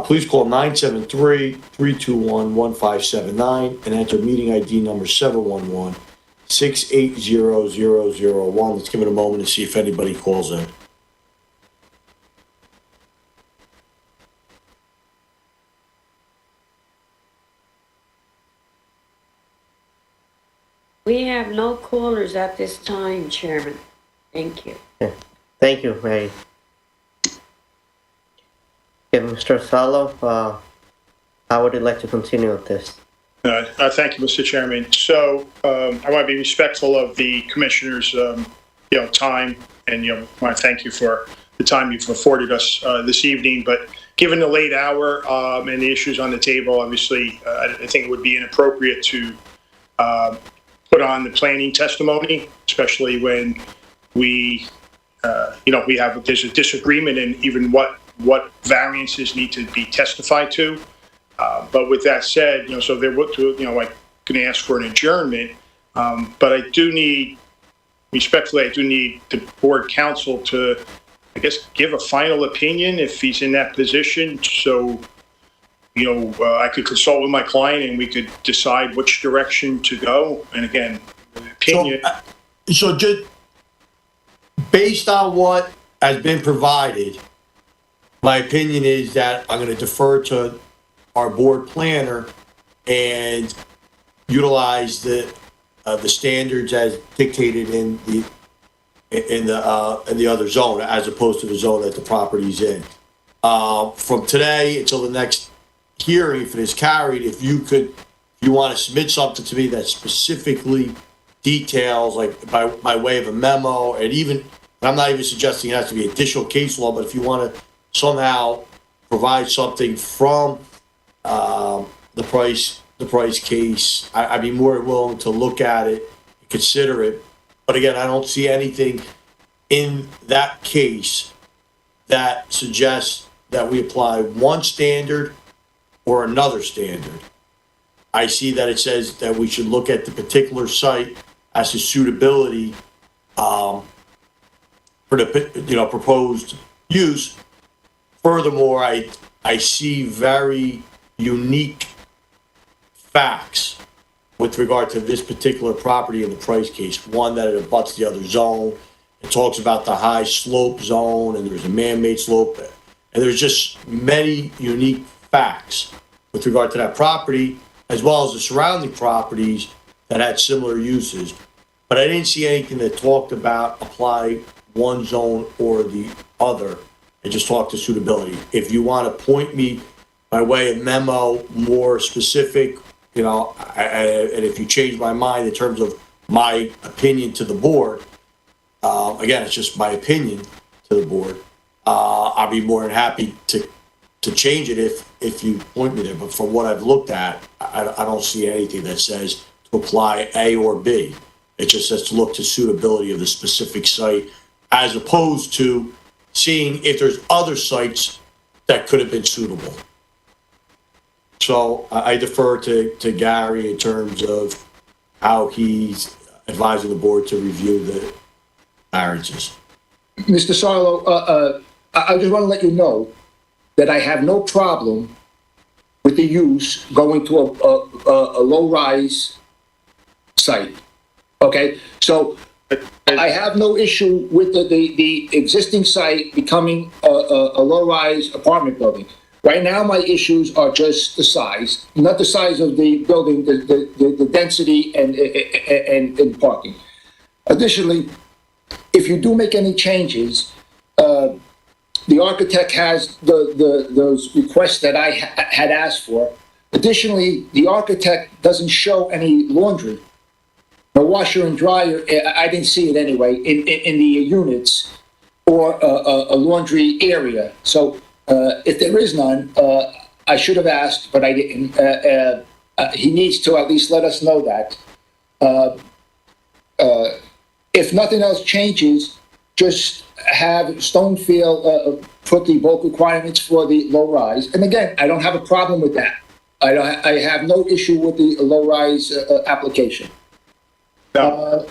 Please call 973-321-1579 and enter meeting ID number 711-680-001. Let's give it a moment to see if anybody calls in. We have no callers at this time, Chairman. Thank you. Yeah. Thank you, Ray. Okay, Mr. Sarlo, how would you like to continue with this? Thank you, Mr. Chairman. So I want to be respectful of the commissioners' time, and want to thank you for the time you've afforded us this evening. But given the late hour and the issues on the table, obviously, I think it would be inappropriate to put on the planning testimony, especially when there's a disagreement in even what variances need to be testified to. But with that said, so they're going to ask for an adjournment. But I do need the board counsel to, I guess, give a final opinion if he's in that position. So, I could consult with my client and we could decide which direction to go. And again, the opinion. So just based on what has been provided, my opinion is that I'm going to defer to our board planner and utilize the standards as dictated in the other zone, as opposed to the zone that the property's in. From today until the next hearing, if it is carried, if you want to submit something to me that specifically details, like by way of a memo, and even I'm not even suggesting it has to be additional case law, but if you want to somehow provide something from the price case, I'd be more willing to look at it, consider it. But again, I don't see anything in that case that suggests that we apply one standard or another standard. I see that it says that we should look at the particular site as to suitability for the proposed use. Furthermore, I see very unique facts with regard to this particular property in the price case. One, that it abuts the other zone. It talks about the high slope zone, and there's a man-made slope. And there's just many unique facts with regard to that property, as well as the surrounding properties that had similar uses. But I didn't see anything that talked about apply one zone or the other. I just talked to suitability. If you want to point me by way of memo more specific, and if you change my mind in terms of my opinion to the board, again, it's just my opinion to the board, I'll be more than happy to change it if you point me there. But from what I've looked at, I don't see anything that says to apply A or B. It just says to look to suitability of the specific site, as opposed to seeing if there's other sites that could have been suitable. So I defer to Gary in terms of how he's advising the board to review the variances. Mr. Sarlo, I just want to let you know that I have no problem with the use going to a low-rise site. Okay, so I have no issue with the existing site becoming a low-rise apartment building. Right now, my issues are just the size, not the size of the building, the density and parking. Additionally, if you do make any changes, the architect has those requests that I had asked for. Additionally, the architect doesn't show any laundry. A washer and dryer, I didn't see it anyway, in the units, or a laundry area. So if there is none, I should have asked, but I didn't. He needs to at least let us know that. If nothing else changes, just have Stonefield put the bulk requirements for the low rise. And again, I don't have a problem with that. I have no issue with the low rise application. No.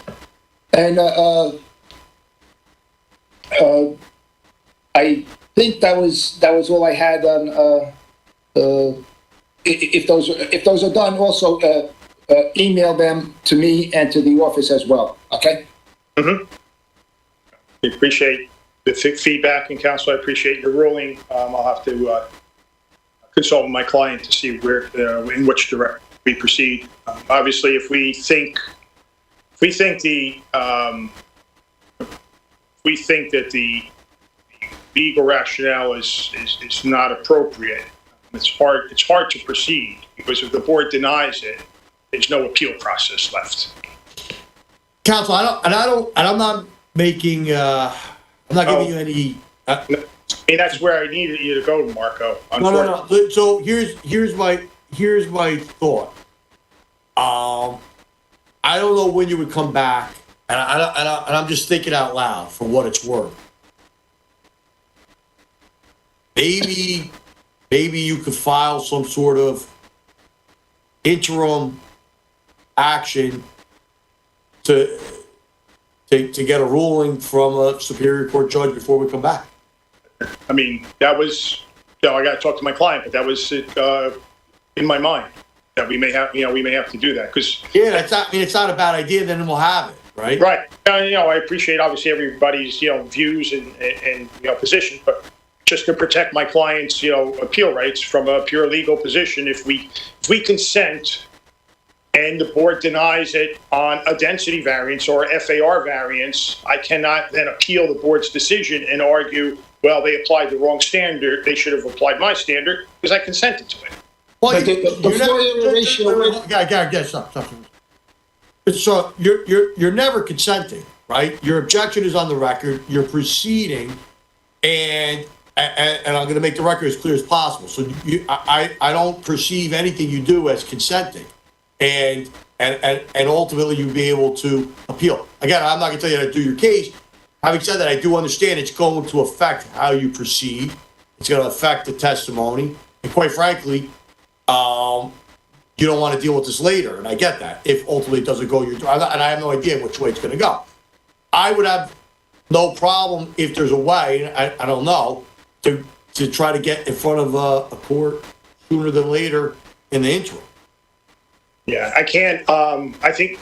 I think that was all I had on. If those are done, also email them to me and to the office as well. Okay. Mm-hmm. We appreciate the feedback, and counsel, I appreciate your ruling. I'll have to consult with my client to see where, in which direction we proceed. Obviously, if we think that the legal rationale is not appropriate, it's hard to proceed, because if the board denies it, there's no appeal process left. Counsel, I'm not making, I'm not giving you any. And that's where I needed you to go, Marco. No. So here's my thought. I don't know when you would come back, and I'm just thinking out loud for what it's worth. Maybe you could file some sort of interim action to get a ruling from a Superior Court judge before we come back. I mean, that was, I got to talk to my client, but that was in my mind that we may have to do that, because it's not a bad idea. Then we'll have it, right? Right. I appreciate obviously everybody's views and position, but just to protect my client's appeal rights from a pure legal position, if we consent and the board denies it on a density variance or FAR variance, I cannot then appeal the board's decision and argue, well, they applied the wrong standard. They should have applied my standard because I consented to it. Well, stop. So you're never consenting. right? Your objection is on the record, you're proceeding, and I'm gonna make the record as clear as possible. So I don't perceive anything you do as consenting. And ultimately you'll be able to appeal. Again, I'm not gonna tell you how to do your case. Having said that, I do understand it's going to affect how you proceed. It's gonna affect the testimony. And quite frankly, you don't want to deal with this later, and I get that, if ultimately it doesn't go your, and I have no idea which way it's going to go. I would have no problem if there's a way, I don't know, to try to get in front of a court sooner than later in the interim. Yeah, I can't, I think,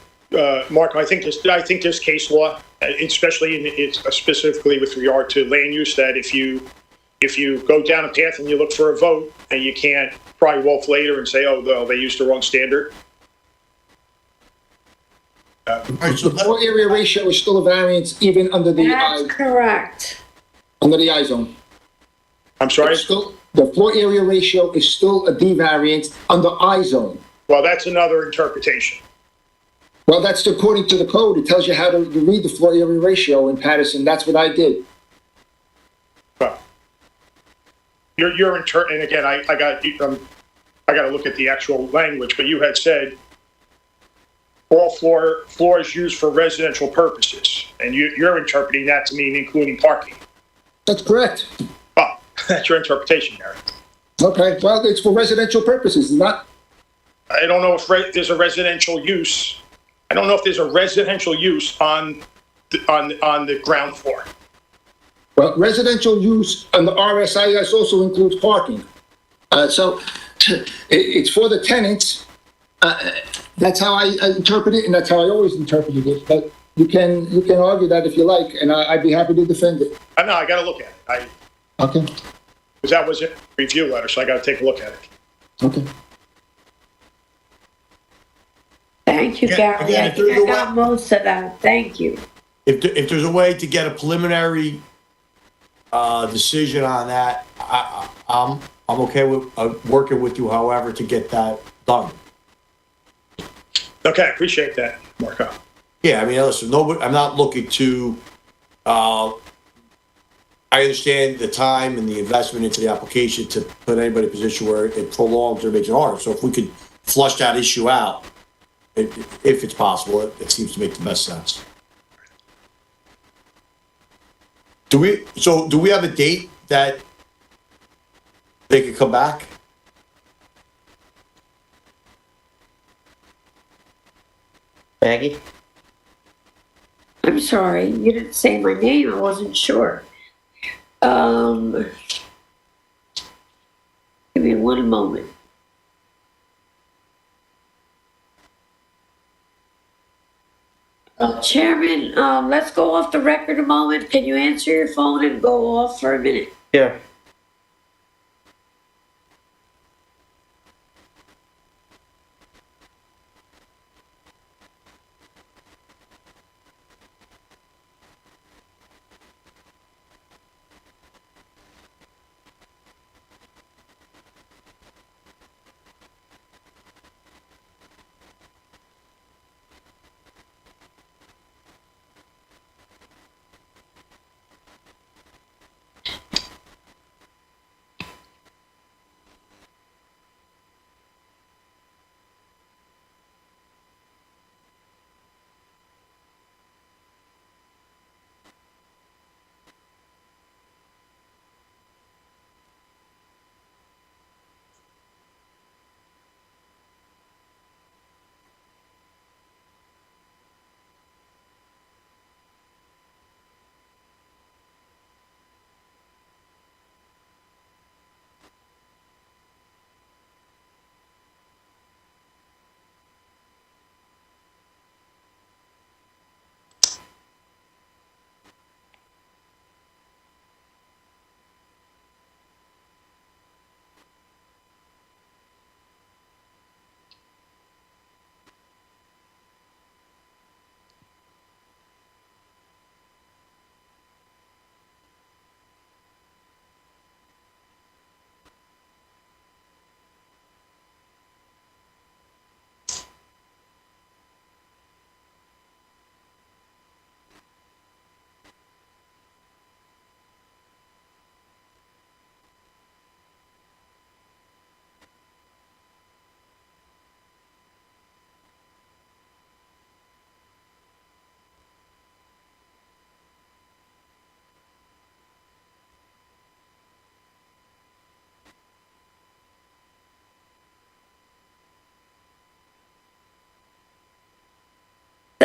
Marco, I think there's case law, especially specifically with regard to land use, that if you go down a path and you look for a vote and you can't pry wolf later and say, oh, well, they used the wrong standard. The floor area ratio is still a variance even under the That's I, correct. under the I zone. I'm sorry? It's still, the floor area ratio is still a D variance under I zone. Well, that's another interpretation. Well, that's according to the code. It tells you how to read the floor area ratio in Paterson. That's what I did. Well, and again, I got to look at the actual language, but you had said all floors used for residential purposes, and you're interpreting that to mean including parking. That's correct. Well, that's your interpretation, Gary. Okay, well, it's for residential purposes, not. I don't know if there's a residential use. I don't know if there's a residential use on the ground floor. Well, residential use on the RSIS also includes parking. So it's for the tenants. That's how I interpret it, and that's how I always interpreted it. But you can argue that if you like, and I'd be happy to defend it. I know, I got to look at it. Okay. Because that was a review letter, so I got to take a look at it. Okay. Thank you, Yeah, Gary. again, I if there's think a I got most of that. Thank you. If there's a way to get a preliminary decision on that, I'm okay with working with you, however, to get that done. Okay, I appreciate that, Marco. Yeah, I mean, listen, I'm not looking to, I understand the time and the investment into the application to put anybody in a position where it prolongs or makes it harder. So if we could flush that issue out, if it's possible, it seems to make the best sense. Do we have a date that they could come back? Maggie? I'm sorry, you didn't say my name. I wasn't sure. Give me one moment. Chairman, let's go off the record a moment. Can you answer your phone and go off for a minute? Yeah.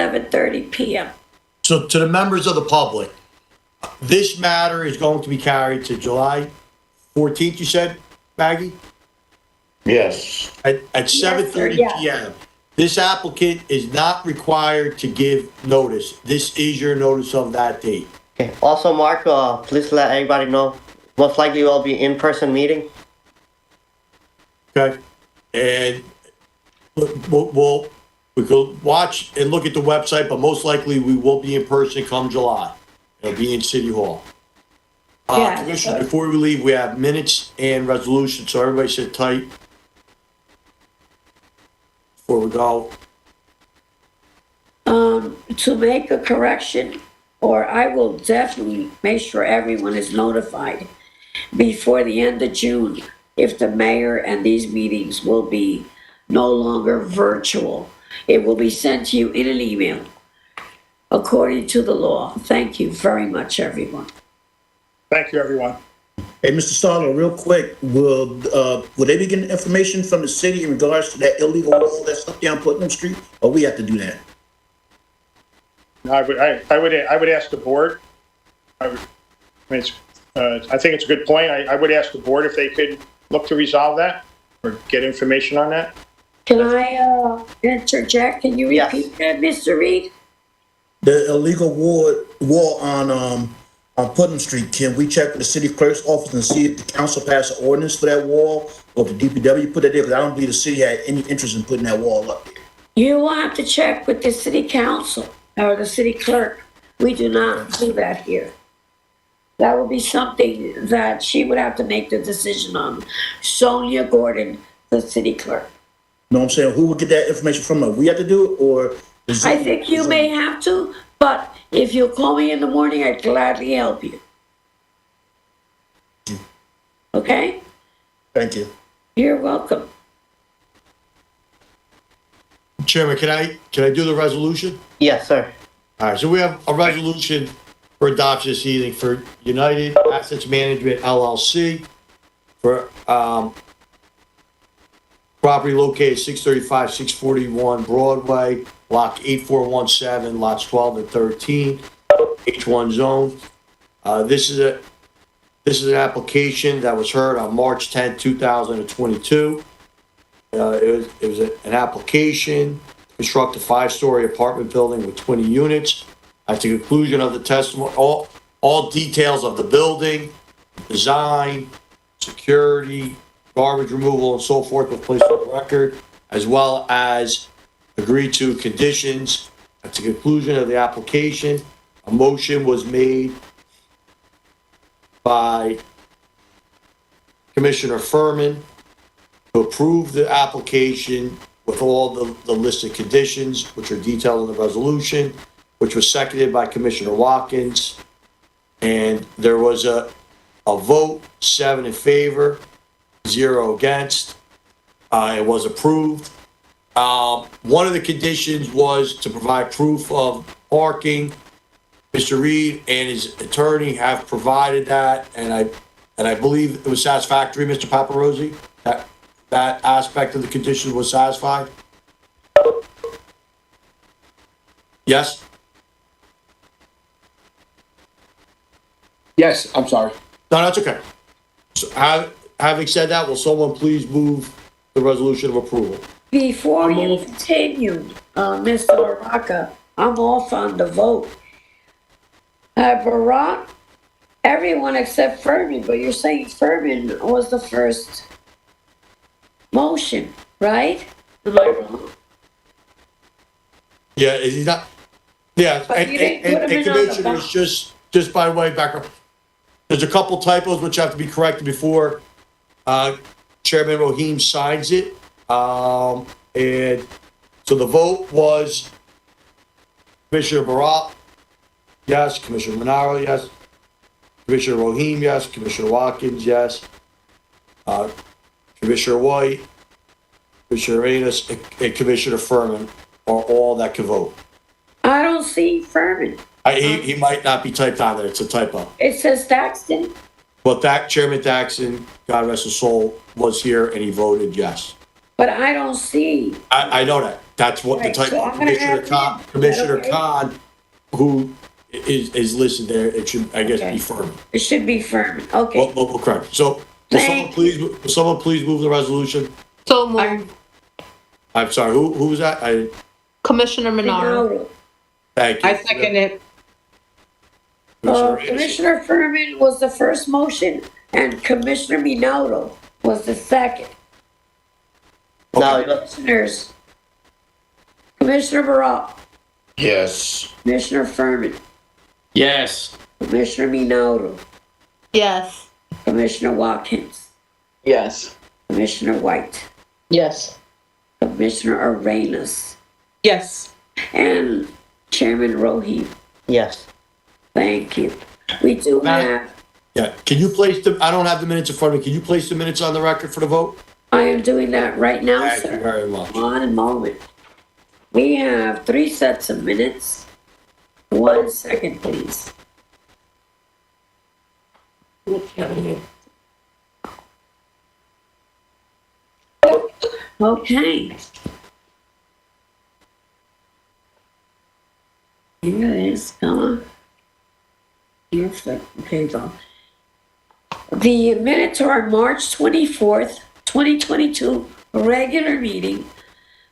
7:30 PM. So to the members of the public, this matter is going to be carried to July 14th, you said, Maggie? Yes. At 7:30 yes. PM. This applicant is not required to give notice. This is your notice of that date. Okay. Also, Mark, please let everybody know. Most likely will be in-person meeting. Okay? And we could watch and look at the website, but most likely we will be in person come July. It'll be in City Hall. Yeah. Commissioner, before we leave, we have minutes and resolution, so everybody sit tight. Before we go. To make a correction, or I will definitely make sure everyone is notified before the end of June if the mayor and these meetings will be no longer virtual. It will be sent to you in an email according to the law. Thank you very much, everyone. Thank you, everyone. Hey, Mr. Starlo, real quick, will they be getting information from the city in regards to that illegal wall that's up down Putnam Street, or we have to do that? I would ask the board. I think it's a good point. I would ask the board if they could look to resolve that or get information on that. Can I interject? Can you repeat that, Mr. Reed? The illegal wall on Putnam Street, can we check with the city clerk's office and see if the council passed an ordinance for that wall, or if the DPW put it there? Because I don't believe the city had any interest in putting that wall up there. You will have to check with the city council or the city clerk. We do not do that here. That would be something that she would have to make the decision on. Sonia Gordon, the city clerk. You know what I'm saying? Who would get that information from us? We have to do it, or? I think you may have to, but if you'll call me in the morning, I'd gladly help you. Okay? Thank you. You're welcome. Chairman, can I do the resolution? Yes, sir. All right, so we have a resolution for adoption this evening for United Assets Management LLC for property located 635, 641 Broadway, block 8417, lots 12 and 13, H1 zone. This is an application that was heard on March 10, 2022. It was an application to construct a 5-story apartment building with 20 units. At the conclusion of the testimony, all details of the building, design, security, garbage removal, and so forth were placed on the record, as well as agreed to conditions. At the conclusion of the application, a motion was made by Commissioner Furman to approve the application with all the listed conditions, which are detailed in the resolution, which was seconded by Commissioner Watkins. And there was a vote, 7 in favor, 0 against. It was approved. One of the conditions was to provide proof of parking. Mr. Reed and his attorney have provided that, and I believe it was satisfactory, Mr. Paparosi, that aspect of the condition was satisfied? Yes? Yes, I'm sorry. No, that's okay. So, having said that, will someone please move the resolution of approval? Before you continue, Mr. Baraka, I'm off on the vote. Barak, everyone except Furman, but you're saying Furman was the first motion, right? Am I wrong? Yeah, is he not? Yeah, But you didn't put him in on the commissioners, just by way of background, there's a couple typos which have to be corrected before Chairman Rohim signs it. And so the vote was Commissioner Barak, yes. Commissioner Monaro, yes. Commissioner Rohim, yes. Commissioner Watkins, yes. Commissioner White, Commissioner Arenas, and Commissioner Furman are all that can vote. I don't see Furman. He might not be typed on there. It's a typo. It says Thaxton. But Chairman Thaxton, God rest his soul, was here and he voted yes. But I don't see. I know that. That's what the Right, type so of I'm gonna have Commissioner okay? Khan, who is listed there, it should, I guess, Okay. be Furman. It should be Furman, okay. Well, correct. So, Thank will someone please move the resolution? So moved. I'm sorry, who was that? Commissioner Minaro. Thank you. I second it. Commissioner Furman was the first motion, and Commissioner Minaudo was the second. No, Commissioners, Commissioner Barak, Yes. Commissioner Furman, Yes. Commissioner Minaudo, Yes. Commissioner Watkins, Yes. Commissioner White, Yes. Commissioner Arenas, Yes. and Chairman Rohi. yes. Thank you. We do have, Yeah, can you place I don't have the minutes in front of me, can you place the minutes on the record for the vote? I am doing that right now, Thank you sir. very much. One moment. We have 3 sets of minutes. 1 second, please. Okay. Here it is, come on. Here's the, okay, go. The minutes are March 24th, 2022, regular meeting,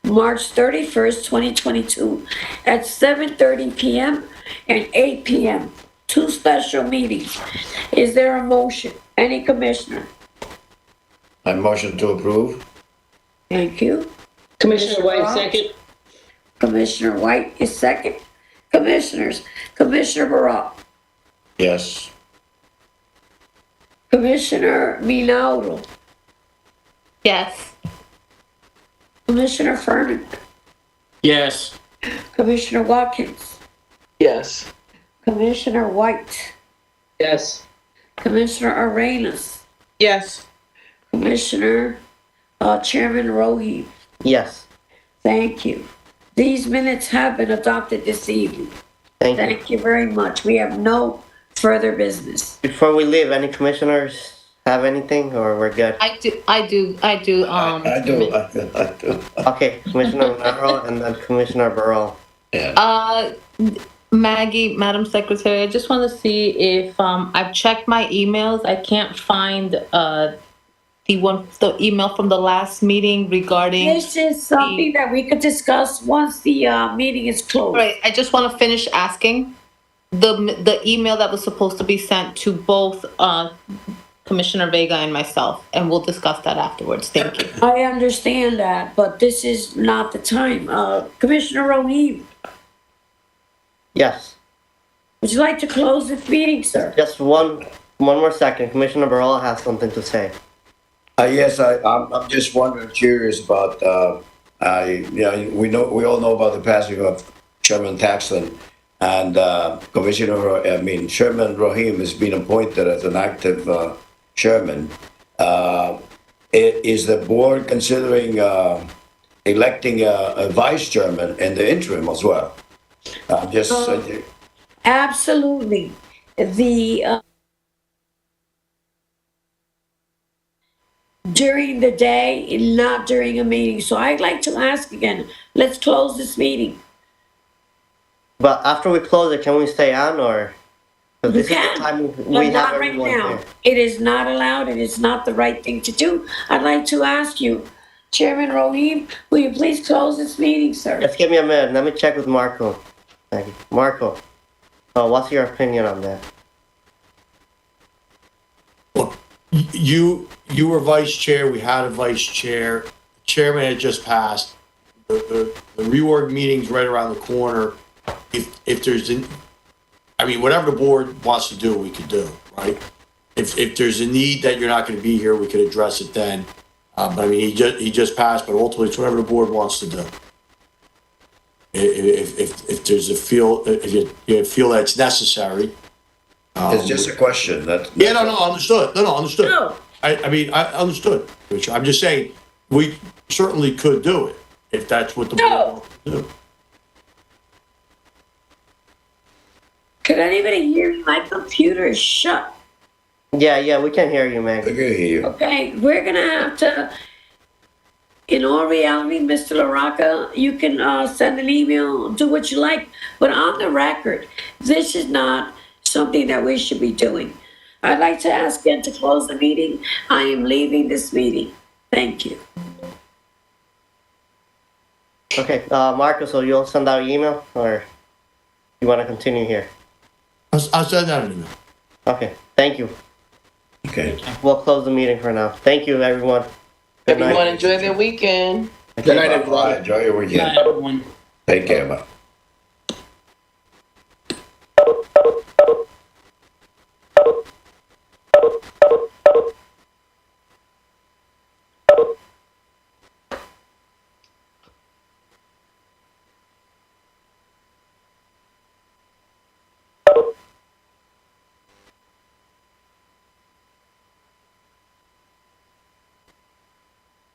March 31st, 2022, at 7:30 PM and 8 PM, 2 special meetings. Is there a motion? Any commissioner? I motion to approve. Thank you. Commissioner White, Ross? second. Commissioner White is second. Commissioners, Commissioner Barak, Yes. Commissioner Minaudo, Yes. Commissioner Furman, Yes. Commissioner Watkins, Yes. Commissioner White, Yes. Commissioner Arenas, Yes. Commissioner, Chairman Rohi. Yes. Thank you. These minutes have been adopted this evening. Thank you. Thank you very much. We have no further business. Before we leave, any commissioners have anything, or we're good? I do. I do. Okay, Commissioner Monaro and then Commissioner Burrell. Yeah. Maggie, Madam Secretary, I just want to see if, I've checked my emails. I can't find, the email from the last meeting regarding. This is something that we could discuss once the meeting is closed. Right, I just want to finish asking. The email that was supposed to be sent to both, Commissioner Vega and myself, and we'll discuss that afterwards. Thank you. I understand that, but this is not the time. Commissioner Rohi, Yes. would you like to close this meeting, sir? Just one more second. Commissioner Burrell has something to say. Yes, I'm just wondering, curious about, we all know about the passing of Chairman Taxton, and Chairman Rahim has been appointed as an active chairman. Is the board considering electing a vice chairman in the interim as well? Absolutely. The, during the day, not during a meeting. So I'd like to ask again, let's close this meeting. But after we close it, can we stay on, or? 'Cause You this is can, the time but we have not right everyone now. here. It is not allowed. It is not the right thing to do. I'd like to ask you, Chairman Rohim, will you please close this meeting, sir? Just give me a minute. Let me check with Marco. Thank you. Marco, what's your opinion on that? Look, you were vice chair, we had a vice chair, chairman had just passed. The reorg meeting's right around the corner. If there's whatever the board wants to do, we could do, right? If there's a need that you're not gonna be here, we could address it then. But he just passed, but ultimately it's whatever the board wants to do. If there's if you feel that it's necessary. It's just a question that. Yeah, no, understood. No, understood. No. I understood, Richard. I'm just saying, we certainly could do it, if that's what the board wants to do. Could anybody hear me? My computer is shut. Yeah, we can hear you, I man. can hear you. Okay, we're gonna have to, in all reality, Mr. LaRocca, you can send an email, do what you like, but on the record, this is not something that we should be doing. I'd like to ask Ken to close the meeting. I am leaving this meeting. Thank you. Okay, Marcus, so you'll send out email, or you want to continue here? I'll send out an email. Okay, thank you. Okay. We'll close the meeting for now. Thank you, everyone. Good night. Everyone enjoy their weekend. Good night, everybody. Enjoy your weekend. Everyone. Take care, bye.